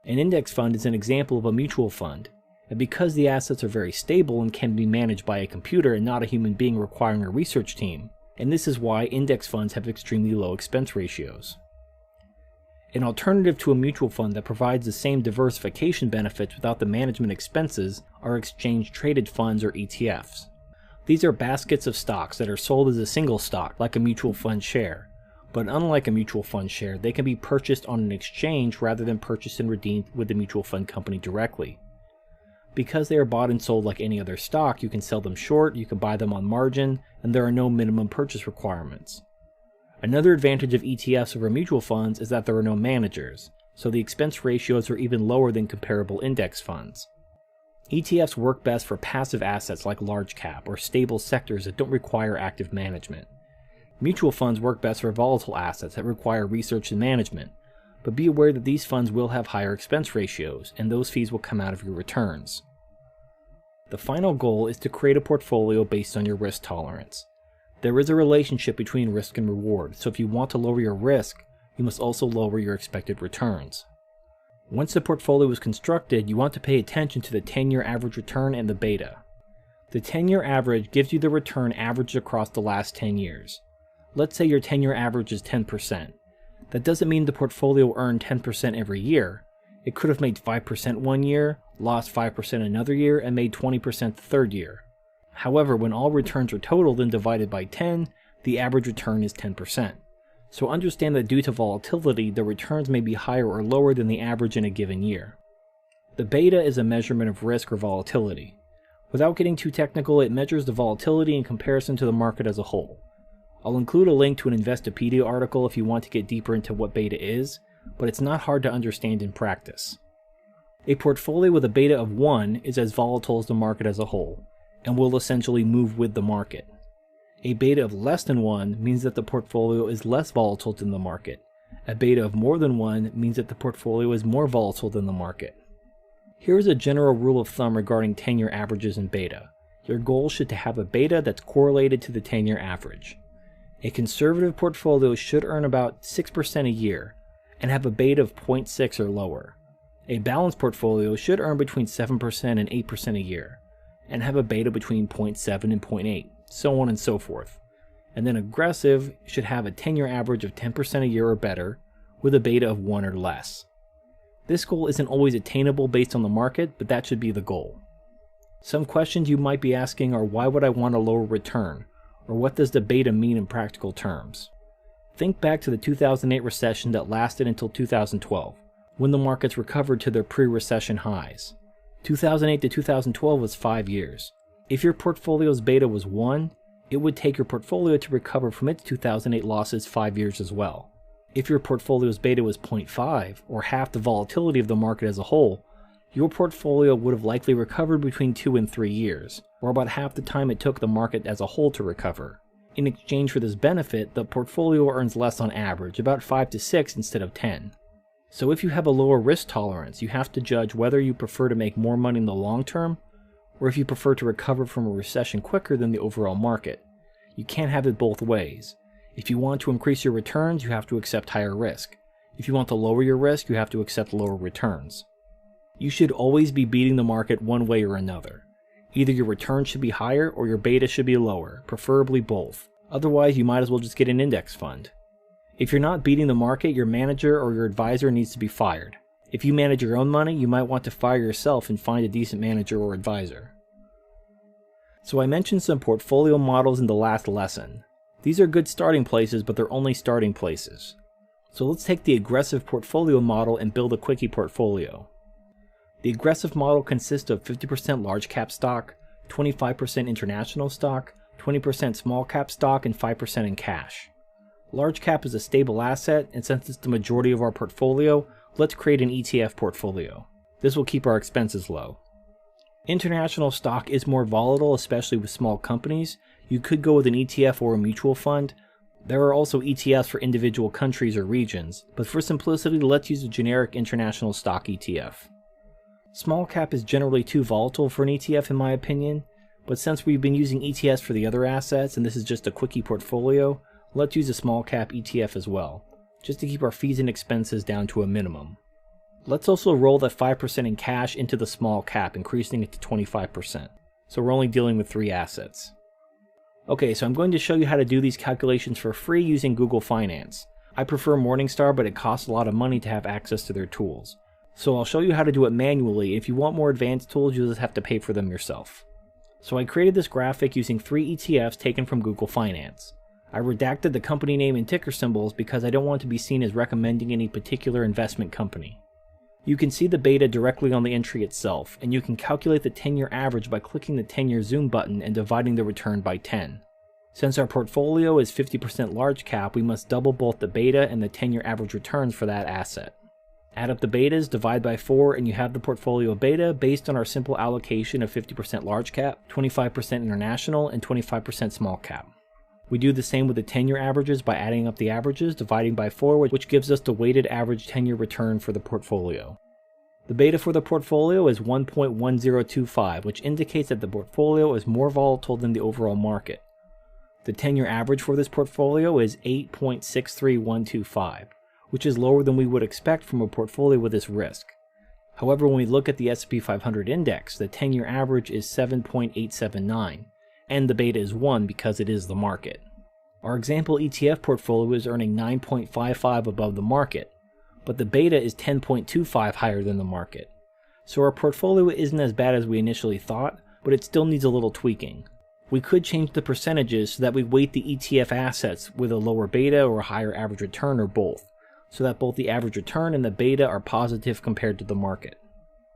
An index fund is an example of a mutual fund, and because the assets are very stable and can be managed by a computer and not a human being requiring a research team, and this is why index funds have extremely low expense ratios. An alternative to a mutual fund that provides the same diversification benefits without the management expenses are exchange-traded funds or ETFs. These are baskets of stocks that are sold as a single stock, like a mutual fund share, But unlike a mutual fund share, they can be purchased on an exchange rather than purchased and redeemed with the mutual fund company directly. Because they are bought and sold like any other stock, you can sell them short, you can buy them on margin, and there are no minimum purchase requirements. Another advantage of ETFs over mutual funds is that there are no managers, so the expense ratios are even lower than comparable index funds. ETFs work best for passive assets like large cap or stable sectors that don't require active management. Mutual funds work best for volatile assets that require research and management, but be aware that these funds will have higher expense ratios, and those fees will come out of your returns. The final goal is to create a portfolio based on your risk tolerance. There is a relationship between risk and reward, so if you want to lower your risk, you must also lower your expected returns. Once the portfolio is constructed, you want to pay attention to the 10-year average return and the beta. The 10-year average gives you the return averaged across the last 10 years. Let's say your 10-year average is 10%. That doesn't mean the portfolio earned 10% every year. It could have made 5% one year, lost 5% another year, and made 20% the third year. However, when all returns are totaled and divided by 10, the average return is 10%. So understand that due to volatility, the returns may be higher or lower than the average in a given year. The beta is a measurement of risk or volatility. Without getting too technical, it measures the volatility in comparison to the market as a whole. I'll include a link to an Investopedia article if you want to get deeper into what beta is, but it's not hard to understand in practice. A portfolio with a beta of 1 is as volatile as the market as a whole, and will essentially move with the market. A beta of less than 1 means that the portfolio is less volatile than the market. A beta of more than 1 means that the portfolio is more volatile than the market. Here is a general rule of thumb regarding 10-year averages and beta. Your goal should to have a beta that's correlated to the 10-year average. A conservative portfolio should earn about 6% a year and have a beta of 0.6 or lower. A balanced portfolio should earn between 7% and 8% a year and have a beta between 0.7 and 0.8, so on and so forth. And then aggressive should have a 10-year average of 10% a year or better with a beta of 1 or less. This goal isn't always attainable based on the market, but that should be the goal. Some questions you might be asking are, why would I want a lower return? Or what does the beta mean in practical terms? Think back to the 2008 recession that lasted until 2012, when the markets recovered to their pre-recession highs. 2008 to 2012 was 5 years. If your portfolio's beta was 1, it would take your portfolio to recover from its 2008 losses 5 years as well. If your portfolio's beta was 0.5, or half the volatility of the market as a whole, your portfolio would have likely recovered between 2 and 3 years, or about half the time it took the market as a whole to recover. In exchange for this benefit, the portfolio earns less on average, about 5 to 6 instead of 10. So if you have a lower risk tolerance, you have to judge whether you prefer to make more money in the long term, or if you prefer to recover from a recession quicker than the overall market. You can't have it both ways. If you want to increase your returns, you have to accept higher risk. If you want to lower your risk, you have to accept lower returns. You should always be beating the market one way or another. Either your return should be higher or your beta should be lower, preferably both. Otherwise, you might as well just get an index fund. If you're not beating the market, your manager or your advisor needs to be fired. If you manage your own money, you might want to fire yourself and find a decent manager or advisor. So I mentioned some portfolio models in the last lesson. These are good starting places, but they're only starting places. So let's take the aggressive portfolio model and build a quickie portfolio. The aggressive model consists of 50% large cap stock, 25% international stock, 20% small cap stock, and 5% in cash. Large cap is a stable asset, and since it's the majority of our portfolio, let's create an ETF portfolio. This will keep our expenses low. International stock is more volatile, especially with small companies. You could go with an ETF or a mutual fund. There are also ETFs for individual countries or regions, but for simplicity, let's use a generic international stock ETF. Small cap is generally too volatile for an ETF in my opinion, but since we've been using ETFs for the other assets and this is just a quickie portfolio, let's use a small cap ETF as well, just to keep our fees and expenses down to a minimum. Let's also roll that 5% in cash into the small cap, increasing it to 25%. So we're only dealing with 3 assets. Okay, so I'm going to show you how to do these calculations for free using Google Finance. I prefer Morningstar, but it costs a lot of money to have access to their tools. So I'll show you how to do it manually. If you want more advanced tools, you'll just have to pay for them yourself. So I created this graphic using 3 ETFs taken from Google Finance. I redacted the company name and ticker symbols because I don't want to be seen as recommending any particular investment company. You can see the beta directly on the entry itself, and you can calculate the 10-year average by clicking the 10-year zoom button and dividing the return by 10. Since our portfolio is 50% large cap, we must double both the beta and the 10-year average returns for that asset. Add up the betas, divide by 4, and you have the portfolio beta based on our simple allocation of 50% large cap, 25% international, and 25% small cap. We do the same with the 10-year averages by adding up the averages, dividing by 4, which gives us the weighted average 10-year return for the portfolio. The beta for the portfolio is 1.1025, which indicates that the portfolio is more volatile than the overall market. The 10-year average for this portfolio is 8.63125, which is lower than we would expect from a portfolio with this risk. However, when we look at the S&P 500 index, the 10-year average is 7.879, and the beta is 1 because it is the market. Our example ETF portfolio is earning 9.55 above the market, but the beta is 10.25 higher than the market. So our portfolio isn't as bad as we initially thought, but it still needs a little tweaking. We could change the percentages so that we weight the ETF assets with a lower beta or a higher average return or both, so that both the average return and the beta are positive compared to the market.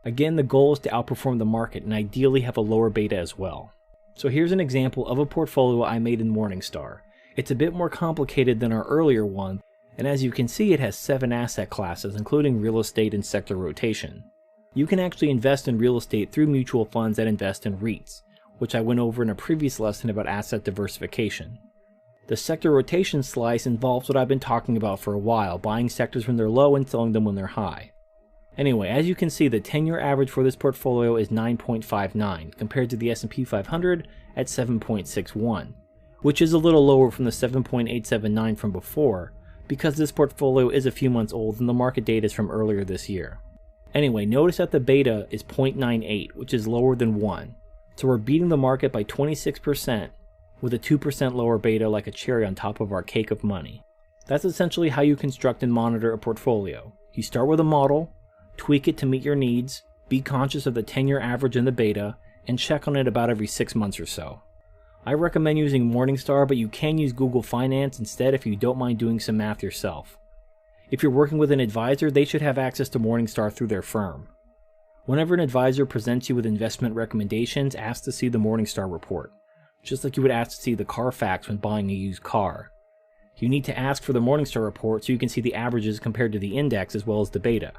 Again, the goal is to outperform the market and ideally have a lower beta as well. So here's an example of a portfolio I made in Morningstar. It's a bit more complicated than our earlier one, and as you can see it has 7 asset classes including real estate and sector rotation. You can actually invest in real estate through mutual funds that invest in REITs, which I went over in a previous lesson about asset diversification. The sector rotation slice involves what I've been talking about for a while, buying sectors when they're low and selling them when they're high. Anyway, as you can see, the 10-year average for this portfolio is 9.59, compared to the S&P 500 at 7.61, which is a little lower from the 7.879 from before, because this portfolio is a few months old and the market data is from earlier this year. Anyway, notice that the beta is 0.98, which is lower than 1, so we're beating the market by 26%, with a 2% lower beta like a cherry on top of our cake of money. That's essentially how you construct and monitor a portfolio. You start with a model, tweak it to meet your needs, be conscious of the 10-year average and the beta, and check on it about every 6 months or so. I recommend using Morningstar, but you can use Google Finance instead if you don't mind doing some math yourself. If you're working with an advisor, they should have access to Morningstar through their firm. Whenever an advisor presents you with investment recommendations, ask to see the Morningstar report, just like you would ask to see the Carfax when buying a used car. You need to ask for the Morningstar report so you can see the averages compared to the index as well as the beta.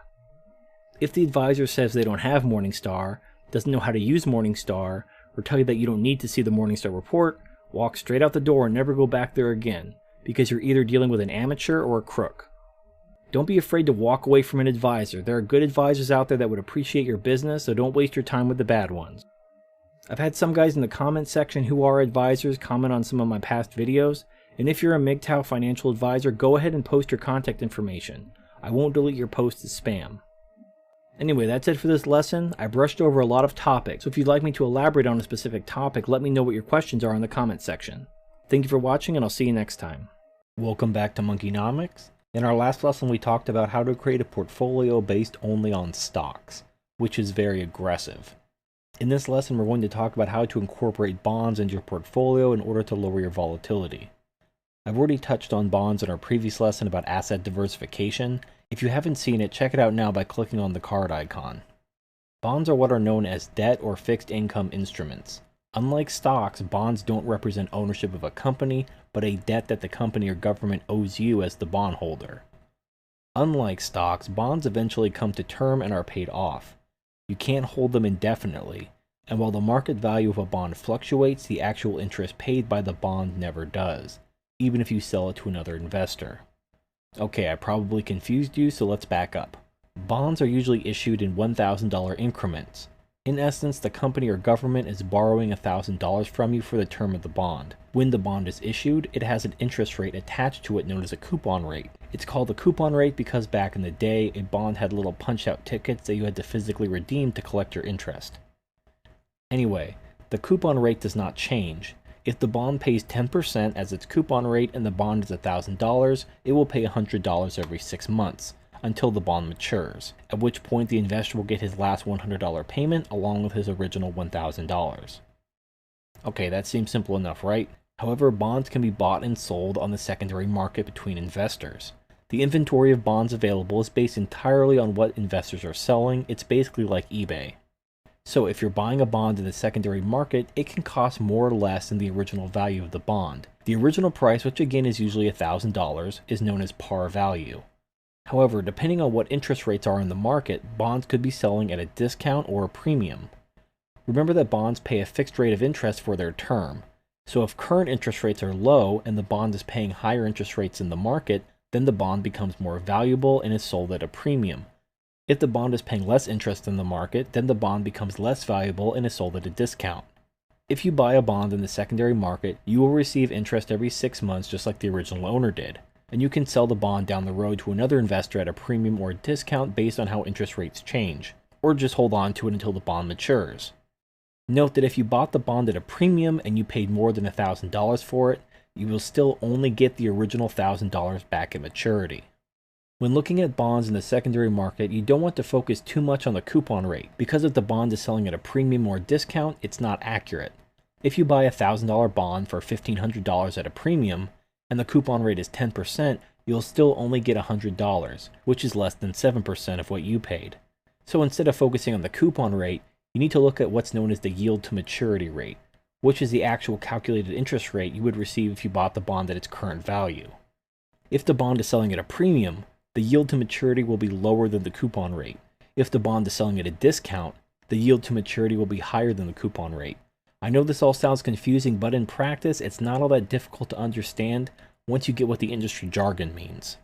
If the advisor says they don't have Morningstar, doesn't know how to use Morningstar, or tell you that you don't need to see the Morningstar report, walk straight out the door and never go back there again, because you're either dealing with an amateur or a crook. Don't be afraid to walk away from an advisor. There are good advisors out there that would appreciate your business, so don't waste your time with the bad ones. I've had some guys in the comment section who are advisors comment on some of my past videos, and if you're a MGTOW financial advisor, go ahead and post your contact information. I won't delete your post as spam. Anyway, that's it for this lesson. I brushed over a lot of topics, so if you'd like me to elaborate on a specific topic, let me know what your questions are in the comment section. Thank you for watching, and I'll see you next time. Welcome back to Monkeynomics. In our last lesson, we talked about how to create a portfolio based only on stocks, which is very aggressive. In this lesson, we're going to talk about how to incorporate bonds into your portfolio in order to lower your volatility. I've already touched on bonds in our previous lesson about asset diversification. If you haven't seen it, check it out now by clicking on the card icon. Bonds are what are known as debt or fixed income instruments. Unlike stocks, bonds don't represent ownership of a company, but a debt that the company or government owes you as the bondholder. Unlike stocks, bonds eventually come to term and are paid off. You can't hold them indefinitely, and while the market value of a bond fluctuates, the actual interest paid by the bond never does, even if you sell it to another investor. Okay, I probably confused you, so let's back up. Bonds are usually issued in $1,000 increments. In essence, the company or government is borrowing $1,000 from you for the term of the bond. When the bond is issued, it has an interest rate attached to it known as a coupon rate. It's called a coupon rate because back in the day, a bond had little punch-out tickets that you had to physically redeem to collect your interest. Anyway, the coupon rate does not change. If the bond pays 10% as its coupon rate and the bond is $1,000, it will pay $100 every 6 months, until the bond matures, at which point the investor will get his last $100 payment along with his original $1,000. Okay, that seems simple enough, right? However, bonds can be bought and sold on the secondary market between investors. The inventory of bonds available is based entirely on what investors are selling. It's basically like eBay. So if you're buying a bond in the secondary market, it can cost more or less than the original value of the bond. The original price, which again is usually $1,000, is known as par value. However, depending on what interest rates are in the market, bonds could be selling at a discount or a premium. Remember that bonds pay a fixed rate of interest for their term. So if current interest rates are low and the bond is paying higher interest rates in the market, then the bond becomes more valuable and is sold at a premium. If the bond is paying less interest in the market, then the bond becomes less valuable and is sold at a discount. If you buy a bond in the secondary market, you will receive interest every 6 months just like the original owner did, and you can sell the bond down the road to another investor at a premium or a discount based on how interest rates change, or just hold on to it until the bond matures. Note that if you bought the bond at a premium and you paid more than $1,000 for it, you will still only get the original $1,000 back at maturity. When looking at bonds in the secondary market, you don't want to focus too much on the coupon rate, because if the bond is selling at a premium or discount, it's not accurate. If you buy a $1,000 bond for $1,500 at a premium, and the coupon rate is 10%, you'll still only get $100, which is less than 7% of what you paid. So instead of focusing on the coupon rate, you need to look at what's known as the yield to maturity rate, which is the actual calculated interest rate you would receive if you bought the bond at its current value. If the bond is selling at a premium, the yield to maturity will be lower than the coupon rate. If the bond is selling at a discount, the yield to maturity will be higher than the coupon rate. I know this all sounds confusing, but in practice, it's not all that difficult to understand once you get what the industry jargon means.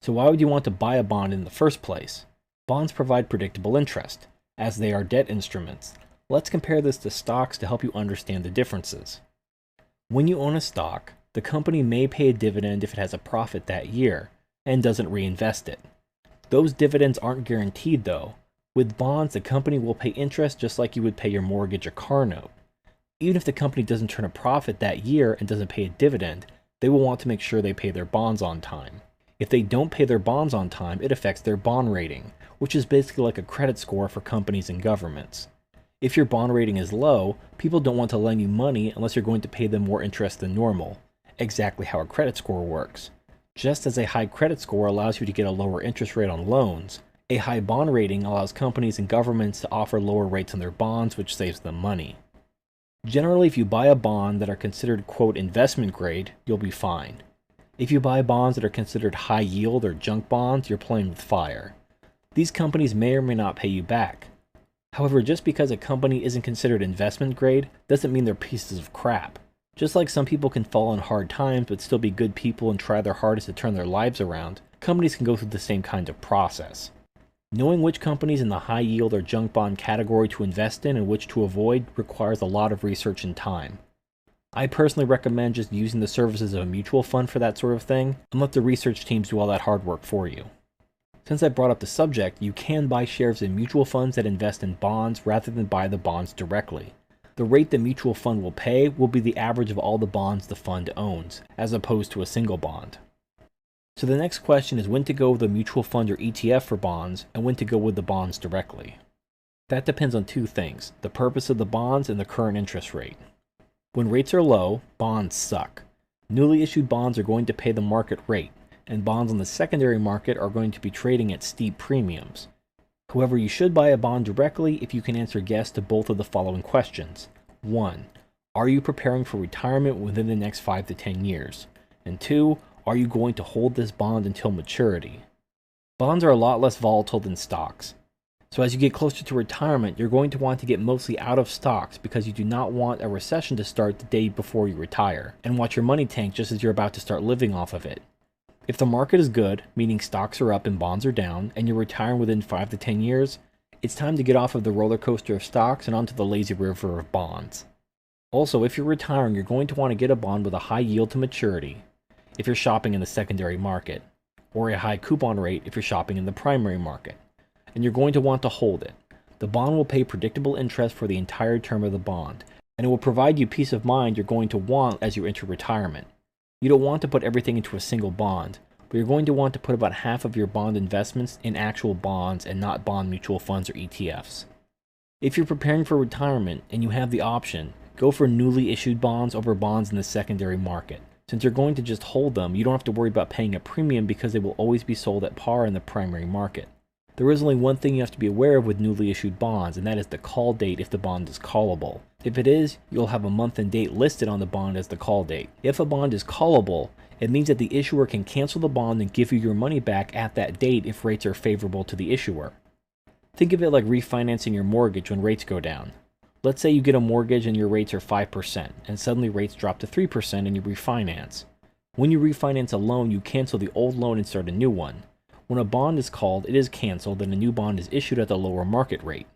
So why would you want to buy a bond in the first place? Bonds provide predictable interest, as they are debt instruments. Let's compare this to stocks to help you understand the differences. When you own a stock, the company may pay a dividend if it has a profit that year, and doesn't reinvest it. Those dividends aren't guaranteed though. With bonds, the company will pay interest just like you would pay your mortgage or car note. Even if the company doesn't turn a profit that year and doesn't pay a dividend, they will want to make sure they pay their bonds on time. If they don't pay their bonds on time, it affects their bond rating, which is basically like a credit score for companies and governments. If your bond rating is low, people don't want to lend you money unless you're going to pay them more interest than normal, exactly how a credit score works. Just as a high credit score allows you to get a lower interest rate on loans, a high bond rating allows companies and governments to offer lower rates on their bonds, which saves them money. Generally, if you buy a bond that are considered quote investment grade, you'll be fine. If you buy bonds that are considered high yield or junk bonds, you're playing with fire. These companies may or may not pay you back. However, just because a company isn't considered investment grade doesn't mean they're pieces of crap. Just like some people can fall in hard times but still be good people and try their hardest to turn their lives around, companies can go through the same kind of process. Knowing which companies in the high yield or junk bond category to invest in and which to avoid requires a lot of research and time. I personally recommend just using the services of a mutual fund for that sort of thing, and let the research teams do all that hard work for you. Since I brought up the subject, you can buy shares in mutual funds that invest in bonds rather than buy the bonds directly. The rate the mutual fund will pay will be the average of all the bonds the fund owns, as opposed to a single bond. So the next question is when to go with a mutual fund or ETF for bonds, and when to go with the bonds directly. That depends on two things, the purpose of the bonds and the current interest rate. When rates are low, bonds suck. Newly issued bonds are going to pay the market rate, and bonds on the secondary market are going to be trading at steep premiums. However, you should buy a bond directly if you can answer yes to both of the following questions. 1. Are you preparing for retirement within the next 5 to 10 years? And 2. Are you going to hold this bond until maturity? Bonds are a lot less volatile than stocks. So as you get closer to retirement, you're going to want to get mostly out of stocks because you do not want a recession to start the day before you retire, and watch your money tank just as you're about to start living off of it. If the market is good, meaning stocks are up and bonds are down, and you're retiring within 5 to 10 years, it's time to get off of the roller coaster of stocks and onto the lazy river of bonds. Also, if you're retiring, you're going to want to get a bond with a high yield to maturity if you're shopping in the secondary market, or a high coupon rate if you're shopping in the primary market, and you're going to want to hold it. The bond will pay predictable interest for the entire term of the bond, and it will provide you peace of mind you're going to want as you enter retirement. You don't want to put everything into a single bond, but you're going to want to put about half of your bond investments in actual bonds and not bond mutual funds or ETFs. If you're preparing for retirement and you have the option, Go for newly issued bonds over bonds in the secondary market. Since you're going to just hold them, you don't have to worry about paying a premium because they will always be sold at par in the primary market. There is only one thing you have to be aware of with newly issued bonds, and that is the call date if the bond is callable. If it is, you'll have a month and date listed on the bond as the call date. If a bond is callable, it means that the issuer can cancel the bond and give you your money back at that date if rates are favorable to the issuer. Think of it like refinancing your mortgage when rates go down. Let's say you get a mortgage and your rates are 5%, and suddenly rates drop to 3% and you refinance. When you refinance a loan, you cancel the old loan and start a new one. When a bond is called, it is canceled and a new bond is issued at the lower market rate.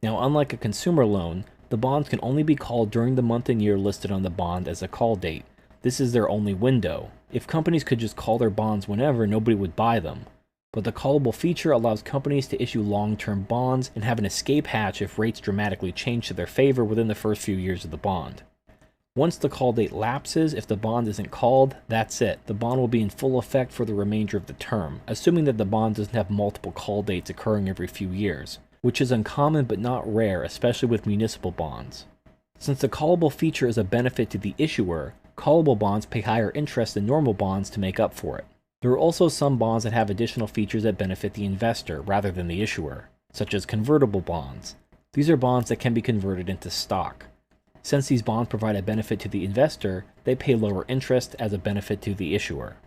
Now, unlike a consumer loan, the bonds can only be called during the month and year listed on the bond as a call date. This is their only window. If companies could just call their bonds whenever, nobody would buy them. But the callable feature allows companies to issue long-term bonds and have an escape hatch if rates dramatically change to their favor within the first few years of the bond. Once the call date lapses, if the bond isn't called, that's it. The bond will be in full effect for the remainder of the term, assuming that the bond doesn't have multiple call dates occurring every few years, which is uncommon but not rare, especially with municipal bonds. Since the callable feature is a benefit to the issuer, callable bonds pay higher interest than normal bonds to make up for it. There are also some bonds that have additional features that benefit the investor rather than the issuer, such as convertible bonds. These are bonds that can be converted into stock. Since these bonds provide a benefit to the investor, they pay lower interest as a benefit to the issuer.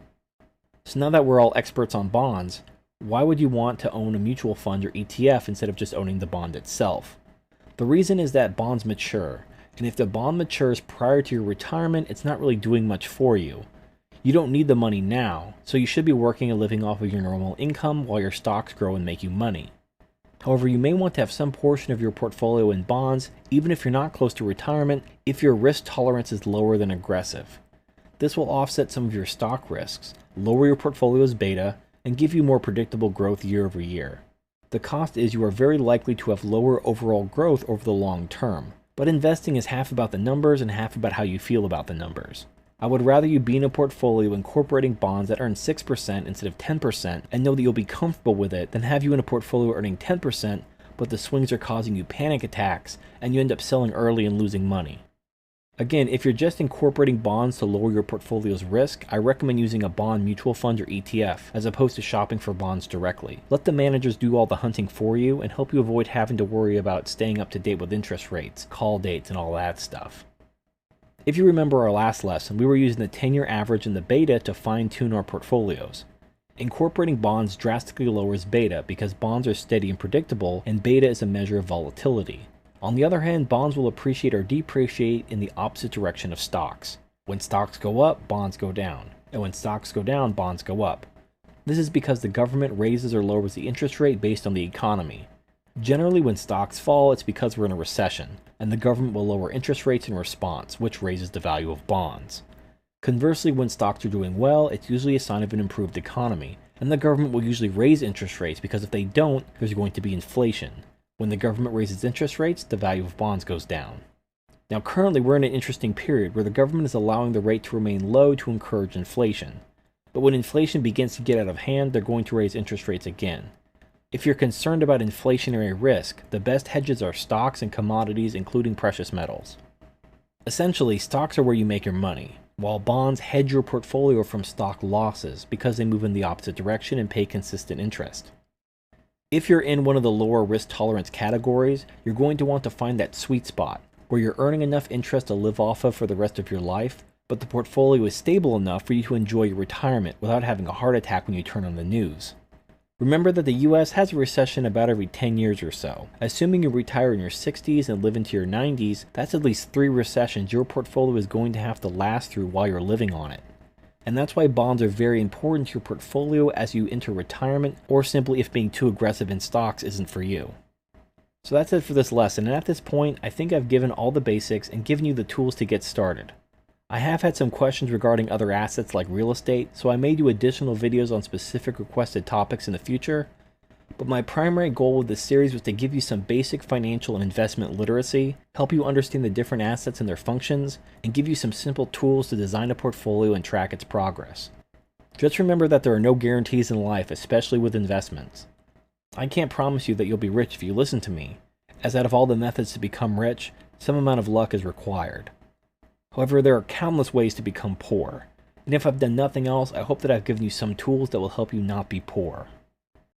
So now that we're all experts on bonds, why would you want to own a mutual fund or ETF instead of just owning the bond itself? The reason is that bonds mature, and if the bond matures prior to your retirement, it's not really doing much for you. You don't need the money now, so you should be working and living off of your normal income while your stocks grow and make you money. However, you may want to have some portion of your portfolio in bonds, even if you're not close to retirement, if your risk tolerance is lower than aggressive. This will offset some of your stock risks, lower your portfolio's beta, and give you more predictable growth year over year. The cost is you are very likely to have lower overall growth over the long term, but investing is half about the numbers and half about how you feel about the numbers. I would rather you be in a portfolio incorporating bonds that earn 6% instead of 10% and know that you'll be comfortable with it than have you in a portfolio earning 10% but the swings are causing you panic attacks and you end up selling early and losing money. Again, if you're just incorporating bonds to lower your portfolio's risk, I recommend using a bond mutual fund or ETF as opposed to shopping for bonds directly. Let the managers do all the hunting for you and help you avoid having to worry about staying up to date with interest rates, call dates, and all that stuff. If you remember our last lesson, we were using the 10-year average and the beta to fine-tune our portfolios. Incorporating bonds drastically lowers beta because bonds are steady and predictable, and beta is a measure of volatility. On the other hand, bonds will appreciate or depreciate in the opposite direction of stocks. When stocks go up, bonds go down, and when stocks go down, bonds go up. This is because the government raises or lowers the interest rate based on the economy. Generally, when stocks fall, it's because we're in a recession, and the government will lower interest rates in response, which raises the value of bonds. Conversely, when stocks are doing well, it's usually a sign of an improved economy, and the government will usually raise interest rates because if they don't, there's going to be inflation. When the government raises interest rates, the value of bonds goes down. Now currently we're in an interesting period where the government is allowing the rate to remain low to encourage inflation. But when inflation begins to get out of hand, they're going to raise interest rates again. If you're concerned about inflationary risk, the best hedges are stocks and commodities, including precious metals. Essentially, stocks are where you make your money, while bonds hedge your portfolio from stock losses because they move in the opposite direction and pay consistent interest. If you're in one of the lower risk tolerance categories, you're going to want to find that sweet spot, where you're earning enough interest to live off of for the rest of your life, but the portfolio is stable enough for you to enjoy your retirement without having a heart attack when you turn on the news. Remember that the US has a recession about every 10 years or so. Assuming you retire in your 60s and live into your 90s, that's at least 3 recessions your portfolio is going to have to last through while you're living on it. And that's why bonds are very important to your portfolio as you enter retirement, or simply if being too aggressive in stocks isn't for you. So that's it for this lesson, and at this point, I think I've given all the basics and given you the tools to get started. I have had some questions regarding other assets like real estate, so I may do additional videos on specific requested topics in the future, but my primary goal with this series was to give you some basic financial and investment literacy, help you understand the different assets and their functions, and give you some simple tools to design a portfolio and track its progress. Just remember that there are no guarantees in life, especially with investments. I can't promise you that you'll be rich if you listen to me, as out of all the methods to become rich, some amount of luck is required. However, there are countless ways to become poor, and if I've done nothing else, I hope that I've given you some tools that will help you not be poor.